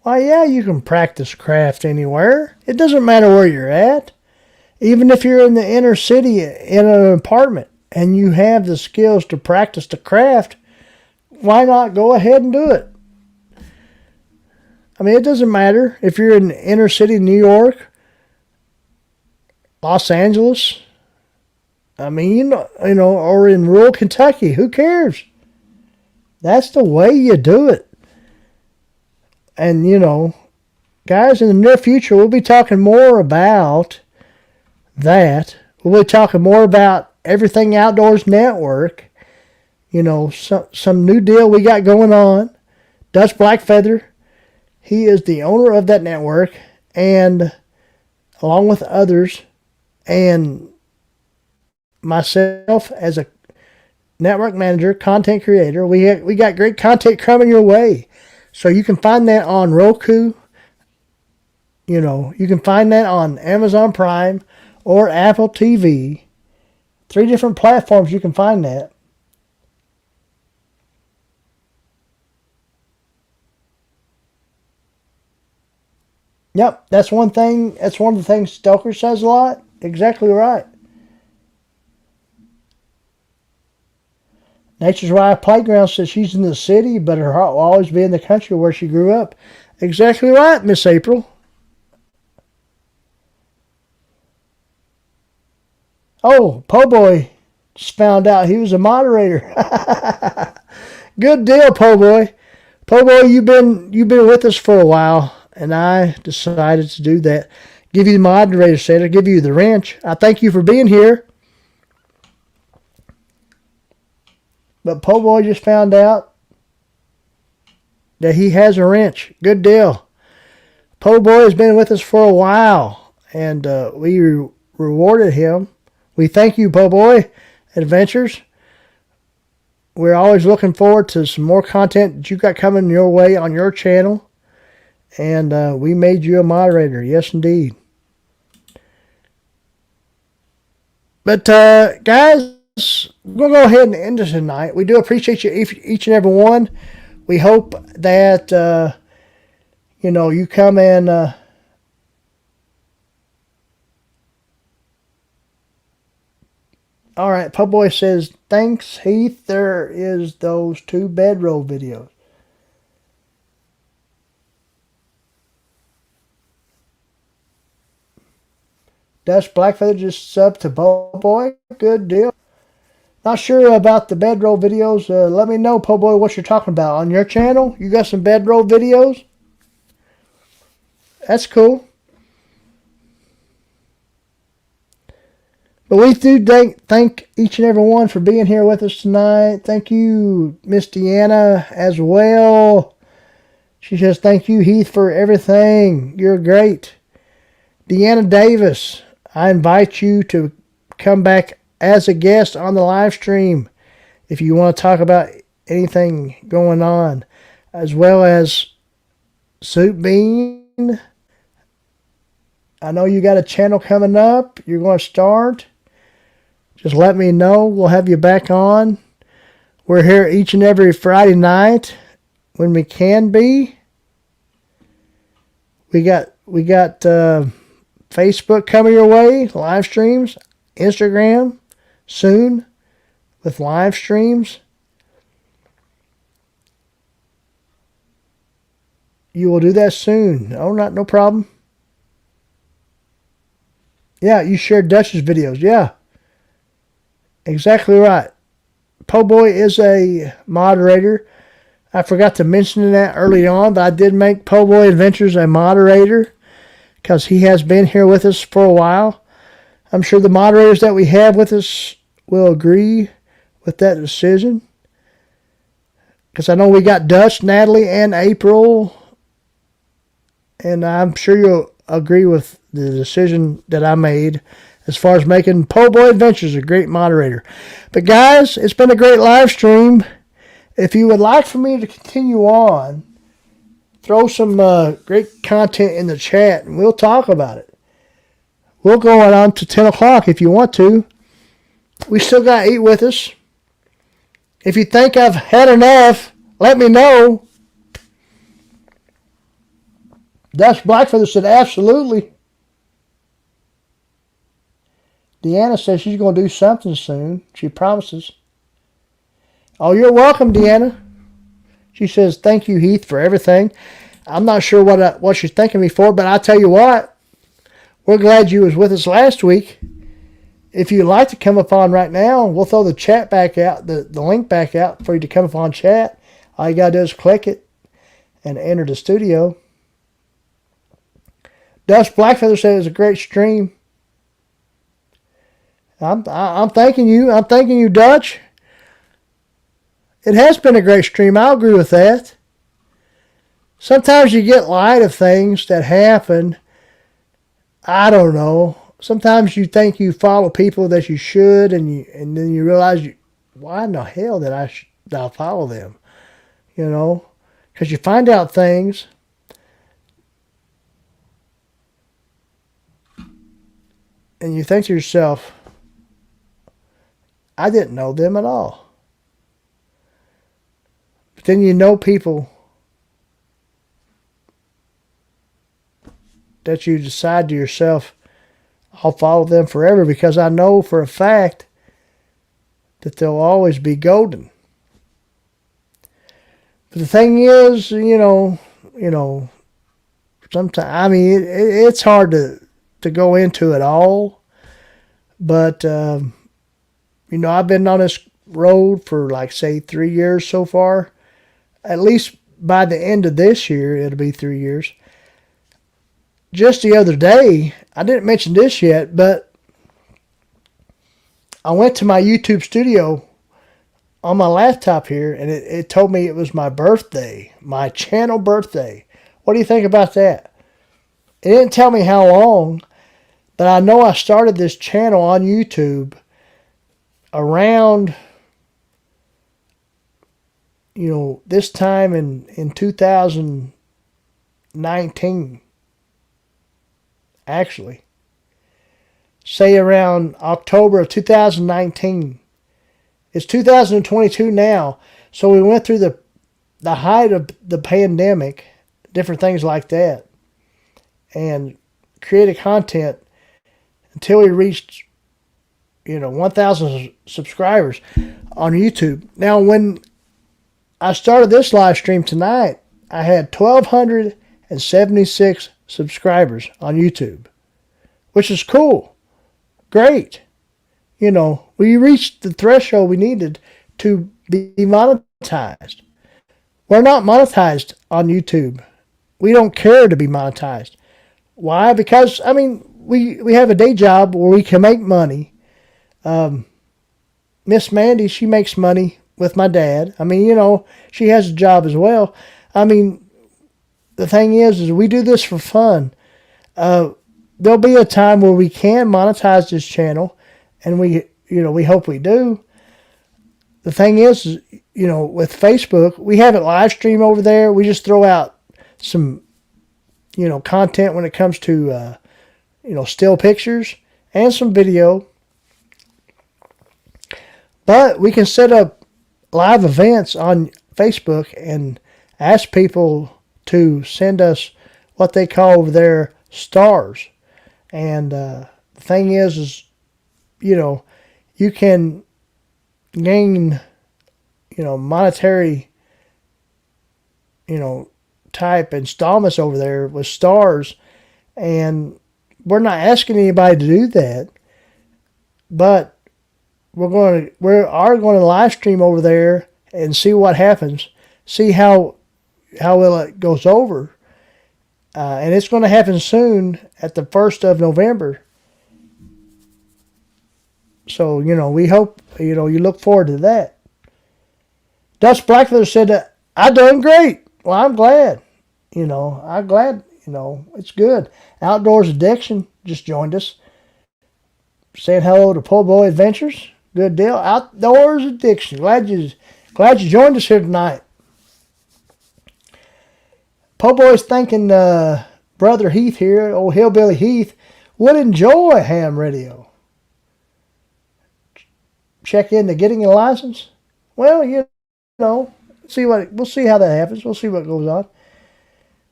Why, yeah, you can practice craft anywhere. It doesn't matter where you're at. Even if you're in the inner city in an apartment and you have the skills to practice the craft, why not go ahead and do it? I mean, it doesn't matter if you're in inner city New York, Los Angeles, I mean, you know, or in rural Kentucky. Who cares? That's the way you do it. And, you know, guys, in the near future, we'll be talking more about that. We'll be talking more about Everything Outdoors Network. You know, some new deal we got going on. Dutch Blackfeather, he is the owner of that network, and along with others, and myself as a network manager, content creator, we got great content coming your way. So you can find that on Roku. You know, you can find that on Amazon Prime or Apple TV. 3 different platforms you can find that. Yep, that's one thing. That's one of the things Stoker says a lot. Exactly right. Nature's Wild Playground says she's in the city, but her heart will always be in the country where she grew up. Exactly right, Miss April. Oh, Po Boy just found out he was a moderator. Good deal, Po Boy. Po Boy, you've been with us for a while, and I decided to do that. Give you the moderator status, give you the wrench. I thank you for being here. But Po Boy just found out that he has a wrench. Good deal. Po Boy has been with us for a while, and we rewarded him. We thank you, Po Boy Adventures. We're always looking forward to some more content that you got coming your way on your channel. And we made you a moderator. Yes, indeed. But, guys, we'll go ahead and end this tonight. We do appreciate you, each and every one. We hope that, you know, you come and... All right, Pub Boy says, thanks, Heath. There is those 2 bedroll videos. Dutch Blackfeather just subbed to Pub Boy. Good deal. Not sure about the bedroll videos. Let me know, Pub Boy, what you're talking about. On your channel, you got some bedroll videos? That's cool. But we do thank each and every one for being here with us tonight. Thank you, Miss Deanna, as well. She says, thank you, Heath, for everything. You're great. Deanna Davis, I invite you to come back as a guest on the live stream if you want to talk about anything going on, as well as Soup Bean. I know you got a channel coming up. You're going to start. Just let me know. We'll have you back on. We're here each and every Friday night when we can be. We got Facebook coming your way, live streams, Instagram soon with live streams. You will do that soon. Oh, no problem. Yeah, you shared Dutch's videos. Yeah. Exactly right. Po Boy is a moderator. I forgot to mention that early on, but I did make Po Boy Adventures a moderator because he has been here with us for a while. I'm sure the moderators that we have with us will agree with that decision. Because I know we got Dutch, Natalie, and April. And I'm sure you'll agree with the decision that I made as far as making Po Boy Adventures a great moderator. But guys, it's been a great live stream. If you would like for me to continue on, throw some great content in the chat and we'll talk about it. We'll go on to 10 o'clock if you want to. We still got to eat with us. If you think I've had enough, let me know. Dutch Blackfeather said absolutely. Deanna says she's going to do something soon. She promises. Oh, you're welcome, Deanna. She says, thank you, Heath, for everything. I'm not sure what she's thanking me for, but I'll tell you what. We're glad you was with us last week. If you'd like to come up on right now, we'll throw the chat back out, the link back out for you to come up on chat. All you got to do is click it and enter the studio. Dust Blackfeather said it was a great stream. I'm thanking you. I'm thanking you, Dutch. It has been a great stream. I'll agree with that. Sometimes you get light of things that happen. I don't know. Sometimes you think you follow people that you should, and then you realize, why in the hell did I follow them? You know, because you find out things. And you think to yourself, I didn't know them at all. But then you know people that you decide to yourself, I'll follow them forever because I know for a fact that they'll always be golden. But the thing is, you know, sometimes, I mean, it's hard to go into it all. But, I've been on this road for like, say, 3 years so far. At least by the end of this year, it'll be 3 years. Just the other day, I didn't mention this yet, but I went to my YouTube studio on my laptop here, and it told me it was my birthday, my channel birthday. What do you think about that? It didn't tell me how long, but I know I started this channel on YouTube around, this time in 2019. Actually, say around October of 2019. It's 2022 now, so we went through the height of the pandemic, different things like that, and created content until we reached 1,000 subscribers on YouTube. Now, when I started this live stream tonight, I had 1,276 subscribers on YouTube, which is cool. Great. We reached the threshold we needed to be monetized. We're not monetized on YouTube. We don't care to be monetized. Why? Because, we have a day job where we can make money. Miss Mandy, she makes money with my dad. She has a job as well. The thing is we do this for fun. There'll be a time where we can monetize this channel, and we hope we do. The thing is, with Facebook, we have it live stream over there. We just throw out some, content when it comes to, still pictures and some video. But we can set up live events on Facebook and ask people to send us what they call over there stars. And the thing is you can gain, monetary, type installments over there with stars. And we're not asking anybody to do that, but we are going to live stream over there and see what happens, see how well it goes over. And it's going to happen soon at the 1st of November. So, we hope, you look forward to that. Dust Blackfeather said that I done great. Well, I'm glad. I'm glad, it's good. Outdoors Addiction just joined us. Saying hello to Po' Boy Adventures. Good deal. Outdoors Addiction. Glad you joined us here tonight. Po' Boy's thinking Brother Heath here, old Hillbilly Heath, would enjoy ham radio. Check into getting a license. Well, we'll see how that happens. We'll see what goes on.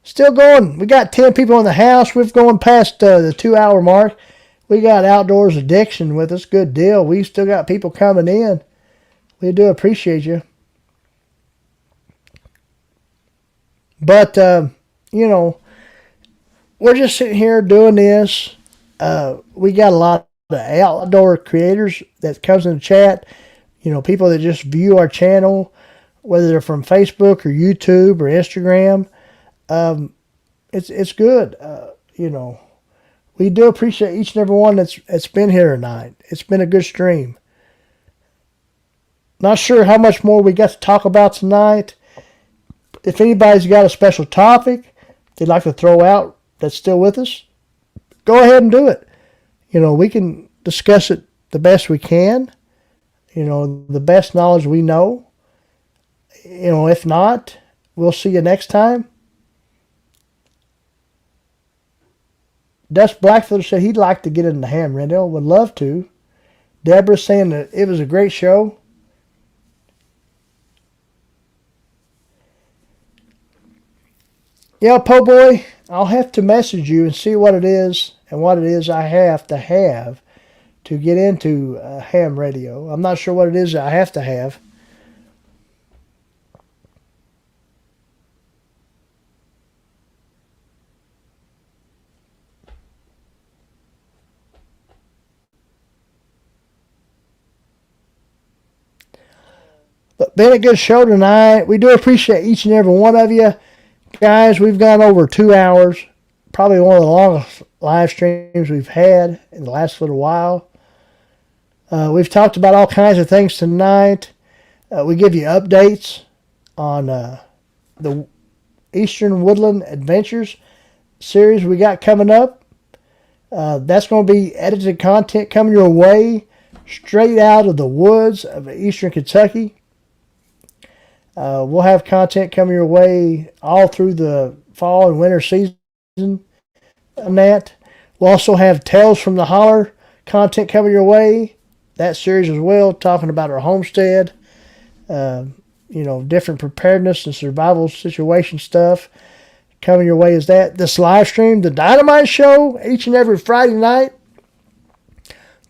Still going. We got 10 people in the house. We've gone past the 2-hour mark. We got Outdoors Addiction with us. Good deal. We still got people coming in. We do appreciate you. But, you know, we're just sitting here doing this. We got a lot of outdoor creators that comes in the chat. You know, people that just view our channel, whether they're from Facebook or YouTube or Instagram. It's good. You know, we do appreciate each and every one that's been here tonight. It's been a good stream. Not sure how much more we got to talk about tonight. If anybody's got a special topic they'd like to throw out that's still with us, go ahead and do it. You know, we can discuss it the best we can. You know, the best knowledge we know. You know, if not, we'll see you next time. Dust Blackfoot said he'd like to get in the ham radio. Would love to. Deborah's saying that it was a great show. Yeah, Po Boy, I'll have to message you and see what it is and what it is I have to get into ham radio. I'm not sure what it is I have to have. But been a good show tonight. We do appreciate each and every one of you. Guys, we've gone over 2 hours. Probably one of the longest live streams we've had in the last little while. We've talked about all kinds of things tonight. We give you updates on the Eastern Woodland Adventures series we got coming up. That's going to be edited content coming your way straight out of the woods of Eastern Kentucky. We'll have content coming your way all through the fall and winter season on that. We'll also have Tales from the Holler content coming your way. That series as well, talking about our homestead. You know, different preparedness and survival situation stuff coming your way is that. This live stream, the Dynamite Show, each and every Friday night.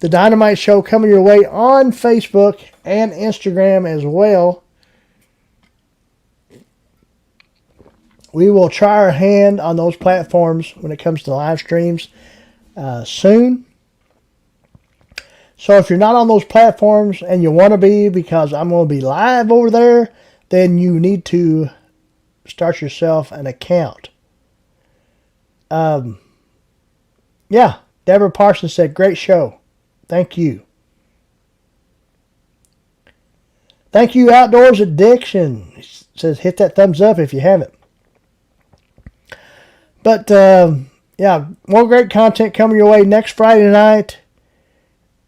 The Dynamite Show coming your way on Facebook and Instagram as well. We will try our hand on those platforms when it comes to live streams soon. So if you're not on those platforms and you want to be, because I'm going to be live over there, then you need to start yourself an account. Yeah, Deborah Parsons said, great show. Thank you. Thank you, Outdoors Addiction. It says hit that thumbs up if you haven't. But, yeah, more great content coming your way next Friday night.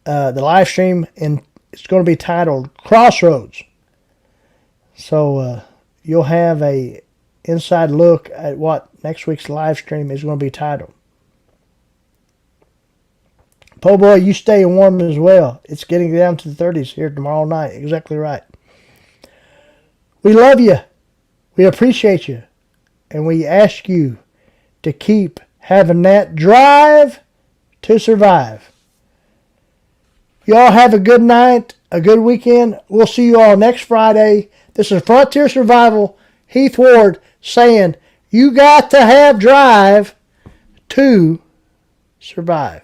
The live stream, and it's going to be titled Crossroads. So, you'll have a inside look at what next week's live stream is going to be titled. Po Boy, you stay warm as well. It's getting down to the 30s here tomorrow night. Exactly right. We love you. We appreciate you. And we ask you to keep having that drive to survive. You all have a good night, a good weekend. We'll see you all next Friday. This is Frontier Survival, Heath Ward, saying you got to have drive to survive.